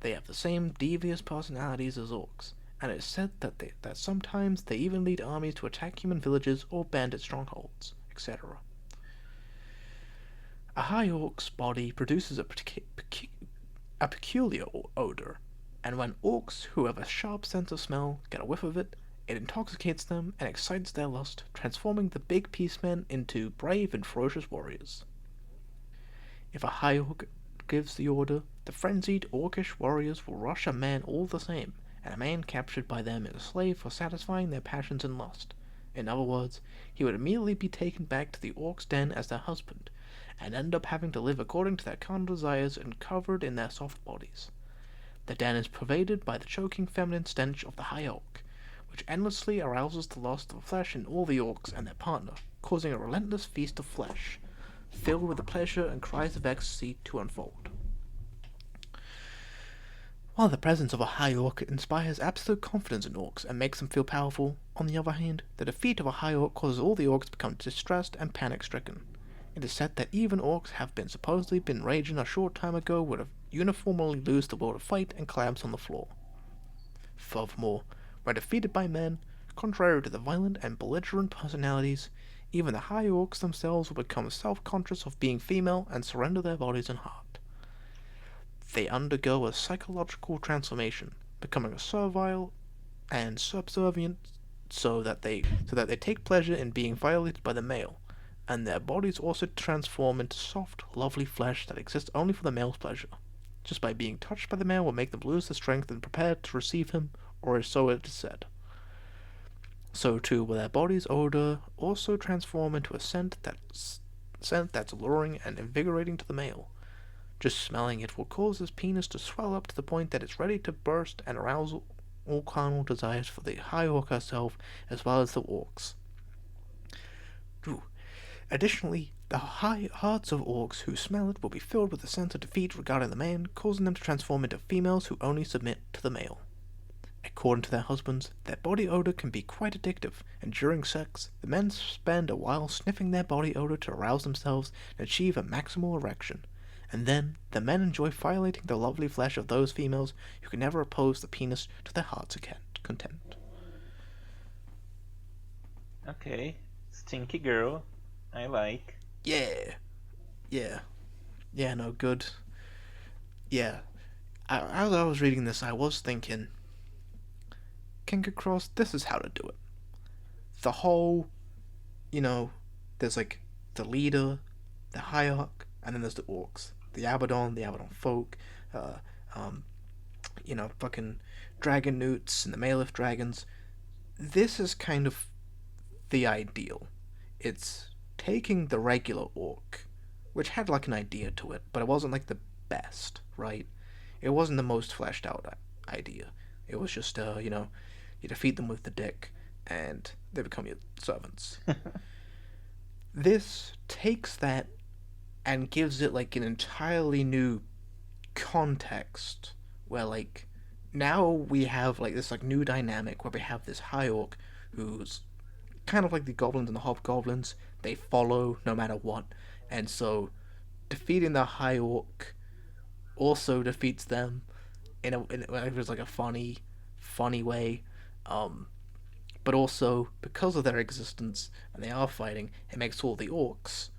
They have the same devious personalities as orcs, and it is said that sometimes they even lead armies to attack human villages or bandit strongholds, etc. A high orc's body produces a peculiar odor, and when orcs who have a sharp sense of smell get a whiff of it, it intoxicates them and excites their lust, transforming the big peacemen into brave and ferocious warriors. If a high orc gives the order, the frenzied orcish warriors will rush a man all the same, and a man captured by them is a slave for satisfying their passions and lust. In other words, he would immediately be taken back to the orc's den as their husband, and end up having to live according to their carnal desires and covered in their soft bodies. The den is pervaded by the choking feminine stench of the high orc, which endlessly arouses the lust of flesh in all the orcs and their partner, causing a relentless feast of flesh, filled with the pleasure and cries of ecstasy to unfold. While the presence of a high orc inspires absolute confidence in orcs and makes them feel powerful, on the other hand, the defeat of a high orc causes all the orcs to become distressed and panic-stricken. It is said that even orcs have supposedly been raging a short time ago would uniformly lose the will to fight and collapse on the floor. Furthermore, when defeated by men, contrary to the violent and belligerent personalities, even the high orcs themselves will become self-conscious of being female and surrender their bodies and heart. They undergo a psychological transformation, becoming servile and subservient so that they take pleasure in being violated by the male, and their bodies also transform into soft, lovely flesh that exists only for the male's pleasure. Just by being touched by the male will make them lose their strength and prepare to receive him, or so it is said. So too will their body's odor also transform into a scent that's alluring and invigorating to the male. Just smelling it will cause his penis to swell up to the point that it's ready to burst and arouse all carnal desires for the high orc herself as well as the orcs. Additionally, the high hearts of orcs who smell it will be filled with a sense of defeat regarding the man, causing them to transform into females who only submit to the male. According to their husbands, their body odor can be quite addictive, and during sex, the men spend a while sniffing their body odor to arouse themselves and achieve a maximal erection. And then, the men enjoy violating the lovely flesh of those females who can never oppose the penis to their heart's content. Okay, stinky girl. I like. Yeah. No, good. Yeah. As I was reading this, I was thinking, King of Cross, this is how to do it. The whole, there's like the leader, the hierarch, and then there's the orcs. The Abaddon folk, fucking dragon newts and the Malif dragons. This is kind of the ideal. It's taking the regular orc, which had like an idea to it, but it wasn't like the best, right? It wasn't the most fleshed out idea. It was just, you defeat them with the dick, and they become your servants. This takes that and gives it like an entirely new context, where like now we have like this like new dynamic where we have this high orc who's kind of like the goblins and the hobgoblins. They follow no matter what, and so defeating the high orc also defeats them it was like a funny way, but also because of their existence and they are fighting, it makes all the orcs,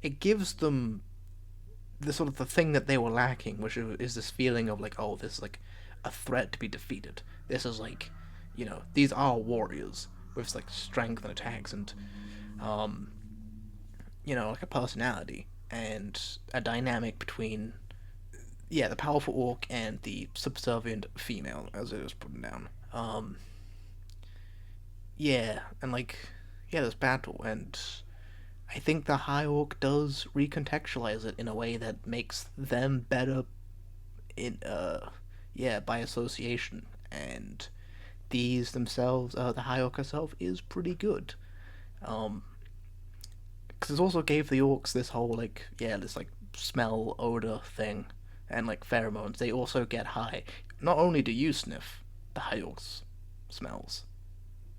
it gives them the sort of the thing that they were lacking, which is this feeling of like, oh, this is like a threat to be defeated. This is like, these are warriors with like strength and attacks and, like a personality and a dynamic between, the powerful orc and the subservient female, as it is put down. And like, this battle, and I think the High Orc does recontextualize it in a way that makes them better in by association, and these themselves, the High Orc herself, is pretty good. Um, because it also gave the orcs this whole like this like smell odor thing and like pheromones. They also get high. Not only do you sniff the high orcs smells,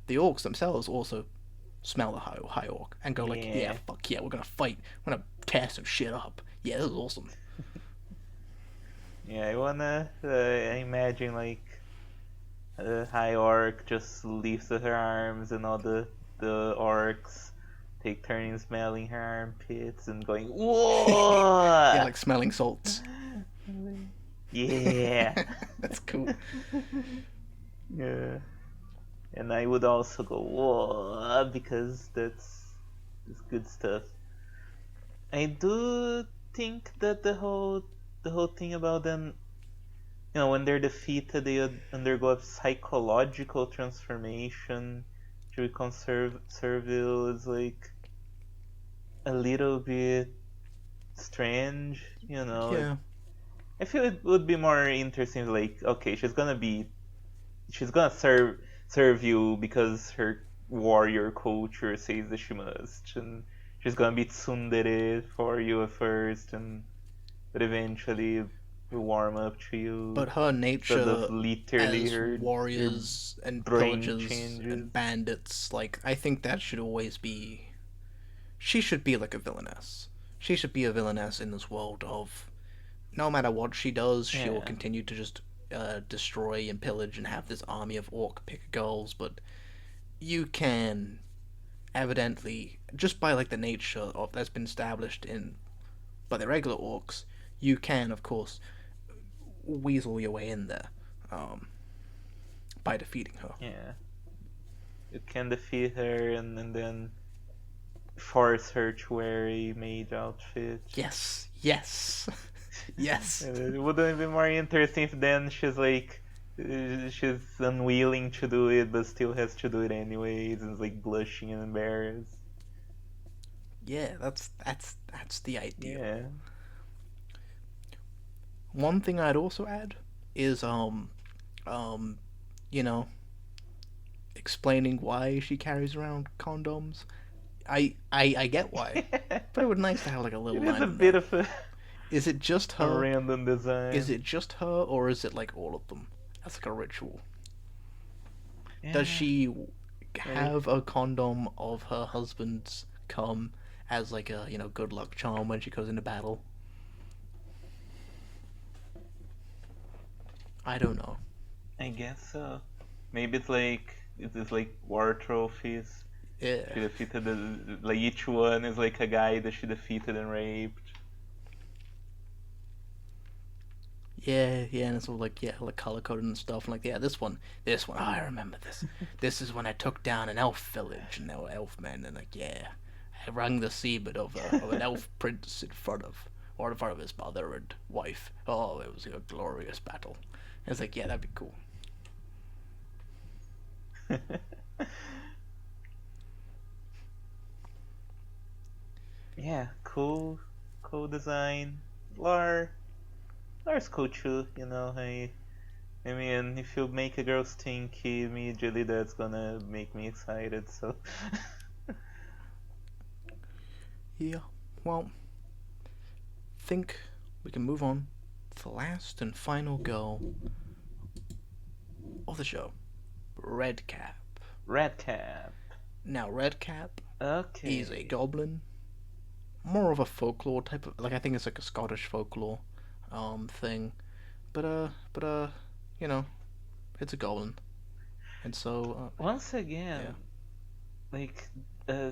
the orcs themselves also smell the high orc and go like, yeah, Yeah. fuck yeah, we're gonna fight, we're gonna tear some shit up. Yeah, this is awesome. Yeah, I wanna imagine like High Orc just lifts her arms and all the orcs take turns smelling her armpits and going, Yeah, whoa! like smelling salts. Yeah. That's cool. Yeah. And I would also go, whoa, because that's good stuff. I do think that the whole thing about them, when they're defeated, they undergo a psychological transformation to become servile is like a little bit strange. Yeah, I feel it would be more interesting. Like, okay, she's gonna serve you because her warrior culture says that she must, and she's gonna be tsundere for you at first, and but eventually will warm up to but you her instead of nature literally as her warriors and brain pillagers changes. and bandits, like I think that should always be. She should be like a villainess. She should be a villainess in this world of no matter what she does, she will Yeah, continue to just destroy and pillage and have this army of orc pick girls. But you can evidently, just by like the nature of that's been established in by the regular orcs, you can of course weasel your way in there um, by defeating her. yeah. You can defeat her and then force her to wear a mage outfit. Yes, yes, yes. And it wouldn't it be more interesting if then she's like she's unwilling to do it but still has to do it anyways and is like blushing and embarrassed. Yeah, that's the ideal. Yeah. One thing I'd also add is um you know explaining why she carries around condoms. I get why, but it would be nice to have like a little It is line a in bit there. of a, Is it just a her? random Is design. it just her, or is it like all of them? That's like a ritual. Does Yeah. she Like have a condom of her husband's cum as like a good luck charm when she goes into battle? I don't know. I guess so. Maybe it's like war trophies. Yeah, She defeated like each one is like a guy that she defeated and raped. yeah, and it's all like like color coded and stuff. And like this one. Oh, I remember this. This is when I took down an elf village, and there were elf men, and like I rang the seabed of an elf prince in front of his mother and wife. Oh, it was a glorious battle. And it's like that'd be cool. Yeah, cool design. Lare's cool too. I mean, if you make a girl stinky, immediately that's gonna make me excited. So, Yeah. Well, think we can move on to the last and final girl of the show, Redcap. Redcap. Now, Redcap is a Okay. goblin, more of a folklore type of like I think it's like a Scottish folklore thing, but you know, it's a goblin, and so Once yeah, again, like, uh,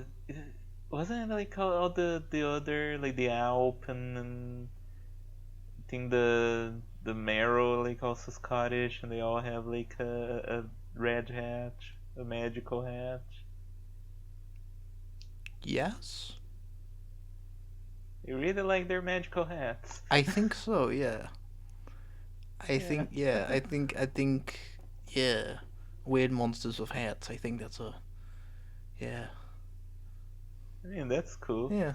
wasn't it like all the other like the Alp and I think the Marrow like also Scottish and they all have like a red hat, a magical hat. yes, They really like their magical hats. I think so. Yeah, Yeah. I think yeah, weird monsters with hats. I think that's a yeah, I mean that's cool. yeah,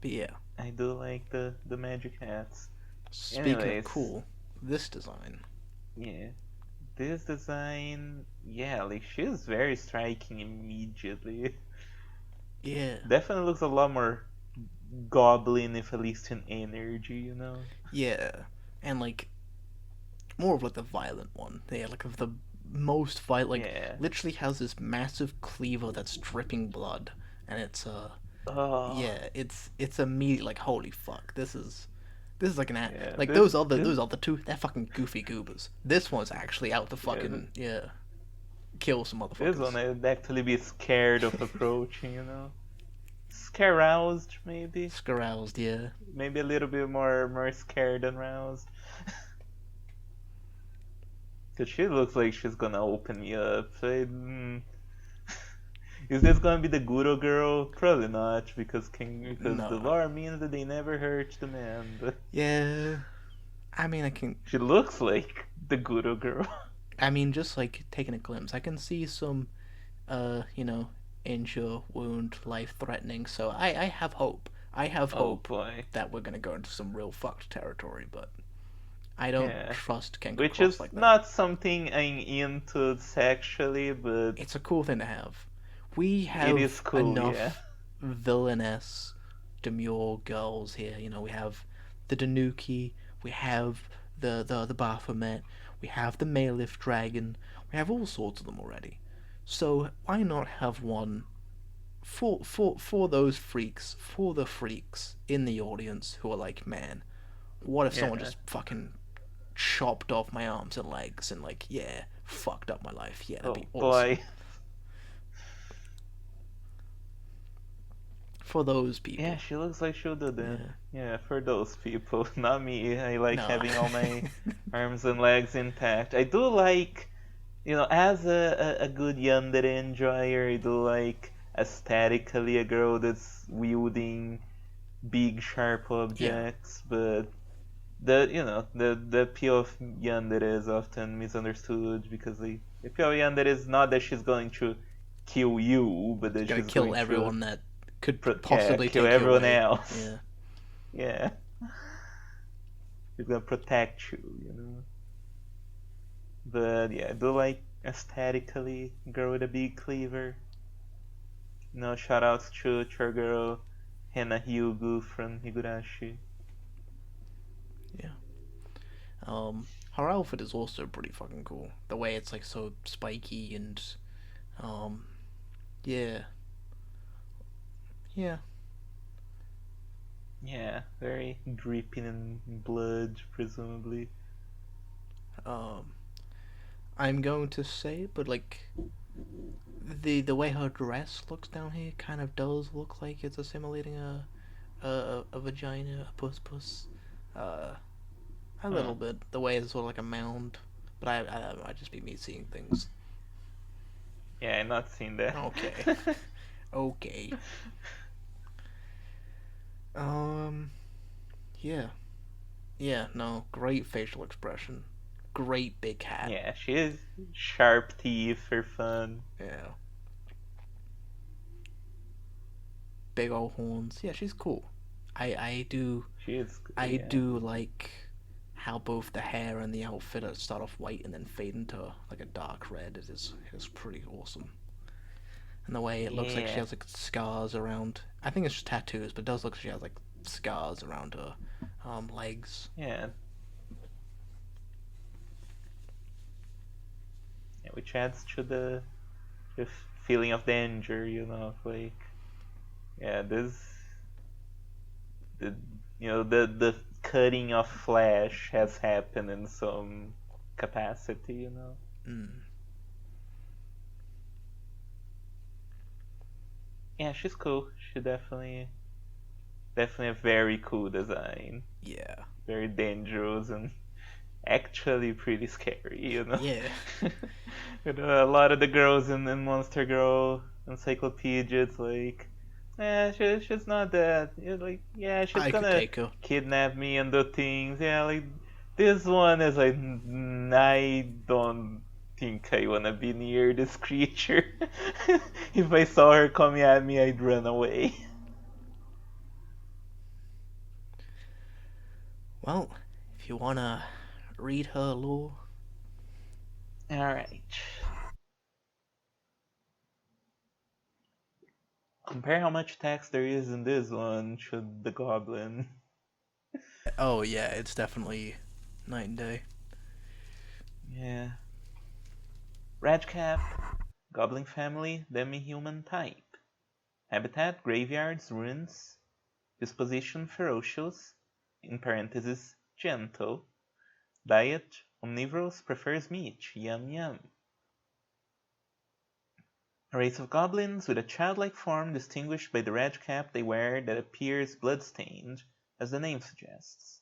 but yeah. I do like the magic hats. Speaking of Anyways, cool, this design. Yeah, this design, yeah, like she's very striking immediately. Yeah, Definitely looks a lot more goblin, if at least in energy, you know? yeah, and like more of like the violent one. Yeah, like of the most violent. Like Yeah. literally has this massive cleaver that's dripping blood, and it's Oh, yeah, it's immediate like holy fuck, this is like yeah. like This, those other two, they're fucking goofy goobers. This one's actually out to yeah, fucking yeah kill some this one motherfuckers. I'd actually be scared of approaching, you know? Scare roused, maybe? Scaroused, yeah. Maybe a little bit more scared than roused. Cause she looks like she's gonna open me up. Is this gonna be the Guro girl? Probably not, because the No, lore means that they never hurt the man. But yeah. I mean, she looks like the Guro girl. just like taking a glimpse, I can see some you know, injure, wound, life threatening. So I have hope. I have Oh hope boy. that we're gonna go into some real fucked territory, but I don't Yeah. trust Kenku Which Cross is like that. not something I'm into sexually, but It's a cool thing to have. We it is have cool, yeah. enough villainess, demure girls here. You know, we have the Danuki, we have the Baphomet, we have the Malif Dragon, we have all sorts of them already. So why not have one for those freaks, for the freaks in the audience who are like, man, what if someone Yeah. just fucking chopped off my arms and legs and like, yeah, fucked up my life. Yeah, that'd be Oh awesome. boy. For those Yeah, people. she looks like she'll do that. Yeah. Yeah, for those people, not me. I like No. having all my arms and legs intact. I do like, as a good yandere enjoyer, I do like aesthetically a girl that's wielding big sharp Yeah. objects, but the appeal of yandere is often misunderstood because the appeal of yandere is not that she's going to kill you, but It's that gonna she's kill going to everyone that could yeah, possibly kill take you everyone away. else. Yeah. Yeah, she's gonna protect you, you know. But yeah, I do like aesthetically girl with a big cleaver. Shout outs to our girl Hena Hyugu from Higurashi. Yeah. Her outfit is also pretty fucking cool. The way it's like so spiky and um yeah. Yeah. Yeah, very dripping in blood, presumably. Um I'm going to say, but like the way her dress looks down here kind of does look like it's assimilating a vagina, a puss. Uh, a Huh. little bit. The way it's sort of like a mound, but I might just be me seeing things. Yeah, I'm not seen that. Okay, okay. Um, yeah, yeah. No, great facial expression, great big hat. Yeah, she is sharp teeth for fun. Yeah, big old horns. Yeah, she's cool. She is cool, I yeah. do like how both the hair and the outfit start off white and then fade into like a dark red. It is pretty awesome. And the way it looks like she Yeah, has like scars around. I think it's just tattoos, but it does look like she has like scars around her legs. yeah, yeah, which adds to the feeling of danger, like, yeah, the, the cutting of flesh has happened in some capacity. Mm, Yeah, she's cool. She definitely a very cool design. yeah, Very dangerous and actually pretty scary. yeah. A lot of the girls in Monster Girl encyclopedia, it's like, she's not that. You're like, yeah, she's I could gonna take her. kidnap me and do things. Yeah, like this one is like, I don't think I wanna be near this creature. If I saw her coming at me, I'd run away. Well, if you wanna read her lore, Alright. Compare how much text there is in this one to the Goblin. Oh yeah, it's definitely night and day. Yeah. Redcap, Goblin family, demi-human type. Habitat, graveyards, ruins. Disposition, ferocious, in parentheses, gentle. Diet, omnivorous, prefers meat, yum yum. A race of goblins with a childlike form distinguished by the red cap they wear that appears blood-stained, as the name suggests.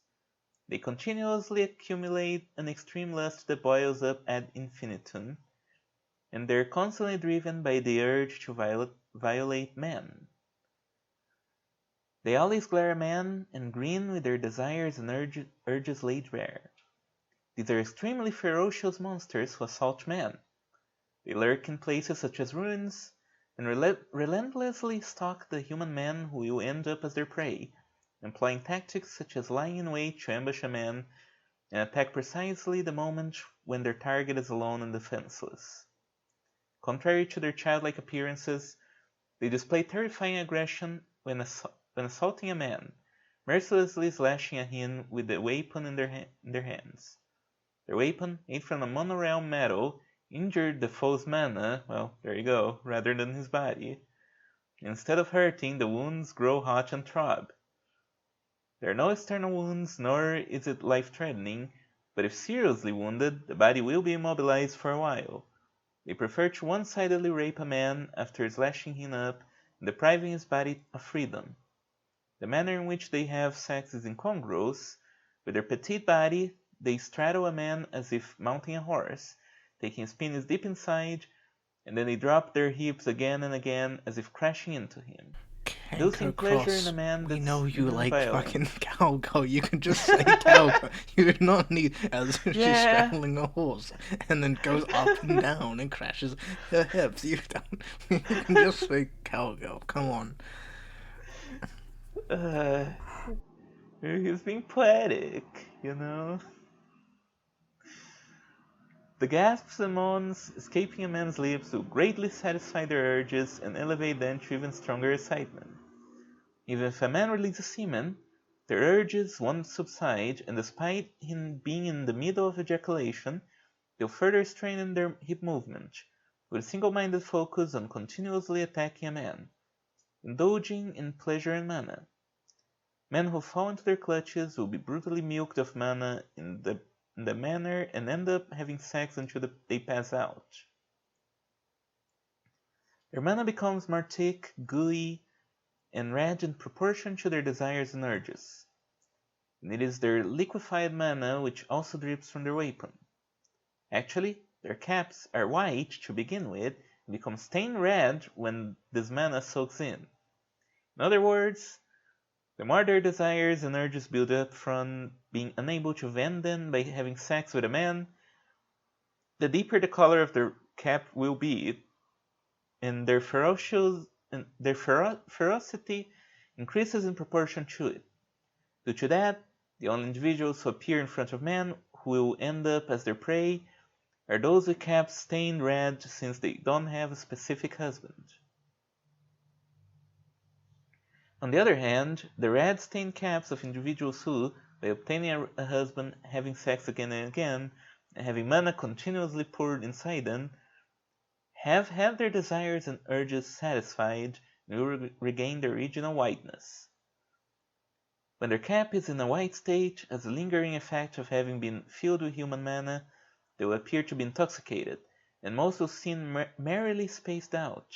They continuously accumulate an extreme lust that boils up ad infinitum, and they're constantly driven by the urge to violate men. They always glare at man and grin with their desires and urges laid bare. These are extremely ferocious monsters who assault men. They lurk in places such as ruins, and relentlessly stalk the human man who will end up as their prey, employing tactics such as lying in wait to ambush a man and attack precisely the moment when their target is alone and defenseless. Contrary to their childlike appearances, they display terrifying aggression when assaulting a man, mercilessly slashing at him with the weapon in their hands. Their weapon, made from a monorealm metal, injured the foe's mana, well, there you go, rather than his body. Instead of hurting, the wounds grow hot and throb. There are no external wounds, nor is it life-threatening, but if seriously wounded, the body will be immobilized for a while. They prefer to one-sidedly rape a man after slashing him up and depriving his body of freedom. The manner in which they have sex is incongruous. With their petite body, they straddle a man as if mounting a horse, taking his penis deep inside, and then they drop their hips again and again as if crashing into him, Canker inducing pleasure in a Cross, man we that's know you even like violent. fucking cowgirl. You can just say cowgirl. You do not need as if she's Yeah. straddling a horse and then goes up and down and crashes her hips. You don't. You can just say cowgirl. Come on. uh, he's being poetic, you know? The gasps and moans escaping a man's lips will greatly satisfy their urges and elevate them to even stronger excitement. Even if a man releases semen, their urges won't subside, and despite him being in the middle of ejaculation, they'll further strain their hip movement, with a single-minded focus on continuously attacking a man, indulging in pleasure and mana. Men who fall into their clutches will be brutally milked of mana in the manner and end up having sex until they pass out. Their mana becomes more thick, gooey, and red in proportion to their desires and urges. And it is their liquefied mana which also drips from their weapon. Actually, their caps are white to begin with and become stained red when this mana soaks in. In other words, the more their desires and urges build up from being unable to vent them by having sex with a man, the deeper the color of their cap will be, and their ferocity increases in proportion to it. Due to that, the only individuals who appear in front of men who will end up as their prey are those with caps stained red since they don't have a specific husband. On the other hand, the red stained caps of individuals who, by obtaining a husband, having sex again and again, and having mana continuously poured inside them, have had their desires and urges satisfied and will regain their original whiteness. When their cap is in a white state, as a lingering effect of having been filled with human mana, they will appear to be intoxicated, and most will seem merrily spaced out.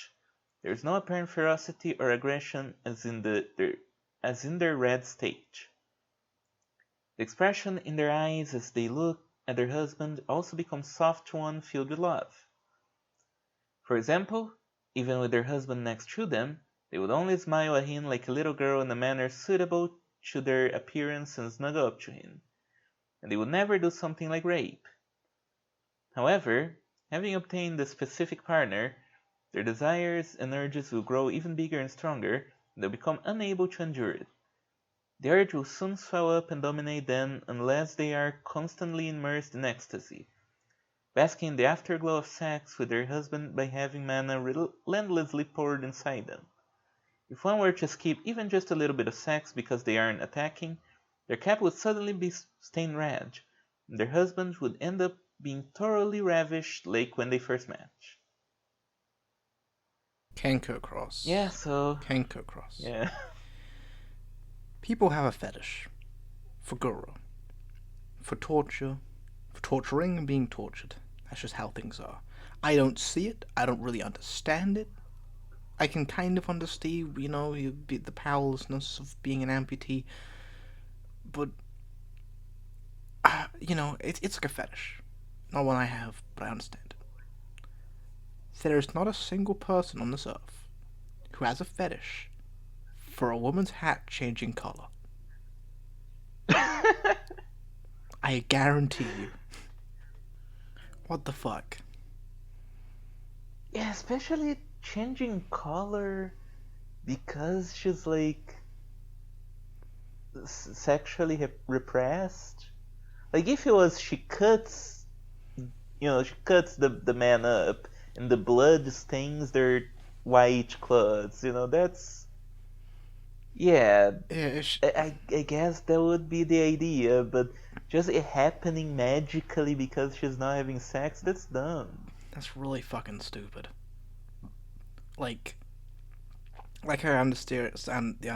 There is no apparent ferocity or aggression as in their red state. The expression in their eyes as they look at their husband also becomes soft one filled with love. For example, even with their husband next to them, they would only smile at him like a little girl in a manner suitable to their appearance and snuggle up to him, and they would never do something like rape. However, having obtained a specific partner, their desires and urges will grow even bigger and stronger, and they'll become unable to endure it. The urge will soon swell up and dominate them unless they are constantly immersed in ecstasy. basking in the afterglow of sex with their husband by having mana relentlessly poured inside them. If one were to skip even just a little bit of sex because they aren't attacking, their cap would suddenly be stained red, and their husbands would end up being thoroughly ravished like when they first met. Kenko Cross. Yeah, so Kenko Cross. yeah. People have a fetish for guru, for torture, for torturing and being tortured. That's just how things are. I don't see it. I don't really understand it. I can kind of understand, the powerlessness of being an amputee, but it's like a fetish. Not one I have, but I understand it. There is not a single person on this earth who has a fetish for a woman's hat changing color. I guarantee you. What the fuck? Yeah, especially changing color because she's like sexually repressed. Like if it was she cuts, she cuts the man up and the blood stains their white clothes. That's yeah. Yeah, I guess that would be the idea, but just it happening magically because she's not having sex, that's dumb. that's really fucking stupid. Like, I understand the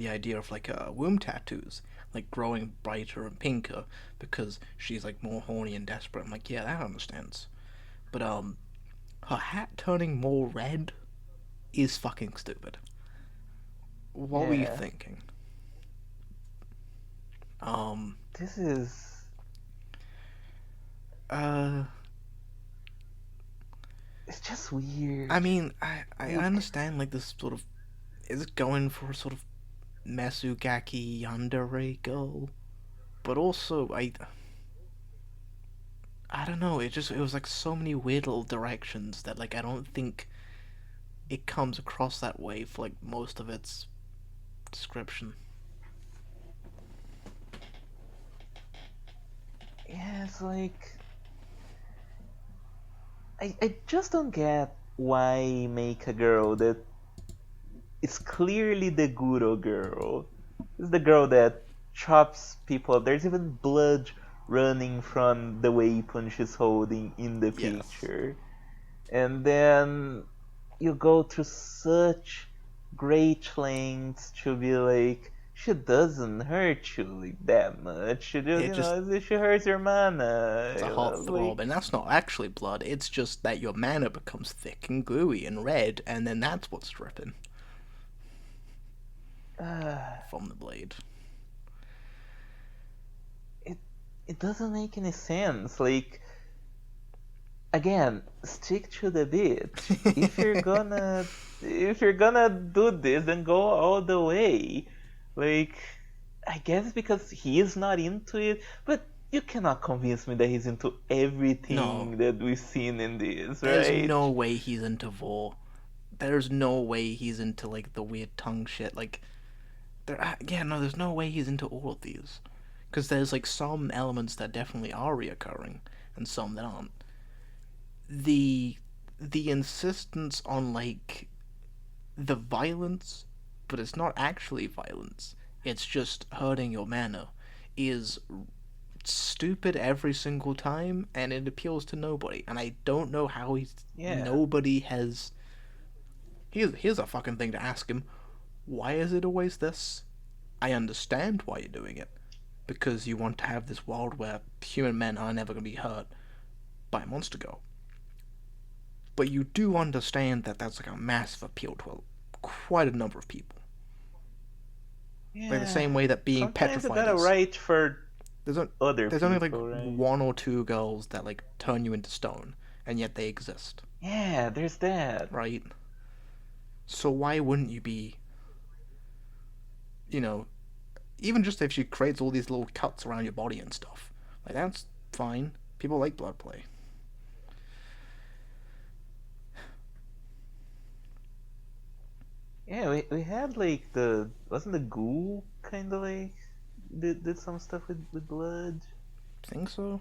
idea of like womb tattoos, like growing brighter and pinker because she's like more horny and desperate. I'm like, yeah, that understands. But her hat turning more red is fucking stupid. What were you Yeah, thinking? Um, this is uh, it's just weird. I mean, I Like, understand like this sort of is it going for a sort of Mesugaki yandere goal, but also I don't know. It was like so many weird little directions that like I don't think it comes across that way for like most of its description. yeah, it's like I just don't get why make a girl that is clearly the Guro girl. It's the girl that chops people up. There's even blood running from the weapon she's holding in the Yes, picture. And then you go through such great lengths to be like, she doesn't hurt you like that much. She just, it just she hurts your mana. it's a hot throb, Like, and that's not actually blood. It's just that your mana becomes thick and gluey and red, and then that's what's dripping uh, from the blade. it it doesn't make any sense. Like, again, stick to the bit. If you're gonna do this, then go all the way. Like, I guess because he is not into it, but you cannot convince me that he's into No, everything that we've seen in this, there's right? no way he's into vor. There's no way he's into like the weird tongue shit. Like yeah, no, there's no way he's into all of these, because there's like some elements that definitely are reoccurring and some that aren't. The the insistence on like the violence, but it's not actually violence. It's just hurting your mana, is stupid every single time, and it appeals to nobody. And I don't know how Yeah. nobody has. Here's a fucking thing to ask him. Why is it always this? I understand why you're doing it, because you want to have this world where human men are never going to be hurt by a monster girl. But you do understand that that's like a massive appeal to quite a number of people. Like the Yeah. same way that being Sometimes you petrified gotta is. write for There's, a, other there's only like people, right? one or two girls that like turn you into stone, and yet they exist, Yeah, there's that. right? So why wouldn't you be, you know, even just if she creates all these little cuts around your body and stuff, like that's fine. People like blood play. Yeah, we had like the wasn't the ghoul kind of like did some stuff with blood. Think so?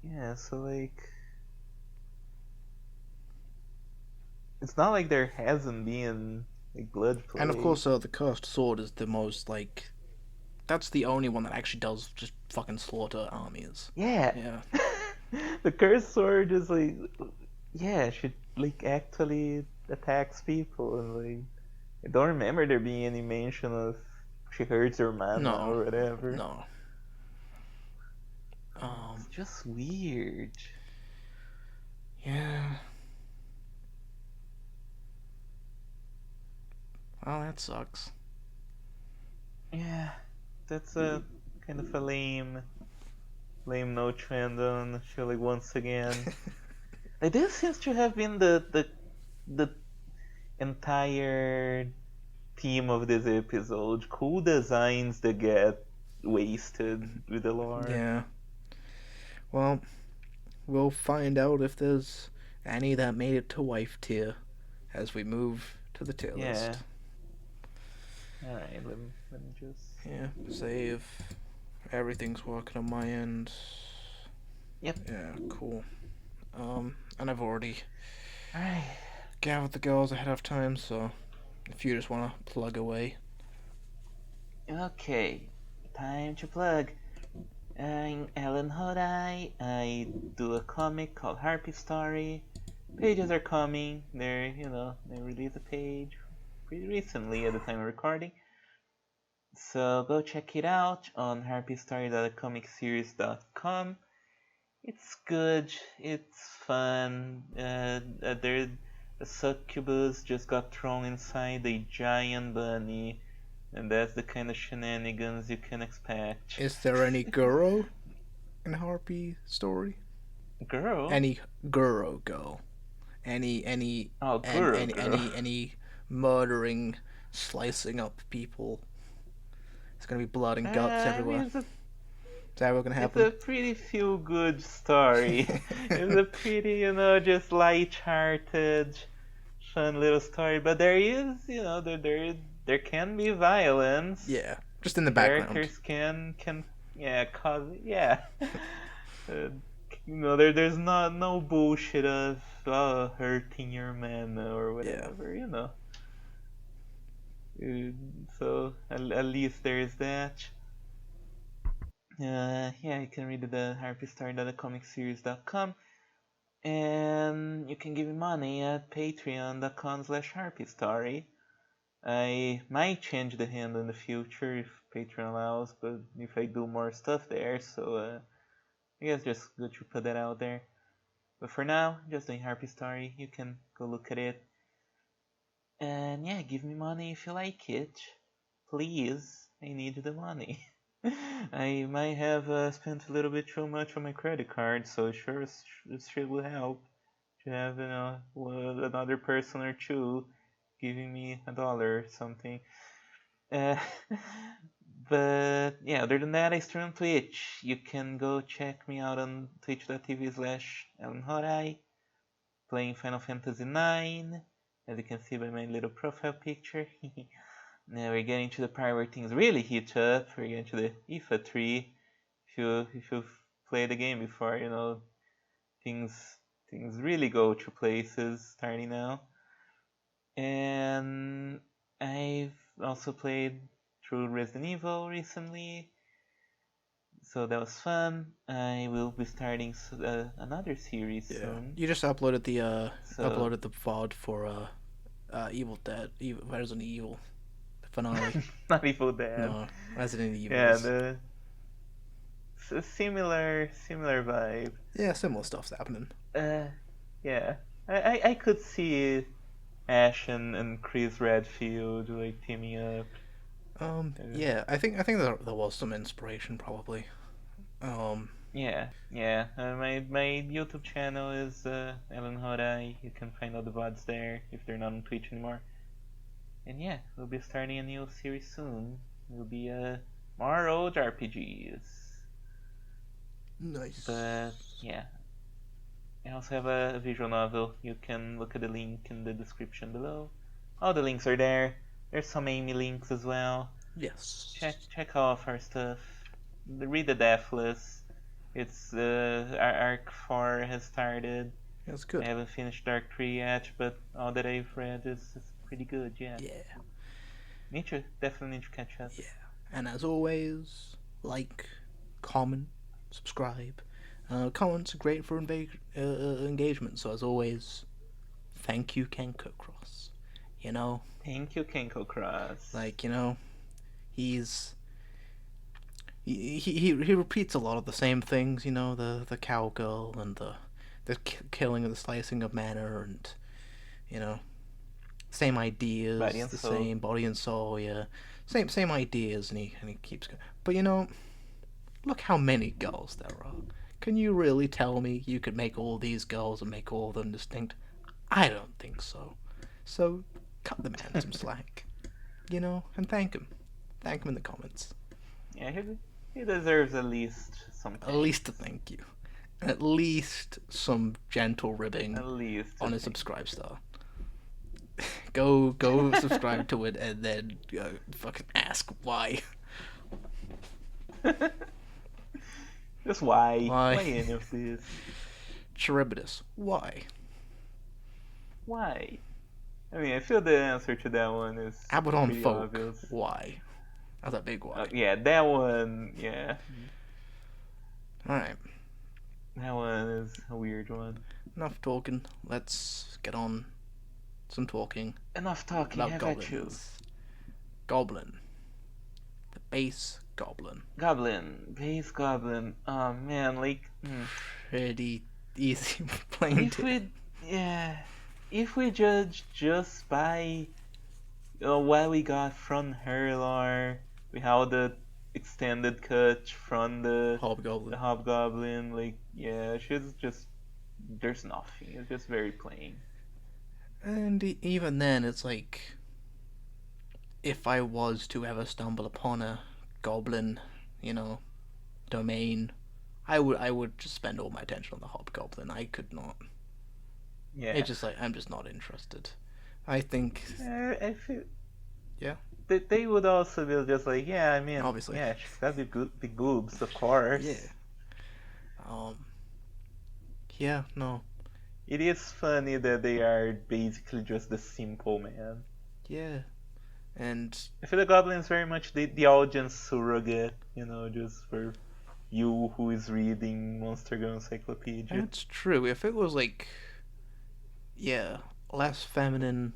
yeah, so like it's not like there hasn't been like blood And of play. course, the cursed sword is the most like that's the only one that actually does just fucking slaughter armies. Yeah. Yeah. The cursed sword is like, yeah, she like actually attacks people, and like I don't remember there being any mention of she hurts her mana No. or whatever. No. It's Um. just weird. Yeah. Well, that sucks. Yeah, that's a kind of a lame no trend on. I feel like once again, like this seems to have been the entire theme of this episode. Cool designs that get wasted with the lore. Yeah. Well, we'll find out if there's any that made it to wife tier as we move to the tier Yeah. list. Alright, let me just. Yeah. Save. Everything's working on my end. Yep. Yeah. Cool. And I've already Alright. gathered the girls ahead of time, so if you just want to plug away. Okay. Time to plug. I'm Alan Hodai. I do a comic called Harpy Story. Pages are coming. They released a page pretty recently at the time of recording. So go check it out on harpystory.comicseries.com. It's good. It's fun. A succubus just got thrown inside a giant bunny, and that's the kind of shenanigans you can expect. Is there any Guro in Harpy story? Girl? Any Guro go? Any Oh, and girl, girl. any murdering, slicing up people? It's gonna be blood and guts I mean, everywhere. Is that what's gonna it's happen? a pretty feel good story. It's a pretty, just light-hearted, fun little story. But there is, there can be violence. Yeah, just in the background. Characters can yeah cause yeah. uh, there's not no bullshit of hurting your man or Yeah. whatever. Uh, so at least there is that. Yeah, you can read it at harpystar.comicseries.com, and you can give me money at patreon.com/harpystory. I might change the handle in the future if Patreon allows, but if I do more stuff there, so I guess just good to put that out there. But for now, just doing Harpy Story. You can go look at it. And yeah, give me money if you like it. Please, I need the money. I might have spent a little bit too much on my credit card, so it sure will help to have another person or two giving me $1 or something. Uh, but yeah, other than that, I stream on Twitch. You can go check me out on twitch.tv/AlanHorai, playing Final Fantasy IX, as you can see by my little profile picture. Now we're getting to the part where things really heat up. We're getting to the IFA tree. If you've played the game before, things things really go to places starting now. And I've also played through Resident Evil recently, so that was fun. I will be starting another series Yeah. soon. You just uploaded the So VOD for Evil Dead, Resident Evil, the finale. not Evil Dead. No, Resident Yeah, Evils. the similar vibe. Yeah, similar stuff's happening. Uh, yeah, I could see Ash and Chris Redfield like teaming up. Yeah, I think there was some inspiration probably. Um, Yeah. My YouTube channel is Ellen Hodai. You can find all the VODs there if they're not on Twitch anymore. And yeah, we'll be starting a new series soon. It'll be more old RPGs. nice. But yeah, I also have a visual novel. You can look at the link in the description below. All the links are there. There's some Amy links as well. Yes. Check all of our stuff. Read the Deathless. It's Arc 4 has started. It's I good. haven't finished Arc 3 yet, but all that I've read is pretty good. Yeah, Yeah, definitely need to catch up. yeah. And as always, like, comment, subscribe. Comments are great for engagement. So as always, thank you, Kenko Cross. You know, Thank you, Kenko Cross. like he's he repeats a lot of the same things. The cowgirl and the killing and the slicing of manner, and you know same Body ideas, and the soul. same body and soul. Yeah, same ideas, and he keeps going. But look how many girls there are. Can you really tell me you could make all these girls and make all of them distinct? I don't think so. So cut the man some slack, and thank him. Thank him in the comments. Yeah, he deserves at least some At least a thanks. thank you. At least some gentle At ribbing least a on his thank subscribe star. Go subscribe to it and then fucking ask why. you. Just why? Why? Why any of this? Charybdis. Why? Why? I mean, I feel the answer to that one is Abaddon pretty Folk. obvious. Why? That's a big why. Yeah, that one. Yeah, Alright. that one is a weird one. Enough talking. Let's get on some talking Enough talking. about Have at you. goblins. Goblin. The base goblin. Goblin, base goblin. Oh man, like, Pretty easy plain if to. we, yeah, if we judge just by what we got from her lore, we have the extended cut from the Hobgoblin. hobgoblin. Like, yeah, she's just there's nothing. It's just very plain. And even then, it's like, if I was to ever stumble upon a goblin, you know, domain, I would just spend all my attention on the hobgoblin. I could not. Yeah, It's just like I'm just not interested. I think, I feel yeah, they would also be just like, yeah, I mean, obviously, yeah, she's got big boobs, of yeah. course. Um, yeah, no, It is funny that they are basically just the simple man. yeah, and I feel the goblin is very much the audience surrogate, just for you who is reading Monster Girl Encyclopedia. that's true. If it was like, yeah, less feminine,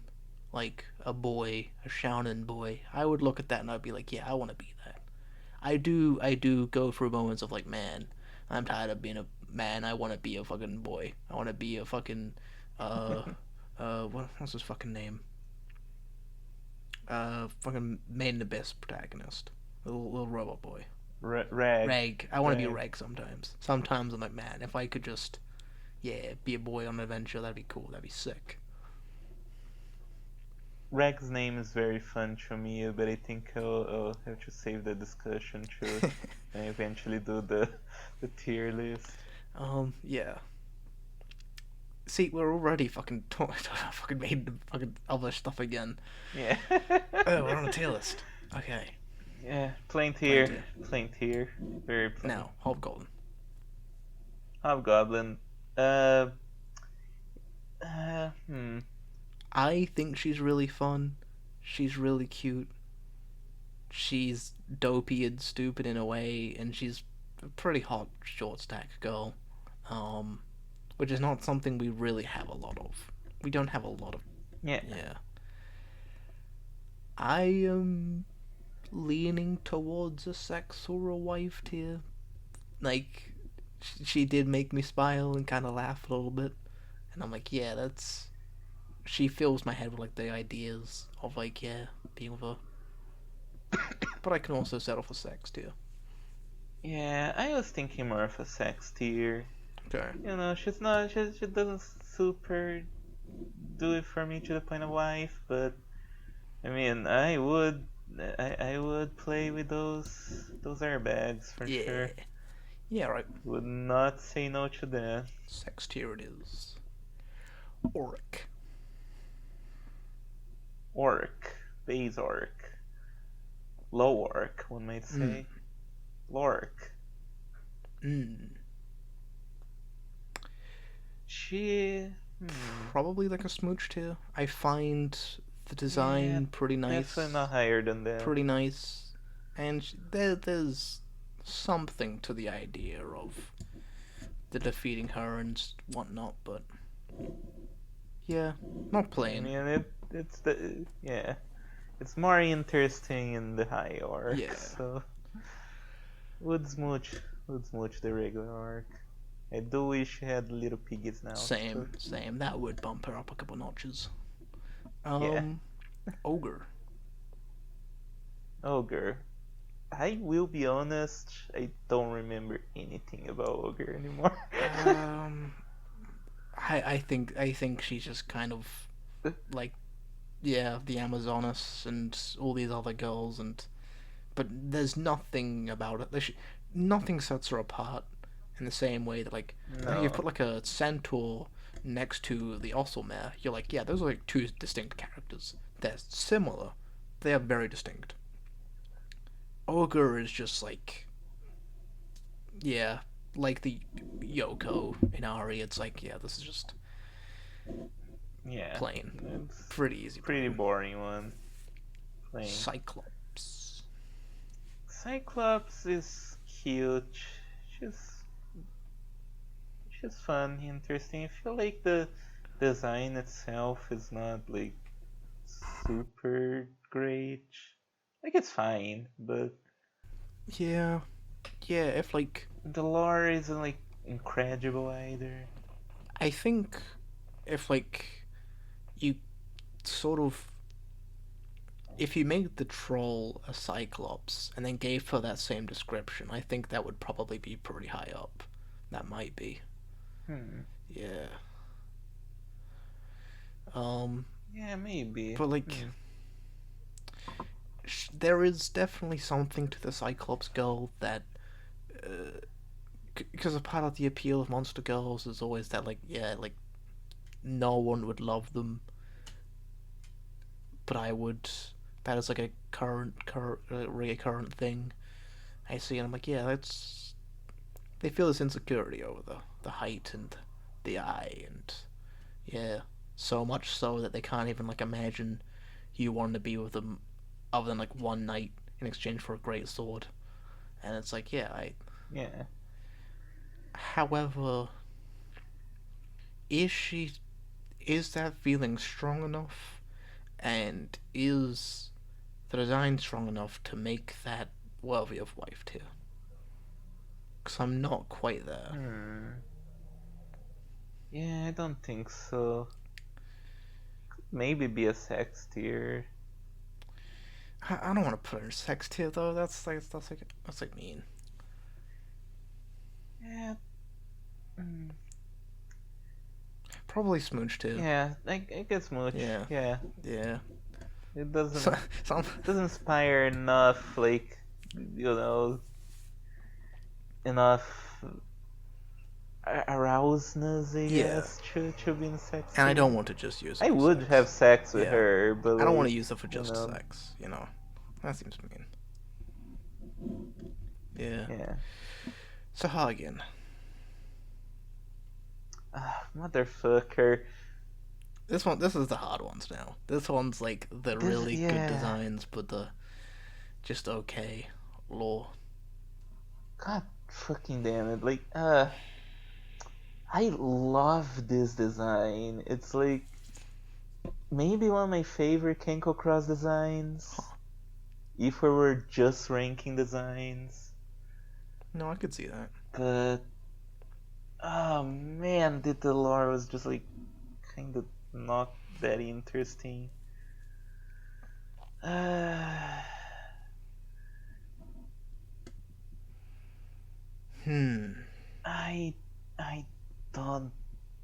like a boy, a shounen boy, I would look at that and I'd be like, yeah, I want to be that. I do go through moments of like, man, I'm tired of being a man. I want to be a fucking boy. I want to be a fucking, uh, what's his fucking name? Fucking Made in Abyss protagonist, little robot boy. Rag. Reg. I want to be a Rag. Reg sometimes. Sometimes I'm like, man, if I could just, yeah, be a boy on an adventure, that'd be cool. That'd be sick. Rag's name is very fun to me, but I think I'll have to save the discussion to eventually do the tier list. Yeah. See, we're already fucking fucking made fucking other stuff again. Yeah. Oh, we're on a tier list. Okay. Yeah, plain Plain tier. tier. Plain tier. Very plain. Now, Hobgoblin. Hobgoblin. Uh, hmm. I think she's really fun. She's really cute. She's dopey and stupid in a way, and she's a pretty hot short stack girl. Um, which is not something we really have a lot of. We don't have a lot of. Yeah. Yeah. I am leaning towards a sex or a wife tier. Like, she did make me smile and kind of laugh a little bit. And I'm like, yeah, that's. She fills my head with, like, the ideas of, like, yeah, being with her. But I can also settle for sex, too. Yeah, I was thinking more of a sex tier. Okay. She's not. She doesn't super do it for me to the point of wife, but I mean, I would play with those airbags for Yeah. sure. Yeah, right. Would not say no to that. Sex tier it is. Oric. Orc, base orc, low orc, one might say. Lork. Mm. She. Hmm. Probably like a smooch tier. I find the Yeah, design pretty definitely nice. not higher than that. Pretty nice. And there's something to the idea of the defeating her and whatnot, but yeah, not I plain. mean, it's the yeah, it's more interesting in the high arc. Yeah, So would smooch, would smooch the regular arc. I do wish she had little piggies now, same, but same. That would bump her up a couple notches. yeah, Um, Ogre. Ogre. I will be honest, I don't remember anything about Ogre anymore. Um, I think she's just kind of like, yeah, the Amazoness and all these other girls, and but there's nothing about it. Nothing sets her apart in the same way that, like, you No. put like a centaur next to the Oselmare, you're like, yeah, those are like two distinct characters. They're similar, they are very distinct. Ogre is just like, yeah, like the Yoko in Ari. It's like, yeah, this is just Yeah, plain, it's pretty easy pretty plain. boring one. Plain. Cyclops. Cyclops is cute. She's she's fun, interesting. I feel like the design itself is not like super great. Like it's fine, but Yeah, yeah. If like, the lore isn't like incredible either. I think if like you sort of, if you made the troll a Cyclops and then gave her that same description, I think that would probably be pretty high up. That might be. Hmm. Yeah. Um. Yeah, maybe. But like, Hmm. there is definitely something to the Cyclops girl that, because a part of the appeal of monster girls is always that, like, yeah, like no one would love them, but I would. That is like a recurrent thing I see, and I'm like, yeah, that's, they feel this insecurity over the height and the eye, and yeah, so much so that they can't even like imagine you wanting to be with them other than like one night in exchange for a great sword. And it's like, yeah, I. Yeah. However, is she, is that feeling strong enough, and is the design strong enough to make that worthy of wife tier? Because I'm not quite there. Hmm. Yeah, I don't think so. Maybe be a sex tier. I don't want to put her in sex tier though. That's like mean. Yeah. Mm. Probably smooch too. Yeah, I guess much. Yeah, Yeah, yeah. it So, some, doesn't inspire enough like enough arouseness, I yeah. guess, to be in And I sexy. don't want to just use her I for would have sex. sex with Yeah, her, but I don't want like to use her for you just know, sex. That seems mean. Yeah. yeah. So Hagen. Motherfucker. This is the hard ones now. This one's like the This really good yeah. designs, but the just okay lore. God fucking damn it. Like I love this design. It's like maybe one of my favorite Kenko Cross designs. Huh. If we were just ranking designs. No, I could see that. But oh man, did the lore was just like kind of not that interesting. Uh, Hmm. I I don't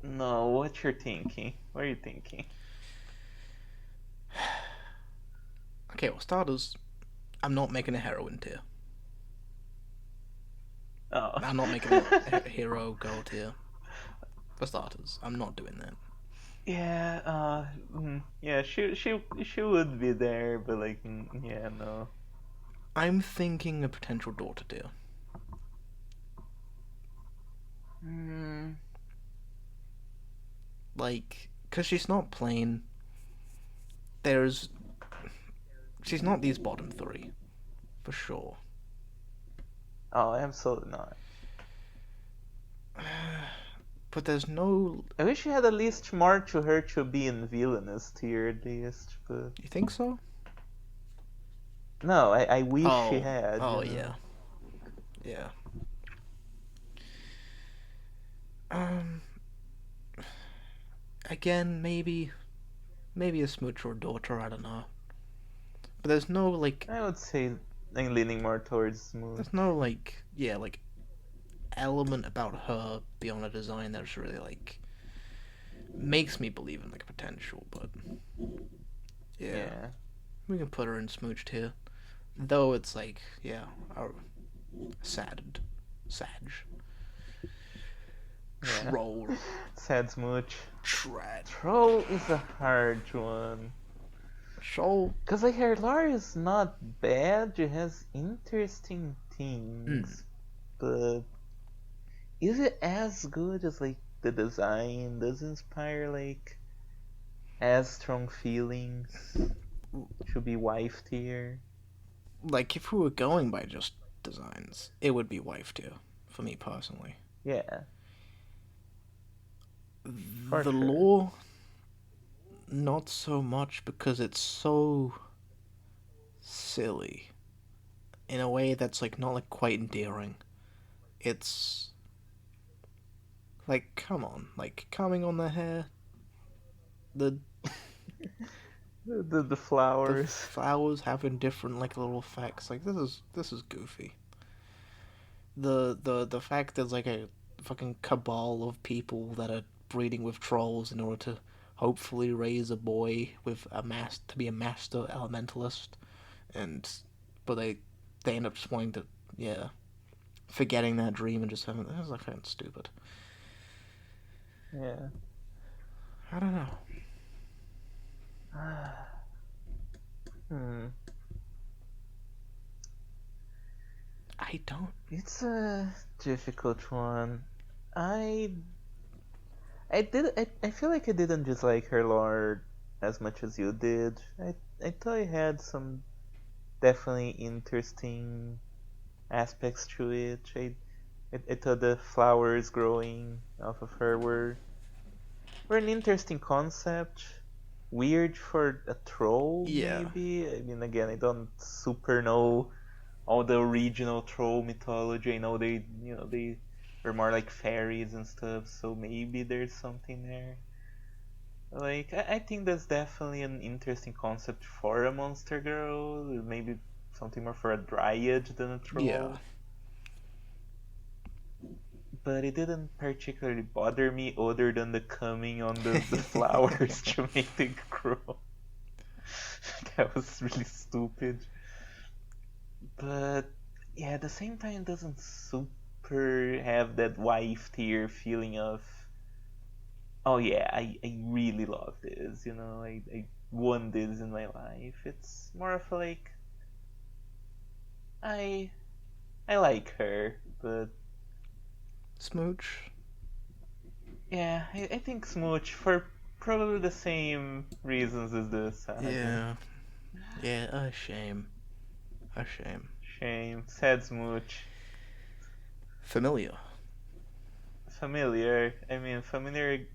know what you're thinking. What are you thinking? Okay, well, starters, I'm not making a heroine tier. Oh. I'm not making a hero girl tier. For starters, I'm not doing that. Yeah, yeah, she would be there, but like, yeah, no. I'm thinking a potential daughter tier. Mm, Like, because she's not plain. There's. She's not these bottom three, for sure. Oh, absolutely not. But there's no. I wish she had at least more to her to be in villainous tier at least, but You think so? no, I wish she Oh. had, Oh, you know. yeah. Yeah. Um. Again, maybe a smooch or daughter. I don't know. But there's no like. I would say I'm leaning more towards smooth. There's no like. Yeah, like element about her beyond a design that's really like makes me believe in like potential. But yeah, Yeah. we can put her in smooched here. Though it's like, yeah, sad, Sag, Yeah. troll, Sad smooch. trad, Troll is a hard one. troll. Because like her lore is not bad, it has interesting things, but is it as good as like the design? Does it inspire like as strong feelings? Should be wife tier. Like if we were going by just designs, it would be wife tier for me personally. Yeah, for The sure. lore, not so much because it's so silly in a way that's like not like quite endearing. It's like, come on, like coming on the hair, the The the flowers. flowers having different like little effects. Like this is goofy. The fact there's like a fucking cabal of people that are breeding with trolls in order to hopefully raise a boy with to be a master elementalist, and but they end up just wanting to, yeah, forgetting that dream and just having this is like fucking stupid. Yeah. I don't know. Hmm. I don't. It's a difficult one. I I feel like I didn't dislike her lore as much as you did. I thought it had some definitely interesting aspects to it. I thought the flowers growing off of her were an interesting concept. Weird for a troll, Yeah, maybe. I mean, again, I don't super know all the original troll mythology. I know they were more like fairies and stuff, so maybe there's something there. Like, I think that's definitely an interesting concept for a monster girl. Maybe something more for a dryad than a yeah. troll. But it didn't particularly bother me other than the coming on the flowers to make them grow. That was really stupid. But yeah, at the same time, it doesn't super have that wife tier feeling of, oh yeah, I really love this, I won this in my life. It's more of a, like, I I like her, but Smooch. yeah, I think Smooch for probably the same reasons as the Saga. Yeah, yeah. A shame. A shame. Shame, sad Smooch. Familiar. Familiar. I mean, familiar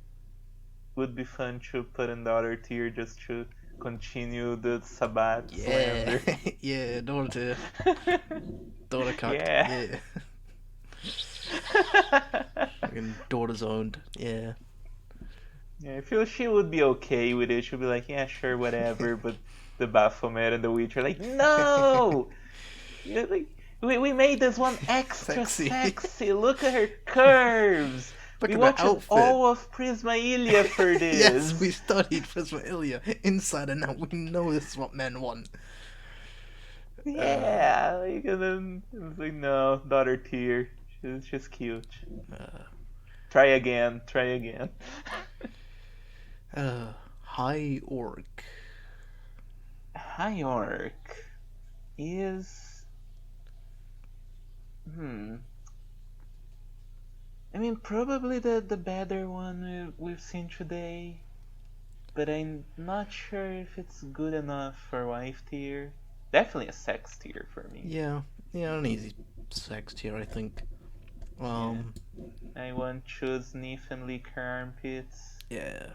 would be fun to put in the other tier just to continue the Sabat Yeah, slander. yeah. Daughter cucked. Yeah. Yeah, fucking daughter's owned. Yeah. Yeah, I feel she would be okay with it. She'll be like, yeah, sure, whatever. But the Baphomet and the Witch are like, no! Like, we made this one extra Sexy. sexy. Look at her curves. Look We at the watched outfit. all of Prismaelia for Yes, we this. studied Prismaelia inside and out. We know this is what men want. Uh, Yeah, like, and then it's like, no, daughter tier. She's cute. uh, Try again, try again. High Orc. Hyork is, hmm, I mean, probably the better one we've seen today, but I'm not sure if it's good enough for wife tier. Definitely a sex tier for me. Yeah, yeah, an easy sex tier, I think. Yeah, Um, I want to sniff and lick her armpits. yeah,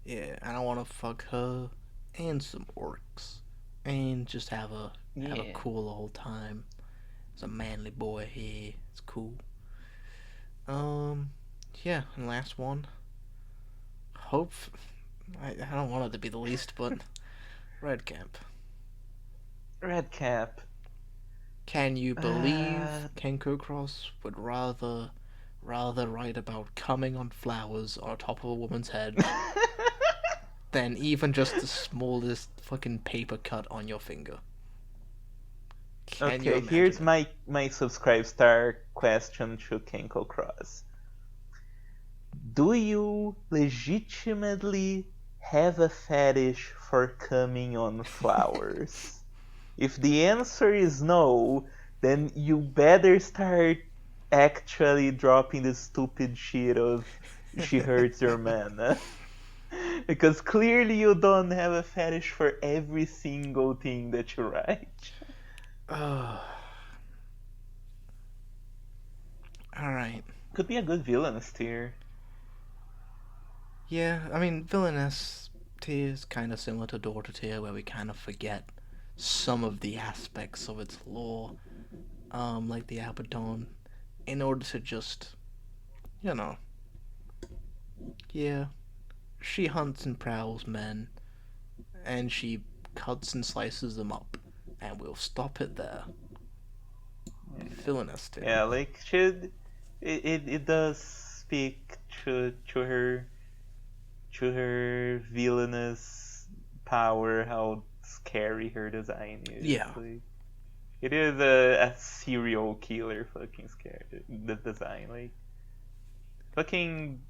yeah, and I want to fuck her and some orcs, and just have a Yeah. cool old time. It's a manly boy here. It's cool. Um, yeah, and last one. Hope. I don't want it to be the least, but Red Camp. Red Cap. Can you believe Uh, Kenko Cross would rather write about coming on flowers on top of a woman's head than even just the smallest fucking paper cut on your finger? Can you okay, imagine here's it? my subscribe star question to Kenko Cross. Do you legitimately have a fetish for coming on flowers? If the answer is no, then you better start actually dropping the stupid shit of she hurts your man. Because clearly you don't have a fetish for every single thing that you write. Oh, all right. Could be a good villainous tier. Yeah, I mean, villainess tier is kind of similar to daughter tier, where we kind of forget some of the aspects of its lore, like the Abaddon, in order to just, you know, yeah, she hunts and prowls men, and she cuts and slices them up, and we'll stop it there. Villainous tier. Yeah, like should it does speak to her villainous power, how scary her design is. Yeah, Like it is a serial killer fucking scary the design. Like fucking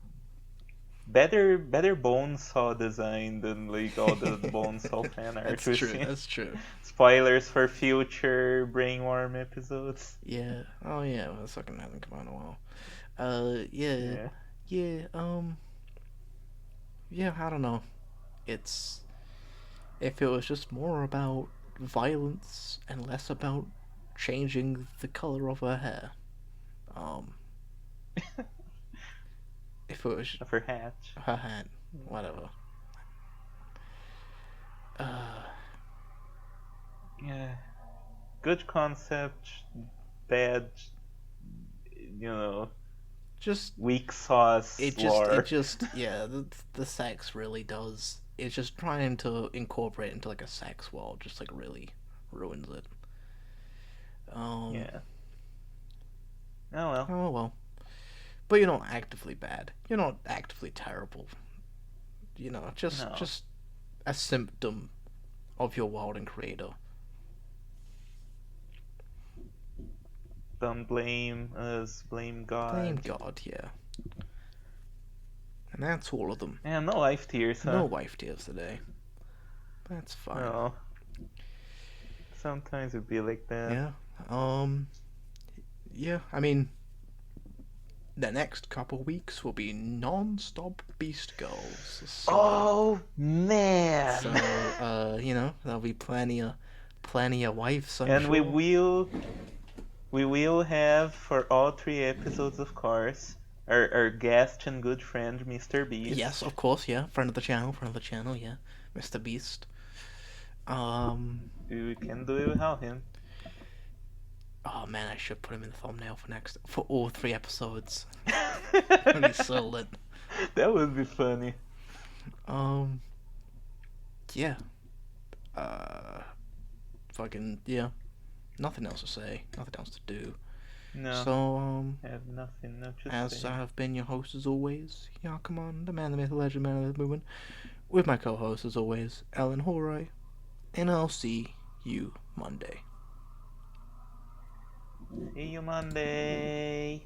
better Bonesaw design than like all the Bonesaw fan art that's we've true. seen. That's true. Spoilers for future Brainworm episodes. Yeah. Oh yeah. Well, the second hasn't come out in a while. Yeah. Yeah. Yeah. Yeah. I don't know. It's if it was just more about violence and less about changing the color of her hair. Um, if it was Of her hatch. her hat, whatever. Uh, Yeah. Good concept, bad, just weak sauce it lore. just yeah. The sex really does. It's just trying to incorporate into like a sex world. Just like really ruins it. Um. Yeah. Oh well. Oh well. But you're not actively bad. You're not actively terrible. Just No. a symptom of your wild and creator. Don't blame us, blame Blame God. God, yeah. And that's all of them. Yeah, no life tears, No huh? wife tears today. That's fine. No. Sometimes it be like that. Yeah. Um. Yeah. I mean, the next couple weeks will be non-stop Beast Girls. Oh man! There'll be plenty of wives, I'm And we sure. will we will have for all three episodes, of course, our guest and good friend, Mr. Yes, Beast. of course. Yeah, friend of the channel. Yeah, Mr. Beast. Um. We can do it without him. Oh man, I should put him in the thumbnail for all three episodes. That'd be That so lit. would be funny. Um. Yeah. Uh. Fucking yeah. Nothing else to say. Nothing else to do. No, So I have nothing to as I say. have been your host as always, yeah, come on, the man, the myth, the legend, man of the movement, with my co-host as always, Ellen Holroy, and I'll see you Monday. See you Monday.